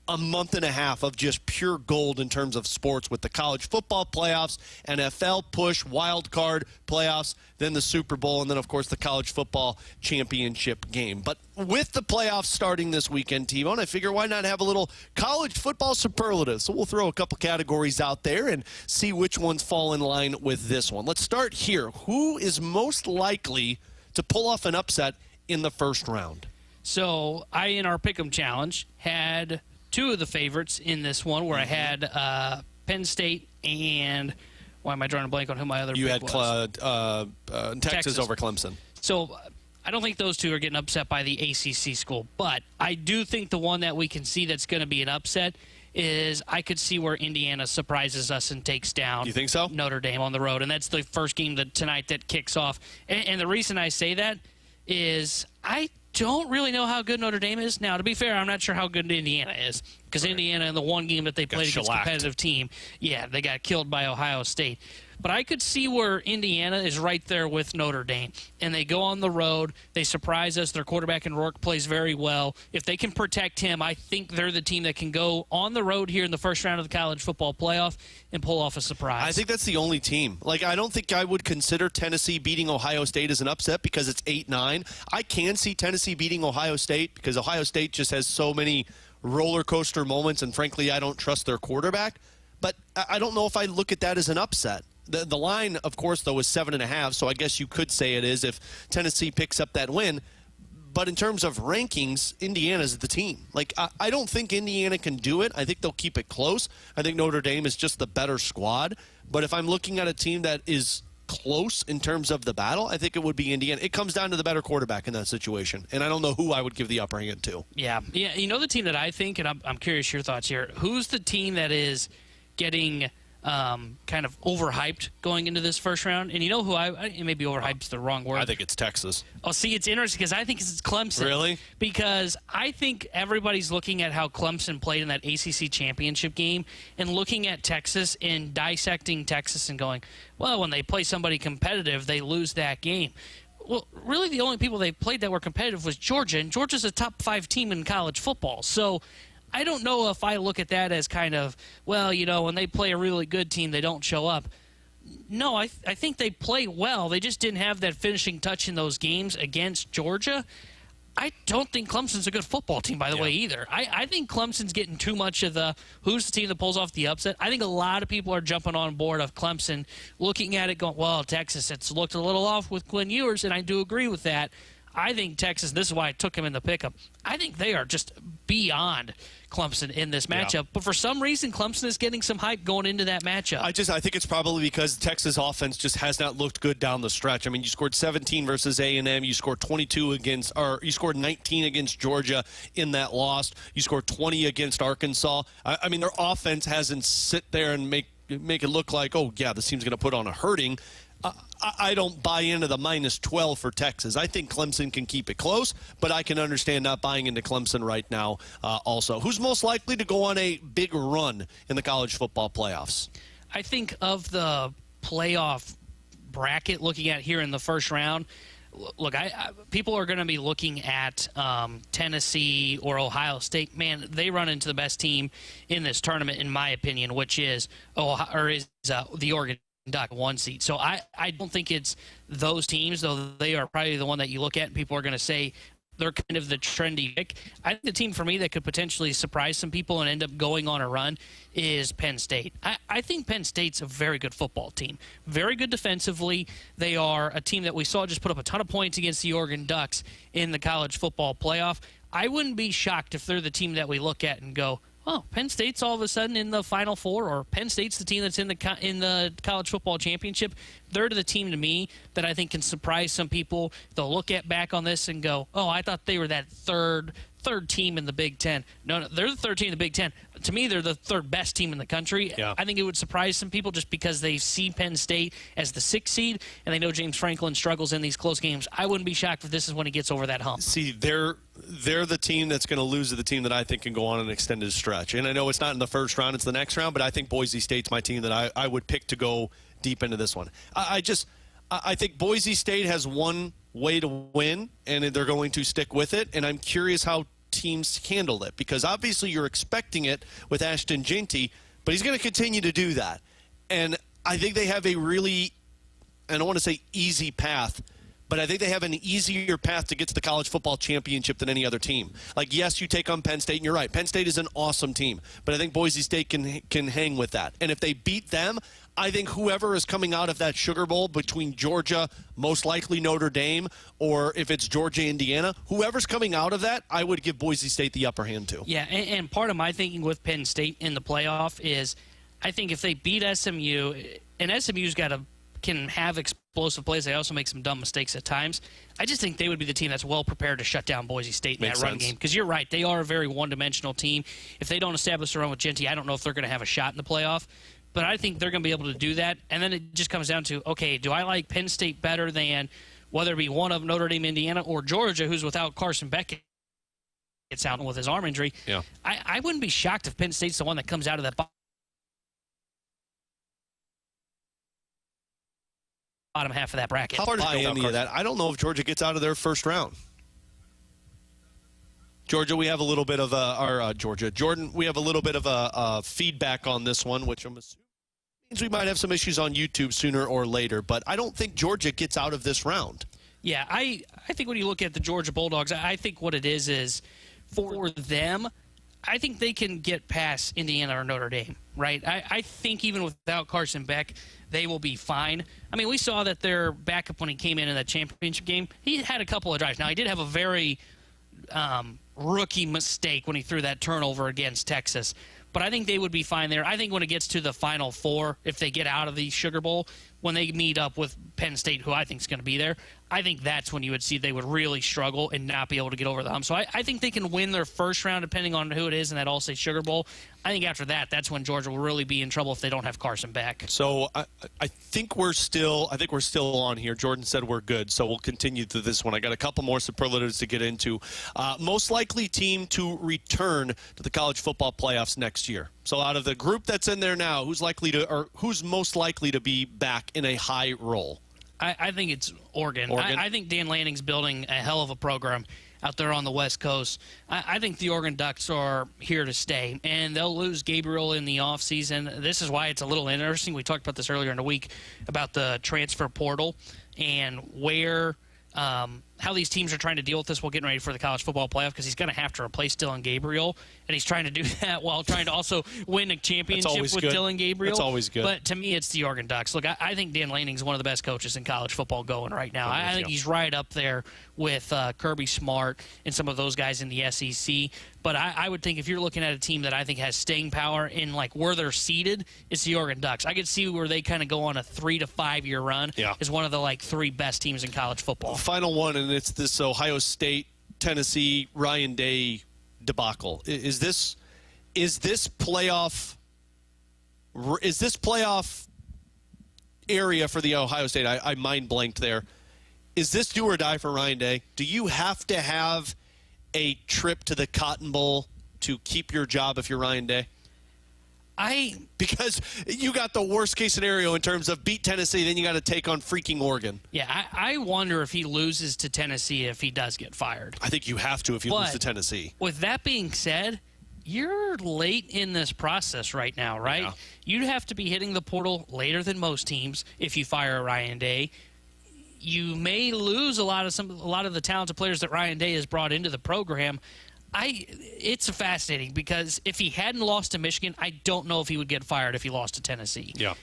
C: a month and a half of just pure gold in terms of sports with the college football playoffs, NFL push, wild card playoffs, then the Super Bowl, and then, of course, the college football championship game. But with the playoffs starting this weekend, T-Bone, I figure why not have a little college football superlative? So we'll throw a couple categories out there and see which ones fall in line with this one. Let's start here. Who is most likely to pull off an upset in the first round?
D: So I, in our Pick'em Challenge, had two of the favorites in this one where I had Penn State and why am I drawing a blank on who my other
C: pick
D: was?
C: You had Texas over Clemson.
D: So I don't think those two are getting upset by the ACC school, but I do think the one that we can see that's going to be an upset is I could see where Indiana surprises us and takes down
C: you think so?
D: Notre Dame on the road, and that's the first game tonight that kicks off. And the reason I say that is I don't really know how good Notre Dame is. Now, to be fair, I'm not sure how good Indiana is because Indiana, in the one game that they played against a competitive team, they got killed by Ohio State. But I could see where Indiana is right there with Notre Dame. And they go on the road. They surprise us. Their quarterback in Rourke plays very well. If they can protect him, I think they're the team that can go on the road here in the first round of the college football playoff and pull off a surprise.
C: I think that's the only team. I don't think I would consider Tennessee beating Ohio State as an upset because it's 8-9. I can see Tennessee beating Ohio State because Ohio State just has so many roller coaster moments, and frankly, I don't trust their quarterback. But I don't know if I look at that as an upset. The line, of course, though, is 7.5, so I guess you could say it is if Tennessee picks up that win. But in terms of rankings, Indiana's the team. I don't think Indiana can do it. I think they'll keep it close. I think Notre Dame is just the better squad. But if I'm looking at a team that is close in terms of the battle, I think it would be Indiana. It comes down to the better quarterback in that situation, and I don't know who I would give the upper hand to.
D: Yeah. You know the team that I think, and I'm curious your thoughts here, who's the team that is getting kind of overhyped going into this first round? And you know who maybe overhyped's the wrong word.
C: I think it's Texas.
D: Oh, see, it's interesting because I think it's Clemson.
C: Really?
D: Because I think everybody's looking at how Clemson played in that ACC championship game and looking at Texas and dissecting Texas and going, well, when they play somebody competitive, they lose that game. Well, really the only people they played that were competitive was Georgia, and Georgia's a top 5 team in college football. So I don't know if I look at that as kind of, well, when they play a really good team, they don't show up. No, I think they play well. They just didn't have that finishing touch in those games against Georgia. I don't think Clemson's a good football team, by the way, either. I think Clemson's getting too much of the who's the team that pulls off the upset. I think a lot of people are jumping on board of Clemson, looking at it going, well, Texas, it's looked a little off with Quinn Ewers, and I do agree with that. I think Texas, this is why I took him in the pickup, I think they are just beyond Clemson in this matchup. Yeah. But for some reason, Clemson is getting some hype going into that matchup.
C: I think it's probably because Texas offense just has not looked good down the stretch. I mean, you scored 17 versus A&M. You scored you scored 19 against Georgia in that loss. You scored 20 against Arkansas. I mean, their offense hasn't sit there and make it look like, oh, yeah, this team's going to put on a hurting. I don't buy into the -12 for Texas. I think Clemson can keep it close, but I can understand not buying into Clemson right now also. Who's most likely to go on a big run in the college football playoffs?
D: I think of the playoff bracket looking at here in the first round, look, people are going to be looking at Tennessee or Ohio State. Man, they run into the best team in this tournament, in my opinion, which is the Oregon Duck 1 seed. So I don't think it's those teams, though they are probably the one that you look at and people are going to say they're kind of the trendy pick. I think the team for me that could potentially surprise some people and end up going on a run is Penn State. I think Penn State's a very good football team. Very good defensively. They are a team that we saw just put up a ton of points against the Oregon Ducks in the college football playoff. I wouldn't be shocked if they're the team that we look at and go, oh, Penn State's all of a sudden in the Final Four, or Penn State's the team that's in the college football championship. They're the team to me that I think can surprise some people. They'll look back on this and go, oh, I thought they were that third team in the Big Ten. No, they're the third team in the Big Ten. To me, they're the third best team in the country. Yeah. I think it would surprise some people just because they see Penn State as the 6th seed, and they know James Franklin struggles in these close games. I wouldn't be shocked if this is when he gets over that hump.
C: See, they're the team that's going to lose to the team that I think can go on an extended stretch. And I know it's not in the first round, it's the next round, but I think Boise State's my team that I would pick to go deep into this one. I think Boise State has one way to win, and they're going to stick with it, and I'm curious how teams handle it, because obviously you're expecting it with Ashton Jeanty, but he's going to continue to do that. And I think they have a really, I don't want to say easy path, but I think they have an easier path to get to the college football championship than any other team. Like, yes, you take on Penn State, and you're right. Penn State is an awesome team, but I think Boise State can hang with that. And if they beat them, I think whoever is coming out of that Sugar Bowl between Georgia, most likely Notre Dame, or if it's Georgia, Indiana, whoever's coming out of that, I would give Boise State the upper hand to.
D: Yeah, and part of my thinking with Penn State in the playoff is I think if they beat SMU, and SMU's can have explosive plays. They also make some dumb mistakes at times. I just think they would be the team that's well prepared to shut down Boise State in that run game. Because you're right, they are a very one-dimensional team. If they don't establish their run with Jeanty, I don't know if they're going to have a shot in the playoff. But I think they're going to be able to do that. And then it just comes down to, okay, do I like Penn State better than whether it be one of Notre Dame, Indiana, or Georgia, who's without Carson Beck gets out with his arm injury?
C: Yeah.
D: I wouldn't be shocked if Penn State's the one that comes out of that bottom half of that bracket.
C: How hard to buy any of that? I don't know if Georgia gets out of their first round. Georgia, we have a little bit of Jordan, we have a little bit of feedback on this one, which I'm assuming means we might have some issues on YouTube sooner or later. But I don't think Georgia gets out of this round.
D: Yeah, I think when you look at the Georgia Bulldogs, I think what it is for them, I think they can get past Indiana or Notre Dame, right? I think even without Carson Beck, they will be fine. I mean, we saw that their backup when he came in that championship game, he had a couple of drives. Now, he did have a very rookie mistake when he threw that turnover against Texas. But I think they would be fine there. I think when it gets to the Final Four, if they get out of the Sugar Bowl, when they meet up with Penn State, who I think is going to be there, I think that's when you would see they would really struggle and not be able to get over the hump. So I think they can win their first round, depending on who it is in that All-State Sugar Bowl. I think after that, that's when Georgia will really be in trouble if they don't have Carson back.
C: So I think we're still on here. Jordan said we're good, so we'll continue to this one. I got a couple more superlatives to get into. Most likely team to return to the college football playoffs next year. So out of the group that's in there now, who's most likely to be back in a high role?
D: I think it's Oregon. I think Dan Lanning's building a hell of a program out there on the West Coast. I think the Oregon Ducks are here to stay, and they'll lose Gabriel in the offseason. This is why it's a little interesting. We talked about this earlier in the week about the transfer portal and where how these teams are trying to deal with this while getting ready for the college football playoff, because he's going to have to replace Dylan Gabriel, and he's trying to do that while trying to also win a championship with Dylan Gabriel.
C: That's always good.
D: But to me, it's the Oregon Ducks. Look, I think Dan Lanning's one of the best coaches in college football going right now. I think he's right up there with Kirby Smart and some of those guys in the SEC. But I would think if you're looking at a team that I think has staying power in like where they're seated, it's the Oregon Ducks. I could see where they kind of go on a 3 to 5 year run as one of the like 3 best teams in college football.
C: Final one, and it's this Ohio State, Tennessee, Ryan Day debacle. Is this playoff area for the Ohio State? I mind blanked there. Is this do or die for Ryan Day? Do you have to have a trip to the Cotton Bowl to keep your job if you're Ryan Day? Because you got the worst case scenario in terms of beat Tennessee, then you got to take on freaking Oregon.
D: Yeah, I wonder if he loses to Tennessee if he does get fired.
C: I think you have to if you lose to Tennessee.
D: With that being said, you're late in this process right now, right? Yeah. You'd have to be hitting the portal later than most teams if you fire Ryan Day. You may lose a lot of the talented players that Ryan Day has brought into the program. It's fascinating because if he hadn't lost to Michigan, I don't know if he would get fired if he lost to Tennessee.
C: Yeah.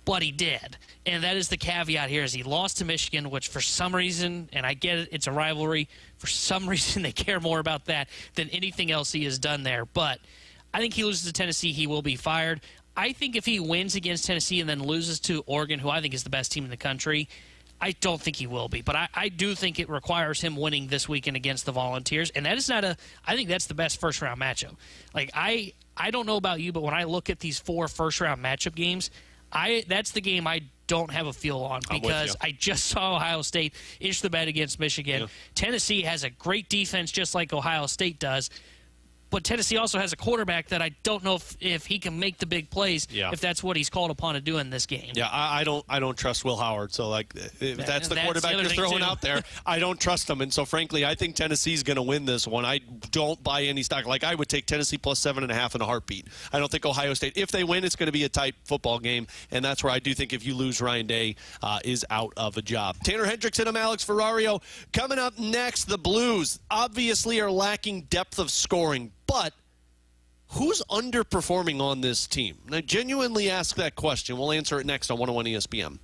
D: But he did. And that is the caveat here is he lost to Michigan, which for some reason, and I get it, it's a rivalry, for some reason they care more about that than anything else he has done there. But I think he loses to Tennessee, he will be fired. I think if he wins against Tennessee and then loses to Oregon, who I think is the best team in the country, I don't think he will be, but I do think it requires him winning this weekend against the Volunteers, and that is not I think that's the best first-round matchup. Like, I don't know about you, but when I look at these 4 first-round matchup games, that's the game I don't have a feel on because I just saw Ohio State inch the bed against Michigan. Yeah. Tennessee has a great defense just like Ohio State does. But Tennessee also has a quarterback that I don't know if he can make the big plays if that's what he's called upon to do in this game.
C: Yeah, I don't trust Will Howard. So, like, if that's the quarterback you're throwing out there, I don't trust him. And so, frankly, I think Tennessee's going to win this one. I don't buy any stock. Like, I would take Tennessee plus 7.5 in a heartbeat. I don't think Ohio State, if they win, it's going to be a tight football game. And that's where I do think if you lose, Ryan Day is out of a job. Tanner Hendrickson, I'm Alex Ferrario. Coming up next, the Blues obviously are lacking depth of scoring, but who's underperforming on this team? And I genuinely ask that question. We'll answer it next on 101 ESPN.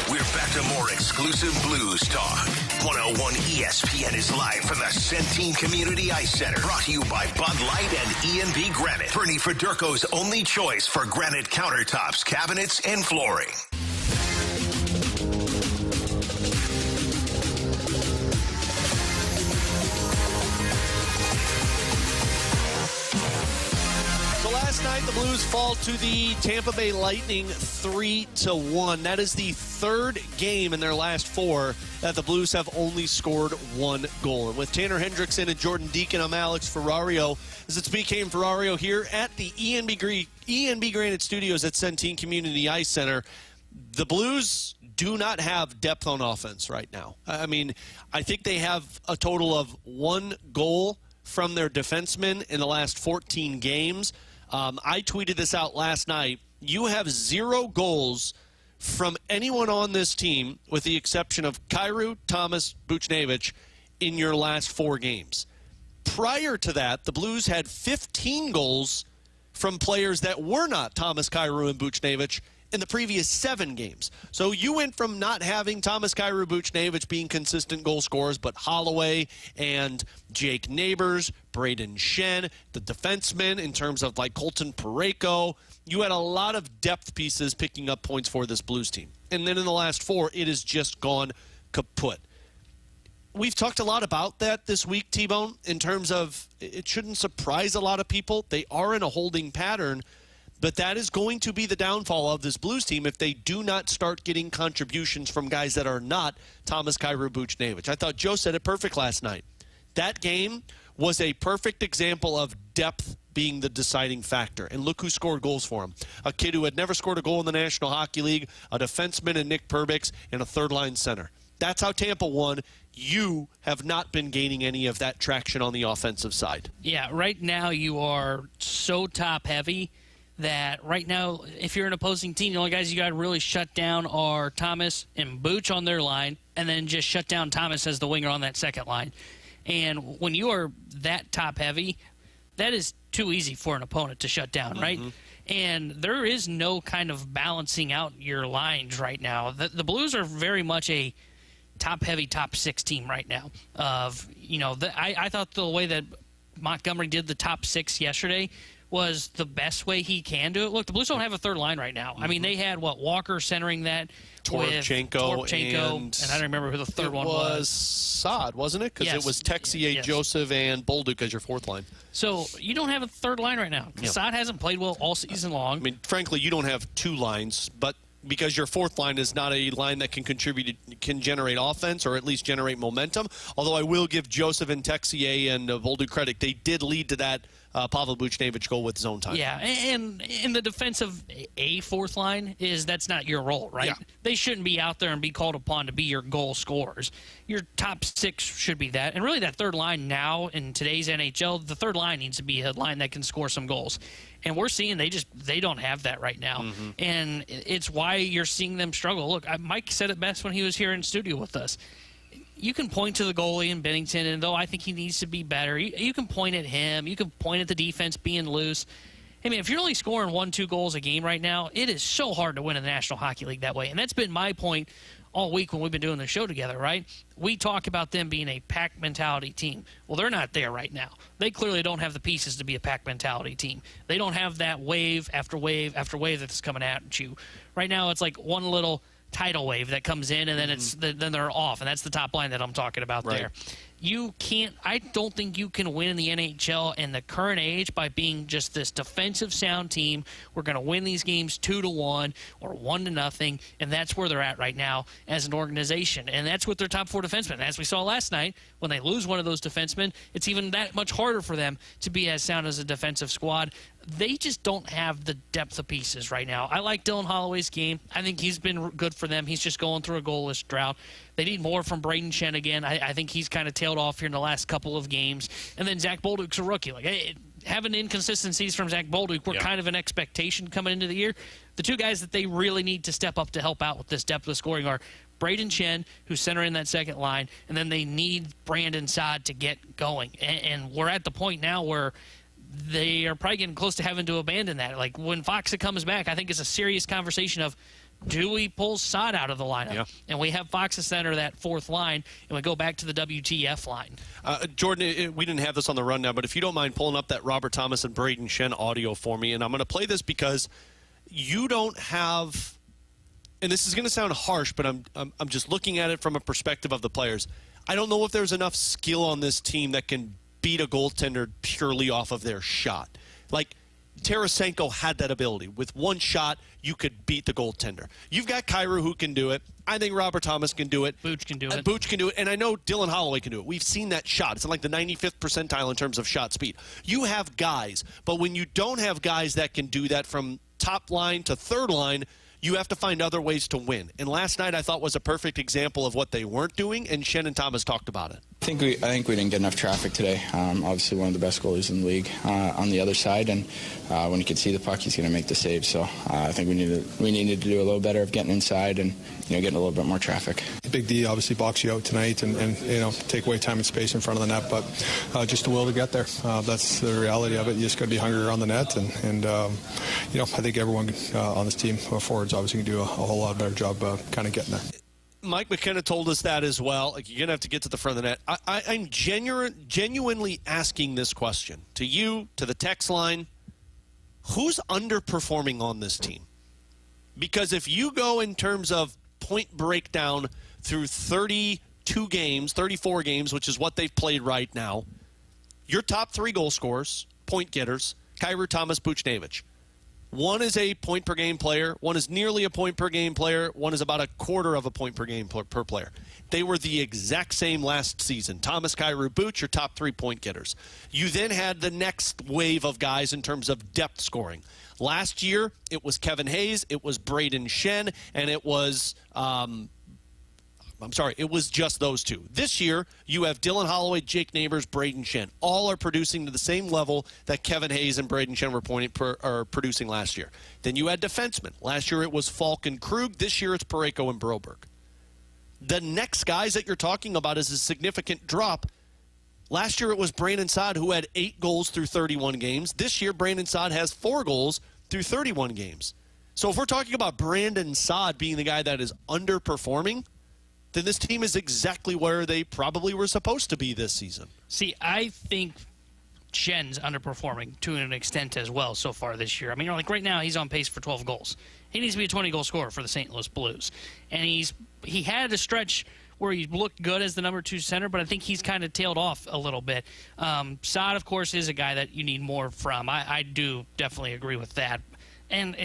A: We're back to more exclusive Blues talk. 101 ESPN is live from the Centene Community Ice Center. Brought to you by Bud Light and E&B Granite. Bernie Federko's only choice for granite countertops, cabinets, and flooring.
C: Last night, the Blues fall to the Tampa Bay Lightning 3-1. That is the third game in their last four that the Blues have only scored one goal. And with Tanner Hendrickson and Jordan Deacon, I'm Alex Ferrario. As it's BK and Ferrario here at the ENB Granite Studios at Centene Community Ice Center. The Blues do not have depth on offense right now. I mean, I think they have a total of one goal from their defensemen in the last 14 games. I tweeted this out last night. You have 0 goals from anyone on this team, with the exception of Kyrou, Thomas, Buchnevich, in your last 4 games. Prior to that, the Blues had 15 goals from players that were not Thomas, Kyrou, and Buchnevich in the previous 7 games. So you went from not having Thomas, Kyrou, Buchnevich being consistent goal scorers, but Holloway and Jake Neighbors, Braden Shen, the defensemen in terms of like Colton Parayko. You had a lot of depth pieces picking up points for this Blues team. And then in the last 4, it has just gone kaput. We've talked a lot about that this week, T-Bone, in terms of it shouldn't surprise a lot of people. They are in a holding pattern. But that is going to be the downfall of this Blues team if they do not start getting contributions from guys that are not Thomas, Kyrou, Buchnevich. I thought Joe said it perfect last night. That game was a perfect example of depth being the deciding factor. And look who scored goals for him. A kid who had never scored a goal in the National Hockey League, a defenseman in Nick Perbix, and a third-line center. That's how Tampa won. You have not been gaining any of that traction on the offensive side.
D: Yeah, right now you are so top-heavy that right now, if you're an opposing team, the only guys you got to really shut down are Thomas and Booch on their line, and then just shut down Thomas as the winger on that second line. And when you are that top-heavy, that is too easy for an opponent to shut down, right? And there is no kind of balancing out your lines right now. The Blues are very much a top-heavy, top-6 team right now. I thought the way that Montgomery did the top 6 yesterday was the best way he can do it. Look, the Blues don't have a third line right now. I mean, they had, Walker centering that
C: Toropchenko,
D: and I don't remember who the third one was.
C: It was Saad, wasn't it? Because
D: Yes.
C: it was Texier,
D: Yes.
C: Joseph, and Bolduc as your fourth line.
D: So you don't have a third line right now.
C: Yeah.
D: Saad hasn't played well all season long.
C: I mean, frankly, you don't have 2 lines, but because your fourth line is not a line that can generate offense or at least generate momentum. Although I will give Joseph and Texier and Bolduc credit. They did lead to that Pavel Buchnevich goal with zone time.
D: Yeah, and in the defense of a fourth line that's not your role, right?
C: Yeah.
D: They shouldn't be out there and be called upon to be your goal scorers. Your top 6 should be that. And really that third line now in today's NHL, the third line needs to be a line that can score some goals. And we're seeing they don't have that right now. And it's why you're seeing them struggle. Look, Mike said it best when he was here in studio with us. You can point to the goalie in Bennington, and though I think he needs to be better, you can point at him. You can point at the defense being loose. I mean, if you're only scoring 1-2 goals a game right now, it is so hard to win in the National Hockey League that way. And that's been my point all week when we've been doing the show together, right? We talk about them being a pack mentality team. Well, they're not there right now. They clearly don't have the pieces to be a pack mentality team. They don't have that wave after wave after wave that's coming at you. Right now, it's like one little tidal wave that comes in, and then then they're off, and that's the top line that I'm talking about there. You can't. I don't think you can win in the NHL in the current age by being just this defensive sound team. We're going to win these games 2-1 or 1-0, and that's where they're at right now as an organization. And that's with their top 4 defensemen. As we saw last night, when they lose one of those defensemen, it's even that much harder for them to be as sound as a defensive squad. They just don't have the depth of pieces right now. I like Dylan Holloway's game. I think he's been good for them. He's just going through a goalless drought. They need more from Braden Shen again. I think he's kind of tailed off here in the last couple of games. And then Zach Bolduc's a rookie. Having inconsistencies from Zach Bolduc were kind of an expectation coming into the year. The 2 guys that they really need to step up to help out with this depth of scoring are Braden Shen, who's centering that second line, and then they need Brandon Saad to get going. And we're at the point now where they are probably getting close to having to abandon that. Like when Foxa comes back, I think it's a serious conversation of, do we pull Saad out of the lineup?
C: Yeah.
D: And we have Foxa center that fourth line, and we go back to the WTF line.
C: Jordan, we didn't have this on the rundown, but if you don't mind pulling up that Robert Thomas and Braden Shen audio for me, and I'm going to play this because you don't have, and this is going to sound harsh, but I'm just looking at it from a perspective of the players. I don't know if there's enough skill on this team that can beat a goaltender purely off of their shot. Like, Tarasenko had that ability. With one shot, you could beat the goaltender. You've got Kyrou who can do it. I think Robert Thomas can do it.
D: Booch can do it.
C: Booch can do it. And I know Dylan Holloway can do it. We've seen that shot. It's in like the 95th percentile in terms of shot speed. You have guys, but when you don't have guys that can do that from top line to third line, you have to find other ways to win. And last night I thought was a perfect example of what they weren't doing, and Shen and Thomas talked about it.
J: I think we didn't get enough traffic today. Obviously one of the best goalies in the league on the other side, and when he can see the puck, he's going to make the save. So I think we needed to do a little better of getting inside and getting a little bit more traffic.
K: Big D obviously box you out tonight and take away time and space in front of the net, but just the will to get there. That's the reality of it. You just got to be hungry around the net, and I think everyone on this team forwards obviously can do a whole lot better job kind of getting there.
C: Mike McKenna told us that as well. Like, you're going to have to get to the front of the net. I'm genuinely asking this question to you, to the text line. Who's underperforming on this team? Because if you go in terms of point breakdown through 32 games, 34 games, which is what they've played right now, your top three goal scorers, point getters, Kyrou, Thomas, Buchnevich. One is a point-per-game player. One is nearly a point-per-game player. One is about a quarter of a point per game per player. They were the exact same last season. Thomas, Kyrou, Buch, your top 3 point getters. You then had the next wave of guys in terms of depth scoring. Last year, it was Kevin Hayes, it was Braden Shen, and it was it was just those two. This year, you have Dylan Holloway, Jake Neighbors, Braden Shen. All are producing to the same level that Kevin Hayes and Braden Shen were producing last year. Then you had defensemen. Last year, it was Falk and Krug. This year, it's Parayko and Broberg. The next guys that you're talking about is a significant drop. Last year, it was Brandon Saad, who had 8 goals through 31 games. This year, Brandon Saad has 4 goals through 31 games. So if we're talking about Brandon Saad being the guy that is underperforming, then this team is exactly where they probably were supposed to be this season.
D: See, I think Shen's underperforming to an extent as well so far this year. I mean, like right now, he's on pace for 12 goals. He needs to be a 20-goal scorer for the St. Louis Blues. And he had a stretch where he looked good as the number 2 center, but I think he's kind of tailed off a little bit. Saad, of course, is a guy that you need more from. I do definitely agree with that. And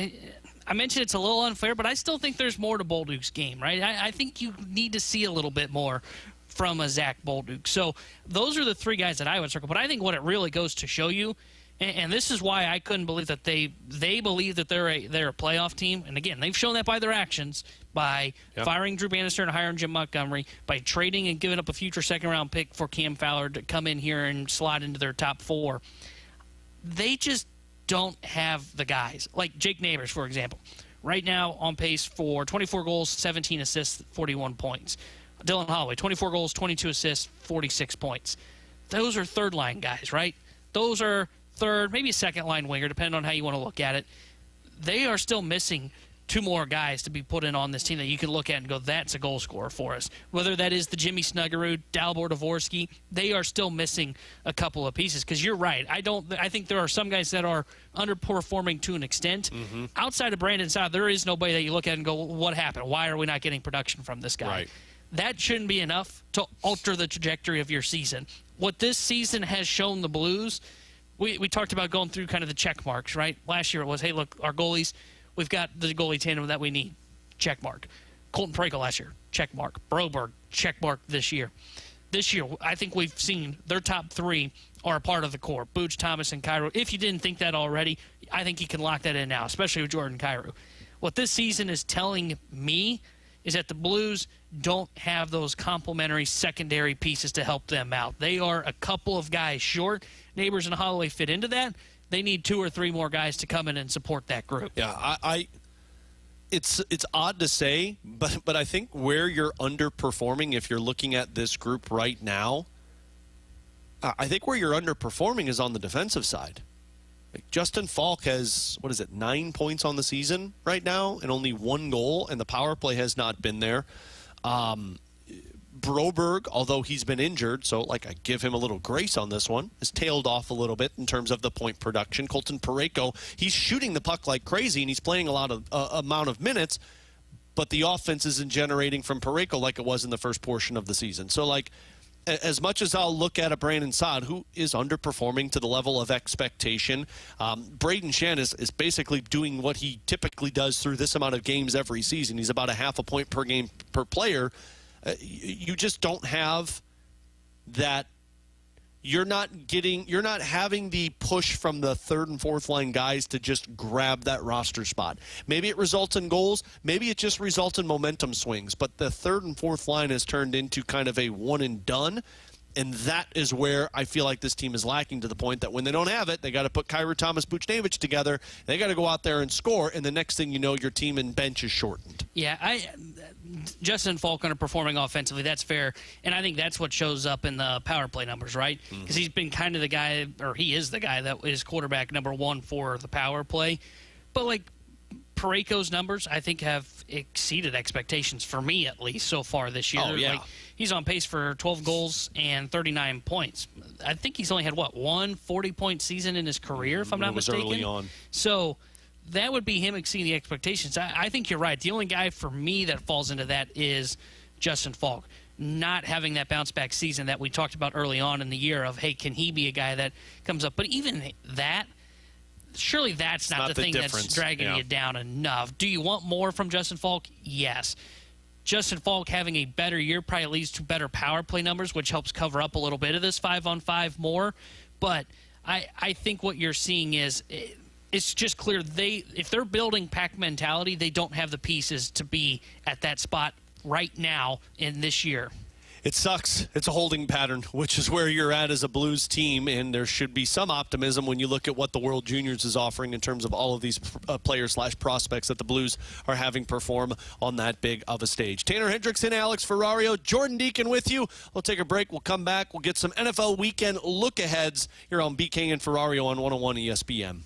D: I mentioned it's a little unfair, but I still think there's more to Bolduc's game, right? I think you need to see a little bit more from a Zach Bolduc. So those are the 3 guys that I would circle. But I think what it really goes to show you, and this is why I couldn't believe that they believe that they're a playoff team. And again, they've shown that by their actions, by firing Drew Bannister and hiring Jim Montgomery, by trading and giving up a future second-round pick for Cam Fowler to come in here and slot into their top 4. They just don't have the guys. Like Jake Neighbors, for example. Right now on pace for 24 goals, 17 assists, 41 points. Dylan Holloway, 24 goals, 22 assists, 46 points. Those are third-line guys, right? Those are third, maybe a second-line winger, depending on how you want to look at it. They are still missing 2 more guys to be put in on this team that you can look at and go, that's a goal scorer for us. Whether that is the Jimmy Snuggerud, Dalibor Dvorsky, they are still missing a couple of pieces. Because you're right. I think there are some guys that are underperforming to an extent. Mm-hmm. Outside of Brandon Saad, there is nobody that you look at and go, what happened? Why are we not getting production from this guy?
C: Right.
D: That shouldn't be enough to alter the trajectory of your season. What this season has shown the Blues, we talked about going through kind of the check marks, right? Last year it was, hey, look, our goalies, we've got the goalie tandem that we need. Check mark. Colton Parayko last year. Check mark. Broberg. Check mark this year. This year, I think we've seen their top 3 are a part of the core. Buch, Thomas, and Kyrou. If you didn't think that already, I think you can lock that in now, especially with Jordan Kyrou. What this season is telling me is that the Blues don't have those complementary secondary pieces to help them out. They are a couple of guys short. Neighbors and Holloway fit into that. They need 2 or 3 more guys to come in and support that group.
C: Yeah, it's odd to say, but I think where you're underperforming, if you're looking at this group right now, I think where you're underperforming is on the defensive side. Like Justin Falk has, 9 points on the season right now and only 1 goal, and the power play has not been there. Broberg, although he's been injured, so I give him a little grace on this one, has tailed off a little bit in terms of the point production. Colton Parayko, he's shooting the puck like crazy, and he's playing a lot of amount of minutes, but the offense isn't generating from Parayko like it was in the first portion of the season. So, as much as I'll look at a Brandon Saad, who is underperforming to the level of expectation, Braden Shen is basically doing what he typically does through this amount of games every season. He's about a half a point per game per player. You just don't have that. You're not having the push from the third and fourth line guys to just grab that roster spot. Maybe it results in goals. Maybe it just results in momentum swings. But the third and fourth line has turned into kind of a one and done. And that is where I feel like this team is lacking, to the point that when they don't have it, they got to put Kyrou Thomas Buchnevich together. They got to go out there and score. And the next thing you know, your team and bench is shortened.
D: Yeah, Justin Falk underperforming offensively, that's fair. And I think that's what shows up in the power play numbers, right? Because he's been kind of the guy, or he is the guy that is quarterback number one for the power play. But, like, Parayko's numbers, I think, have exceeded expectations, for me at least, so far this year.
C: Oh, yeah.
D: Like, he's on pace for 12 goals and 39 points. I think he's only had, one 40-point season in his career, if I'm not mistaken?
C: Early on.
D: So that would be him exceeding the expectations. I think you're right. The only guy for me that falls into that is Justin Falk. Not having that bounce-back season that we talked about early on in the year of, hey, can he be a guy that comes up? But even that, surely that's not the thing that's dragging you down enough. Do you want more from Justin Falk? Yes. Justin Falk having a better year probably leads to better power play numbers, which helps cover up a little bit of this 5-on-5 more. But I think what you're seeing is it's just clear if they're building pack mentality, they don't have the pieces to be at that spot right now in this year.
C: It sucks. It's a holding pattern, which is where you're at as a Blues team, and there should be some optimism when you look at what the World Juniors is offering in terms of all of these players/prospects that the Blues are having perform on that big of a stage. Tanner Hendrickson, Alex Ferrario, Jordan Deacon with you. We'll take a break. We'll come back. We'll get some NFL weekend look-aheads here on BK and Ferrario on 101 ESPN.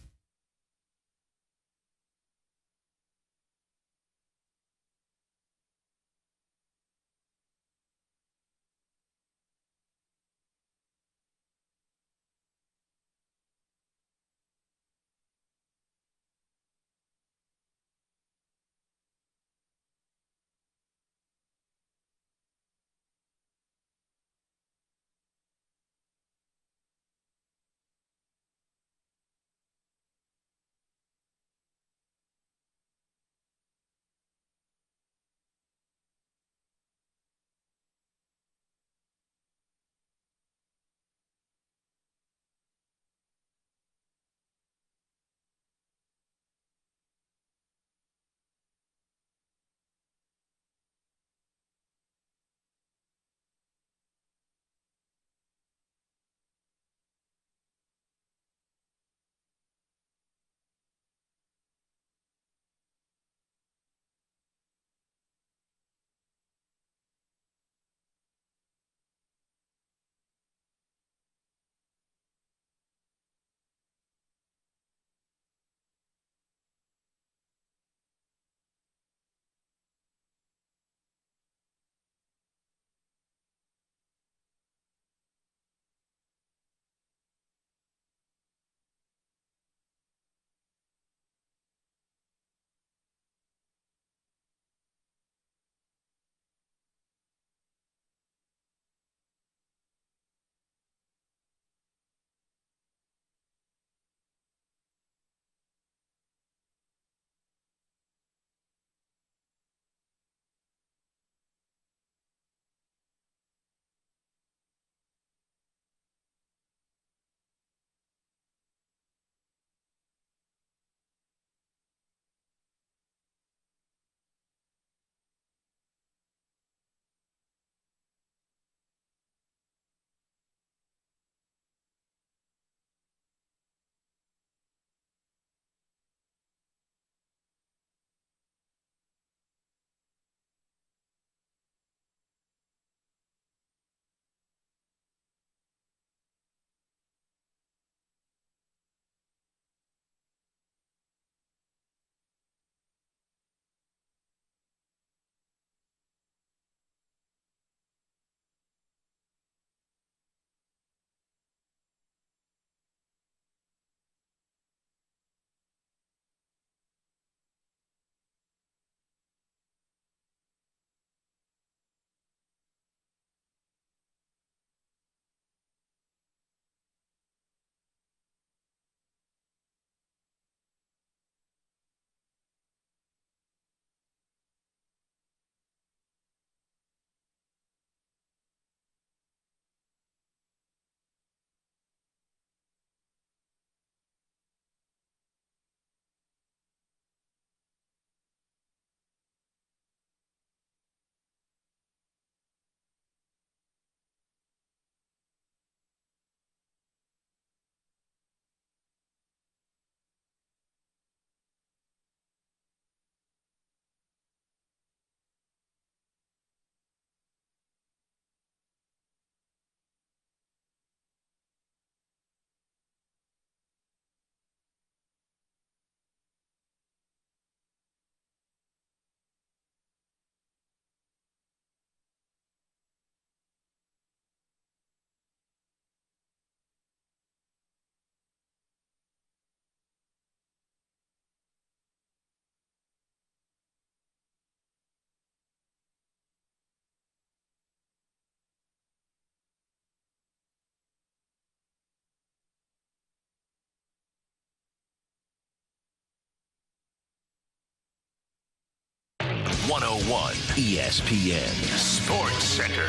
A: 101 ESPN Sports Center.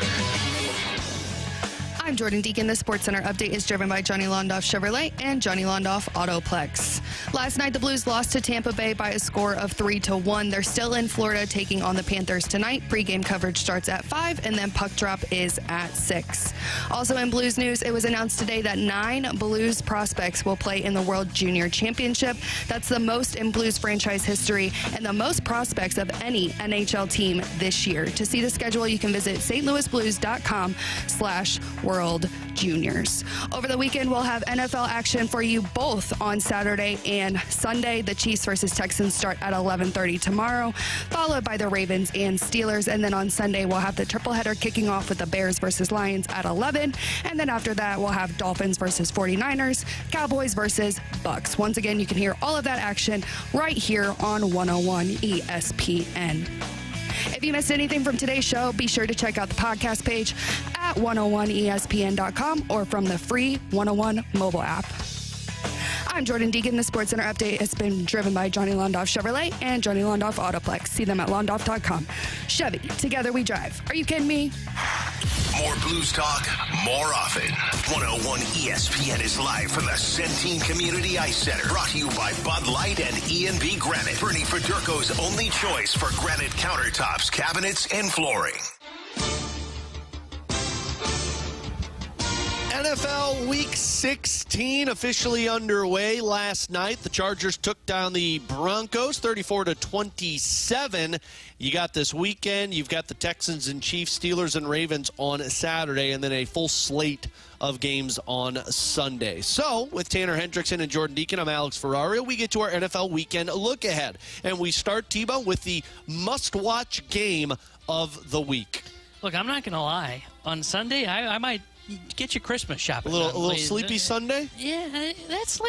F: I'm Jordan Deacon. The SportsCenter update is driven by Johnny Londoff Chevrolet and Johnny Londoff Autoplex. Last night, the Blues lost to Tampa Bay by a score of 3-1. They're still in Florida taking on the Panthers tonight. Pre-game coverage starts at 5, and then puck drop is at 6. Also in Blues news, it was announced today that 9 Blues prospects will play in the World Junior Championship. That's the most in Blues franchise history and the most prospects of any NHL team this year. To see the schedule, you can visit stlouisblues.com/World Juniors. Over the weekend, we'll have NFL action for you both on Saturday and Sunday. The Chiefs versus Texans start at 11:30 tomorrow, followed by the Ravens and Steelers. And then on Sunday, we'll have the tripleheader kicking off with the Bears versus Lions at 11. And then after that, we'll have Dolphins versus 49ers, Cowboys versus Bucks. Once again, you can hear all of that action right here on 101 ESPN. If you missed anything from today's show, be sure to check out the podcast page at 101ESPN.com or from the free 101 mobile app. I'm Jordan Deacon. The SportsCenter update has been driven by Johnny Londoff Chevrolet and Johnny Londoff Autoplex. See them at londoff.com. Chevy, together we drive. Are you kidding me?
A: More Blues talk, more often. 101 ESPN is live from the Centene Community Ice Center. Brought to you by Bud Light and E&B Granite. Bernie Federko's only choice for granite countertops, cabinets, and flooring.
C: NFL Week 16 officially underway last night. The Chargers took down the Broncos 34-27. You got this weekend. You've got the Texans and Chiefs, Steelers and Ravens on Saturday, and then a full slate of games on Sunday. So, with Tanner Hendrickson and Jordan Deacon, I'm Alex Ferrario. We get to our NFL weekend look ahead. And we start, Tebow, with the must-watch game of the week.
D: Look, I'm not going to lie. On Sunday, I might get your Christmas shopping.
C: A little sleepy Sunday?
D: Yeah, it's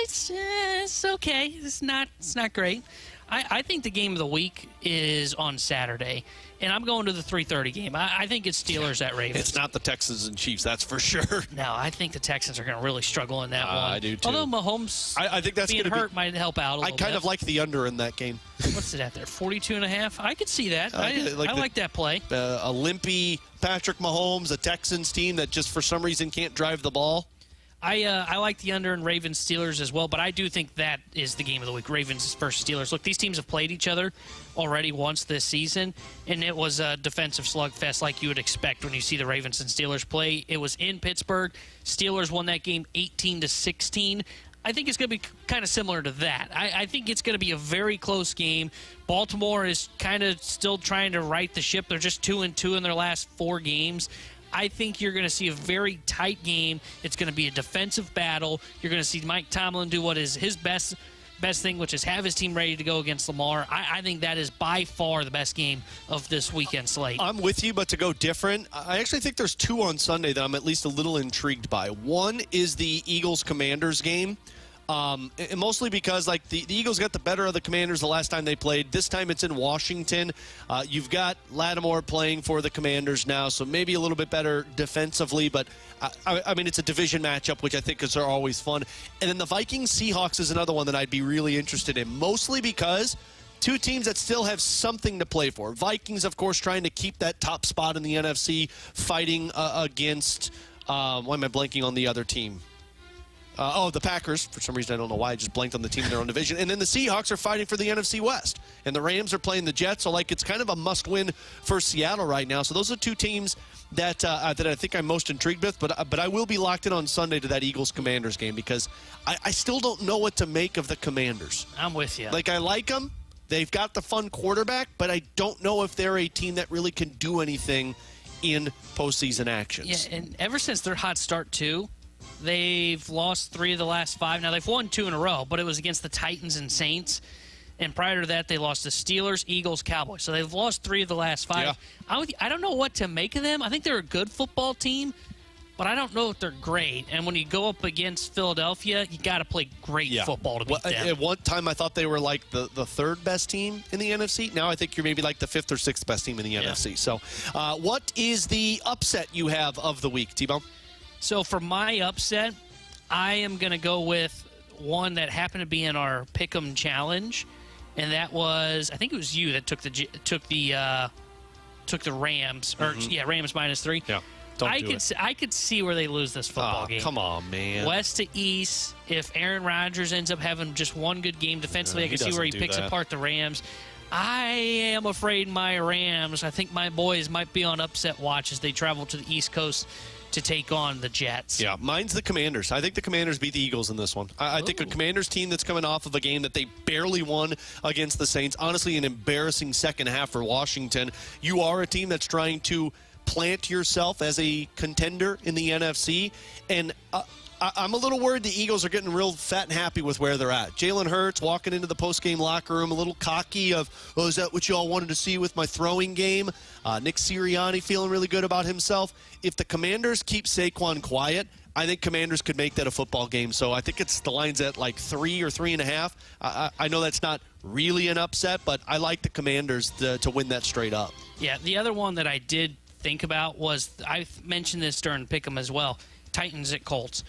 D: okay. It's not great. I think the game of the week is on Saturday, and I'm going to the 3:30 game. I think it's Steelers at Ravens.
C: It's not the Texans and Chiefs, that's for sure.
D: No, I think the Texans are going to really struggle in that one.
C: I do too.
D: Although Mahomes
C: I think that's
D: being hurt might help out a little bit.
C: I kind of like the under in that game.
D: What's it at there? 42.5? I could see that. I like that play.
C: A limpy Patrick Mahomes, a Texans team that just for some reason can't drive the ball.
D: I like the under in Ravens Steelers as well, but I do think that is the game of the week, Ravens versus Steelers. Look, these teams have played each other already once this season, and it was a defensive slugfest like you would expect when you see the Ravens and Steelers play. It was in Pittsburgh. Steelers won that game 18-16. I think it's going to be kind of similar to that. I think it's going to be a very close game. Baltimore is kind of still trying to right the ship. They're just 2-2 in their last 4 games. I think you're going to see a very tight game. It's going to be a defensive battle. You're going to see Mike Tomlin do what is his best thing, which is have his team ready to go against Lamar. I think that is by far the best game of this weekend slate.
C: I'm with you, but to go different, I actually think there's 2 on Sunday that I'm at least a little intrigued by. One is the Eagles-Commanders game. And mostly because, like, the Eagles got the better of the Commanders the last time they played. This time it's in Washington. You've got Lattimore playing for the Commanders now, so maybe a little bit better defensively. But, I mean, it's a division matchup, which I think are always fun. And then the Vikings-Seahawks is another one that I'd be really interested in, mostly because 2 teams that still have something to play for. Vikings, of course, trying to keep that top spot in the NFC, fighting against why am I blanking on the other team? The Packers. For some reason, I don't know why. I just blanked on the team in their own division. And then the Seahawks are fighting for the NFC West. And the Rams are playing the Jets. So, it's kind of a must-win for Seattle right now. So those are 2 teams that I think I'm most intrigued with. But I will be locked in on Sunday to that Eagles-Commanders game because I still don't know what to make of the Commanders.
D: I'm with you.
C: I like them. They've got the fun quarterback. But I don't know if they're a team that really can do anything in postseason actions.
D: Yeah, and ever since their hot start, too, they've lost 3 of the last 5. Now, they've won 2 in a row, but it was against the Titans and Saints. And prior to that, they lost to Steelers, Eagles, Cowboys. So they've lost 3 of the last 5. Yeah. I don't know what to make of them. I think they're a good football team, but I don't know if they're great. And when you go up against Philadelphia, you got to play great football to beat them.
C: At one time, I thought they were like the 3rd best team in the NFC. Now I think you're maybe like the 5th or 6th best team in the NFC. So what is the upset you have of the week, T-Bone?
D: So for my upset, I am going to go with one that happened to be in our Pick'em Challenge, and that was, I think it was you that took the Rams, or Rams -3.
C: Yeah.
D: I could see where they lose this football game.
C: Come on, man.
D: West to east, if Aaron Rodgers ends up having just one good game defensively, I can see where he picks apart the Rams. I am afraid my Rams, I think my boys might be on upset watch as they travel to the East Coast to take on the Jets.
C: Yeah, mine's the Commanders. I think the Commanders beat the Eagles in this one. I think a Commanders team that's coming off of a game that they barely won against the Saints. Honestly, an embarrassing second half for Washington. You are a team that's trying to plant yourself as a contender in the NFC, and I'm a little worried the Eagles are getting real fat and happy with where they're at. Jalen Hurts walking into the post-game locker room a little cocky of, is that what you all wanted to see with my throwing game? Nick Sirianni feeling really good about himself. If the Commanders keep Saquon quiet, I think Commanders could make that a football game. So I think the line's at like 3 or 3.5. I know that's not really an upset, but I like the Commanders to win that straight up.
D: Yeah, the other one that I did think about was, I mentioned this during Pick'em as well, Titans at Colts.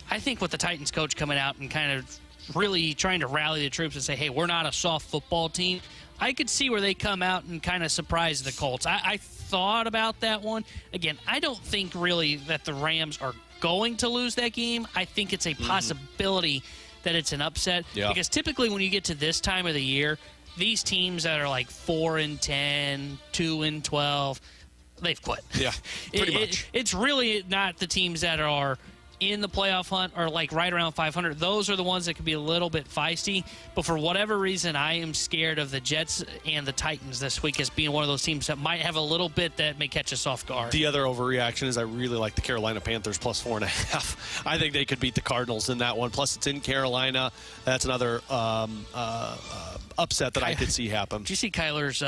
D: I think with the Titans coach coming out and kind of really trying to rally the troops and say, hey, we're not a soft football team, I could see where they come out and kind of surprise the Colts. I thought about that one. Again, I don't think really that the Rams are going to lose that game. I think it's a possibility that it's an upset.
C: Yeah.
D: Because typically when you get to this time of the year, these teams that are like 4-10, 2-12, they've quit.
C: Yeah, pretty much.
D: It's really not the teams that are in the playoff hunt or like right around 500. Those are the ones that can be a little bit feisty. But for whatever reason, I am scared of the Jets and the Titans this week as being one of those teams that might have a little bit that may catch us off guard.
C: The other overreaction is I really like the Carolina Panthers plus 4.5. I think they could beat the Cardinals in that one. Plus, it's in Carolina. That's another upset that I could see happen.
D: Did you see Kyler's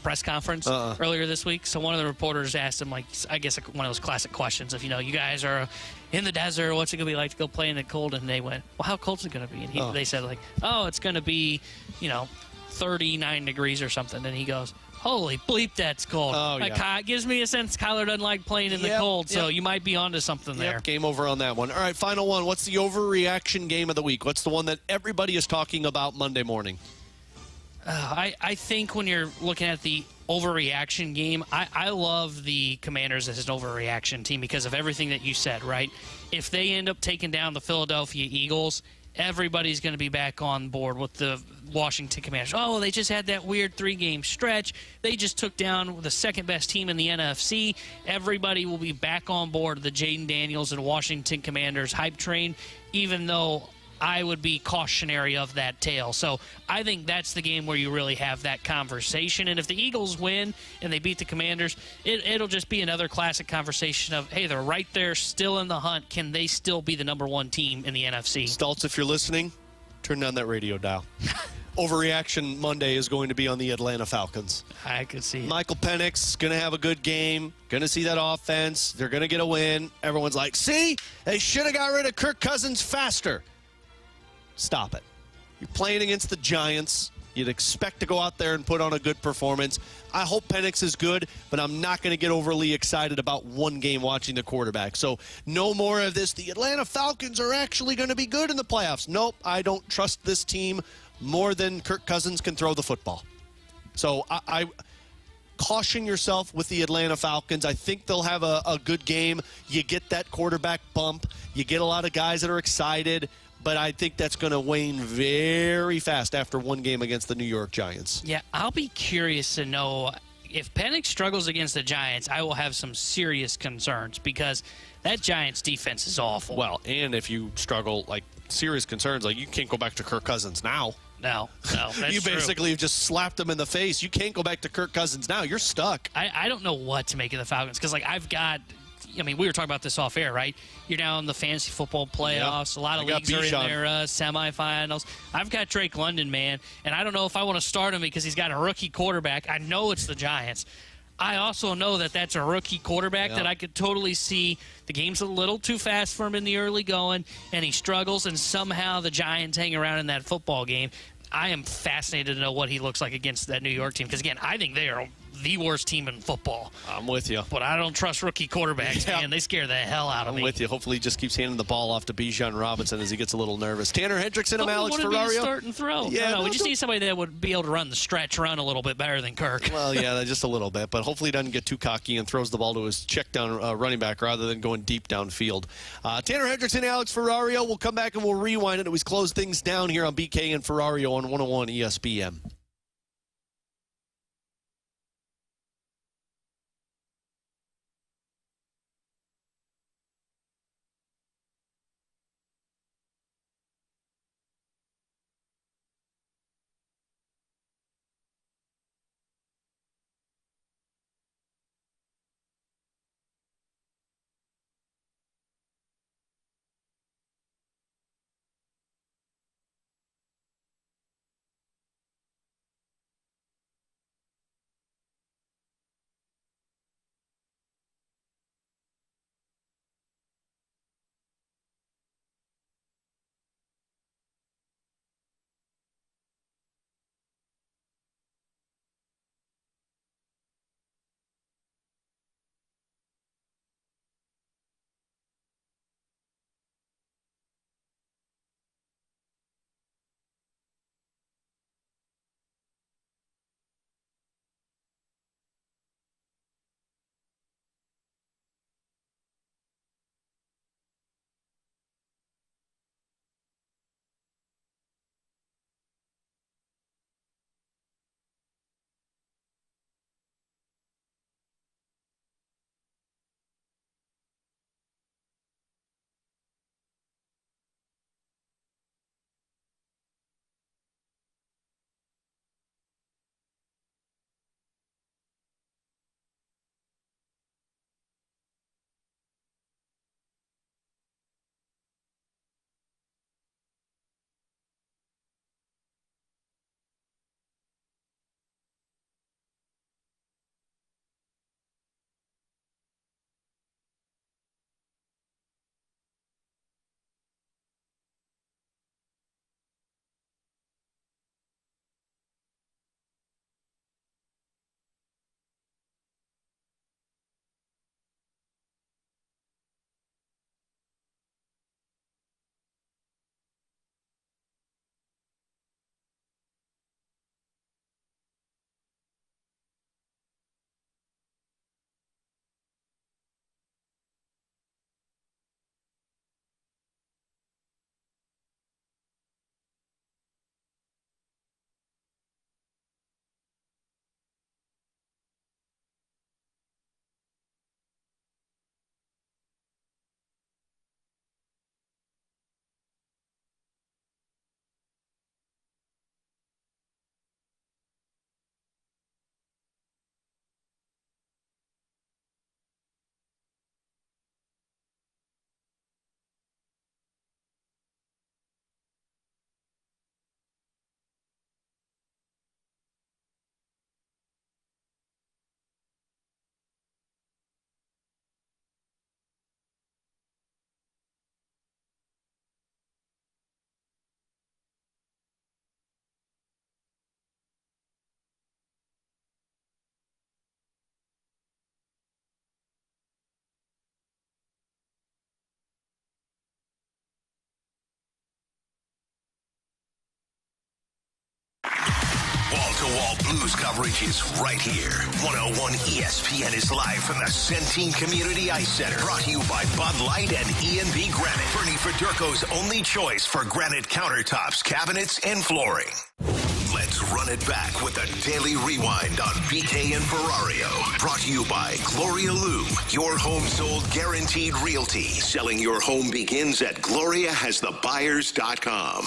D: press conference earlier this week? So one of the reporters asked him, like, I guess one of those classic questions of, you guys are in the desert, what's it going to be like to go play in the cold? And they went, well, how cold is it going to be? And they said, like, it's going to be, 39 degrees or something. And he goes, holy bleep, that's cold. It gives me a sense Kyler doesn't like playing in the cold, so you might be onto something there.
C: Game over on that one. All right, final one. What's the overreaction game of the week? What's the one that everybody is talking about Monday morning?
D: I think when you're looking at the overreaction game, I love the Commanders as an overreaction team because of everything that you said, right? If they end up taking down the Philadelphia Eagles, everybody's going to be back on board with the Washington Commanders. Oh, they just had that weird 3-game stretch. They just took down the second-best team in the NFC. Everybody will be back on board the Jaden Daniels and Washington Commanders hype train, even though I would be cautionary of that tale. So I think that's the game where you really have that conversation. And if the Eagles win and they beat the Commanders, it'll just be another classic conversation of, hey, they're right there still in the hunt. Can they still be the number one team in the NFC?
C: Stultz, if you're listening, turn down that radio dial. Overreaction Monday is going to be on the Atlanta Falcons.
D: I could see it.
C: Michael Penix going to have a good game. Going to see that offense. They're going to get a win. Everyone's like, see, they should have got rid of Kirk Cousins faster. Stop it. You're playing against the Giants. You'd expect to go out there and put on a good performance. I hope Penix is good, but I'm not going to get overly excited about one game watching the quarterback. So no more of this. The Atlanta Falcons are actually going to be good in the playoffs. Nope, I don't trust this team more than Kirk Cousins can throw the football. So I caution yourself with the Atlanta Falcons. I think they'll have a good game. You get that quarterback bump. You get a lot of guys that are excited. But I think that's going to wane very fast after one game against the New York Giants.
D: Yeah, I'll be curious to know if Penix struggles against the Giants, I will have some serious concerns because that Giants defense is awful.
C: Well, and if you struggle, like serious concerns, like you can't go back to Kirk Cousins now.
D: No, that's
C: you basically
D: true.
C: have just slapped him in the face. You can't go back to Kirk Cousins now. You're stuck.
D: I don't know what to make of the Falcons because, like, we were talking about this off air, right? You're now in the fantasy football playoffs.
C: Yep.
D: A lot of leagues are in their semifinals. I've got Drake London, man, and I don't know if I want to start him because he's got a rookie quarterback. I know it's the Giants. I also know that that's a rookie quarterback that I could totally see the game's a little too fast for him in the early going, and he struggles, and somehow the Giants hang around in that football game. I am fascinated to know what he looks like against that New York team because, again, I think they are the worst team in football.
C: I'm with you.
D: But I don't trust rookie quarterbacks, man. They scare the hell out of me.
C: I'm with you. Hopefully he just keeps handing the ball off to Bijan Robinson as he gets a little nervous. Tanner Hendrickson and Alex Ferrario.
D: Start and throw.
C: Yeah,
D: no, we just need somebody that would be able to run the stretch run a little bit better than Kirk.
C: Well, yeah, just a little bit. But hopefully he doesn't get too cocky and throws the ball to his check down running back rather than going deep downfield. Tanner Hendrickson and Alex Ferrario. We'll come back and we'll rewind it. We close things down here on BK and Ferrario on 101 ESPN.
A: Wall-to-wall Blues coverage is right here. 101 ESPN is live from the Centene Community Ice Center. Brought to you by Bud Light and E&B Granite. Bernie Federko's only choice for granite countertops, cabinets, and flooring. Let's run it back with the Daily Rewind on BK and Ferrario. Brought to you by Gloria Loom. Your home sold guaranteed realty. Selling your home begins at GloriaHasTheBuyers.com.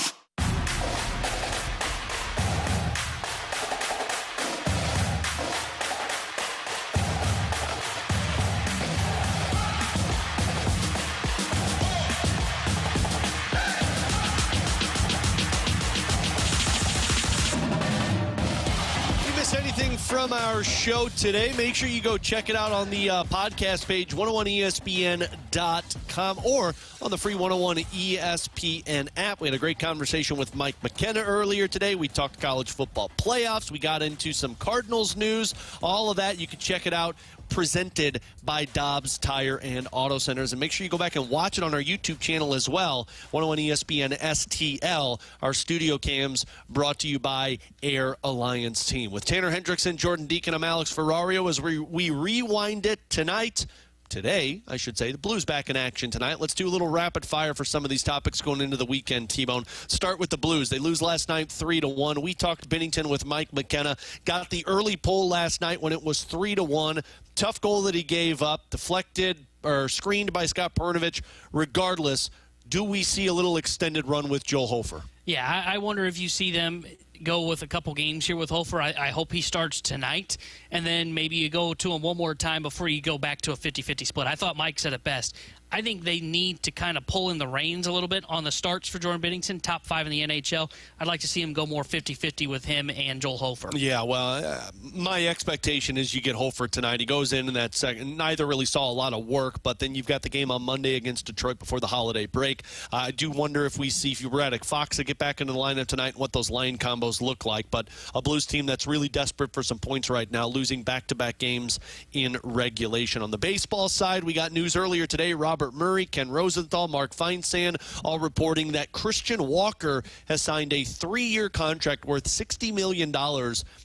C: miss anything from our show today, make sure you go check it out on the podcast page, 101ESPN.com, or on the free 101 ESPN app. We had a great conversation with Mike McKenna earlier today. We talked college football playoffs. We got into some Cardinals news. All of that, you can check it out, presented by Dobbs Tire and Auto Centers. And make sure you go back and watch it on our YouTube channel as well, 101 ESPN STL, our studio cams brought to you by Air Alliance Team. With Tanner Hendrickson, Jordan Deacon, I'm Alex Ferrario as we rewind it tonight. Today, I should say, the Blues back in action tonight. Let's do a little rapid fire for some of these topics going into the weekend, T-Bone. Start with the Blues. They lose last night 3-1. We talked Bennington with Mike McKenna. Got the early poll last night when it was 3-1. Tough goal that he gave up, deflected or screened by Scott Pernovich. Regardless, do we see a little extended run with Joel Hofer?
D: Yeah, I wonder if you see them go with a couple games here with Hofer. I hope he starts tonight, and then maybe you go to him one more time before you go back to a 50-50 split. I thought Mike said it best. I think they need to kind of pull in the reins a little bit on the starts for Jordan Bennington, top 5 in the NHL. I'd like to see him go more 50-50 with him and Joel Hofer.
C: Yeah, well, my expectation is you get Hofer tonight. He goes in that second. Neither really saw a lot of work, but then you've got the game on Monday against Detroit before the holiday break. I do wonder if we see Braddock Fox to get back into the lineup tonight and what those line combos look like. But a Blues team that's really desperate for some points right now, losing back-to-back games in regulation. On the baseball side, we got news earlier today. Robert Murray, Ken Rosenthal, Mark Feinsand all reporting that Christian Walker has signed a 3-year contract worth $60 million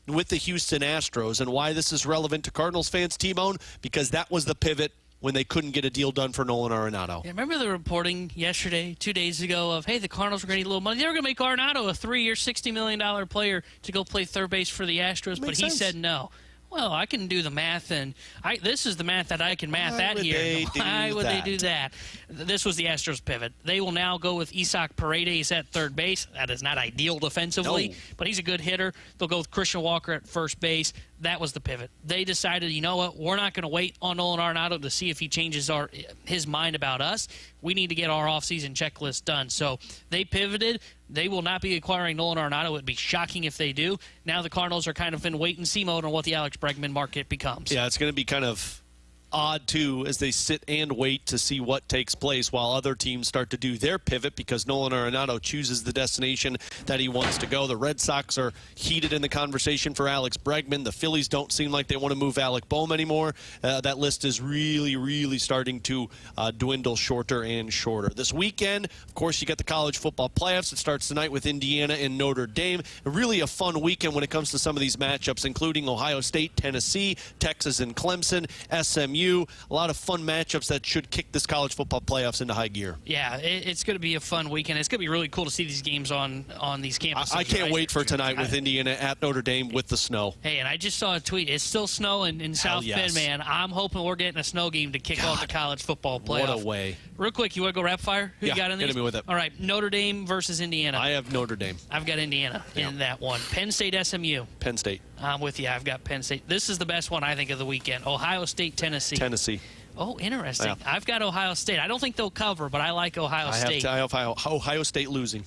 C: with the Houston Astros. And why this is relevant to Cardinals fans, T-Bone, because that was the pivot when they couldn't get a deal done for Nolan Arenado.
D: Yeah, remember the reporting yesterday, 2 days ago, of, hey, the Cardinals were going to need a little money. They were going to make Arenado a 3-year, $60 million player to go play third base for the Astros, but he said no. Well, I can do the math, and this is the math that I can math out here. Why would they do that? This was the Astros pivot. They will now go with Isaac Paredes at third base. That is not ideal defensively, but he's a good hitter. They'll go with Christian Walker at first base. That was the pivot. They decided, you know what, we're not going to wait on Nolan Arenado to see if he changes his mind about us. We need to get our offseason checklist done. So they pivoted. They will not be acquiring Nolan Arenado. It would be shocking if they do. Now the Cardinals are kind of in wait-and-see mode on what the Alex Bregman market becomes.
C: Yeah, it's going to be kind of odd, too, as they sit and wait to see what takes place while other teams start to do their pivot because Nolan Arenado chooses the destination that he wants to go. The Red Sox are heated in the conversation for Alex Bregman. The Phillies don't seem like they want to move Alec Boehm anymore. That list is really, really starting to dwindle shorter and shorter. This weekend, of course, you got the college football playoffs. It starts tonight with Indiana and Notre Dame. Really a fun weekend when it comes to some of these matchups, including Ohio State, Tennessee, Texas and Clemson, SMU. A lot of fun matchups that should kick this college football playoffs into high gear.
D: Yeah, it's going to be a fun weekend. It's going to be really cool to see these games on these campuses.
C: I can't wait for tonight with Indiana at Notre Dame with the snow.
D: Hey, and I just saw a tweet. It's still snowing in South Bend, man. I'm hoping we're getting a snow game to kick off the college football playoff.
C: What a way.
D: Real quick, you want to go rapid fire? Who you got in these?
C: Hit me with it.
D: All right, Notre Dame versus Indiana.
C: I have Notre Dame.
D: I've got Indiana in that one. Penn State, SMU.
C: Penn State.
D: I'm with you. I've got Penn State. This is the best one, I think, of the weekend. Ohio State, Tennessee.
C: Tennessee.
D: Oh, interesting. Yeah. I've got Ohio State. I don't think they'll cover, but I like Ohio State.
C: I have Ohio State losing.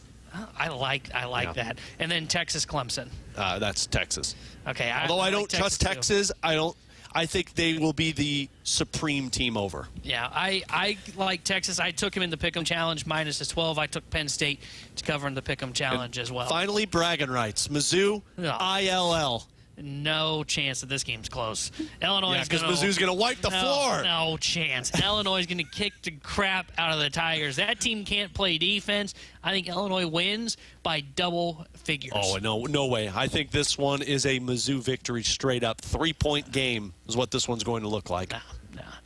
D: I like that. And then Texas, Clemson.
C: That's Texas.
D: Okay.
C: Although I don't trust Texas, I think they will be the supreme team over.
D: Yeah, I like Texas. I took him in the Pick'em Challenge minus the 12. I took Penn State to cover in the Pick'em Challenge as well.
C: Finally, bragging rights. Mizzou, ILL.
D: No chance that this game's close. Illinois is
C: because Mizzou's going to wipe the floor.
D: No chance. Illinois is going to kick the crap out of the Tigers. That team can't play defense. I think Illinois wins by double figures.
C: Oh, no way. I think this one is a Mizzou victory straight up. 3-point game is what this one's going to look like.
D: No.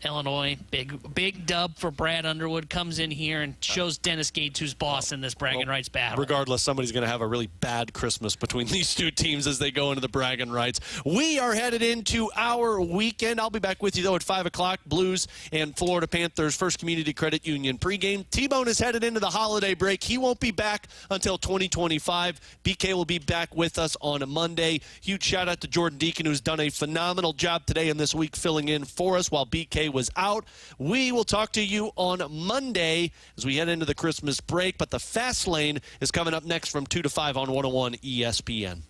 D: Illinois, big dub for Brad Underwood, comes in here and shows Dennis Gates who's boss in this bragging rights battle.
C: Regardless, somebody's going to have a really bad Christmas between these two teams as they go into the bragging rights. We are headed into our weekend. I'll be back with you, though, at 5 o'clock. Blues and Florida Panthers, First Community Credit Union pregame. T-Bone is headed into the holiday break. He won't be back until 2025. BK will be back with us on a Monday. Huge shout-out to Jordan Deacon, who's done a phenomenal job today and this week filling in for us while BK was out. We will talk to you on Monday as we head into the Christmas break, but the Fast Lane is coming up next from 2 to 5 on 101 ESPN.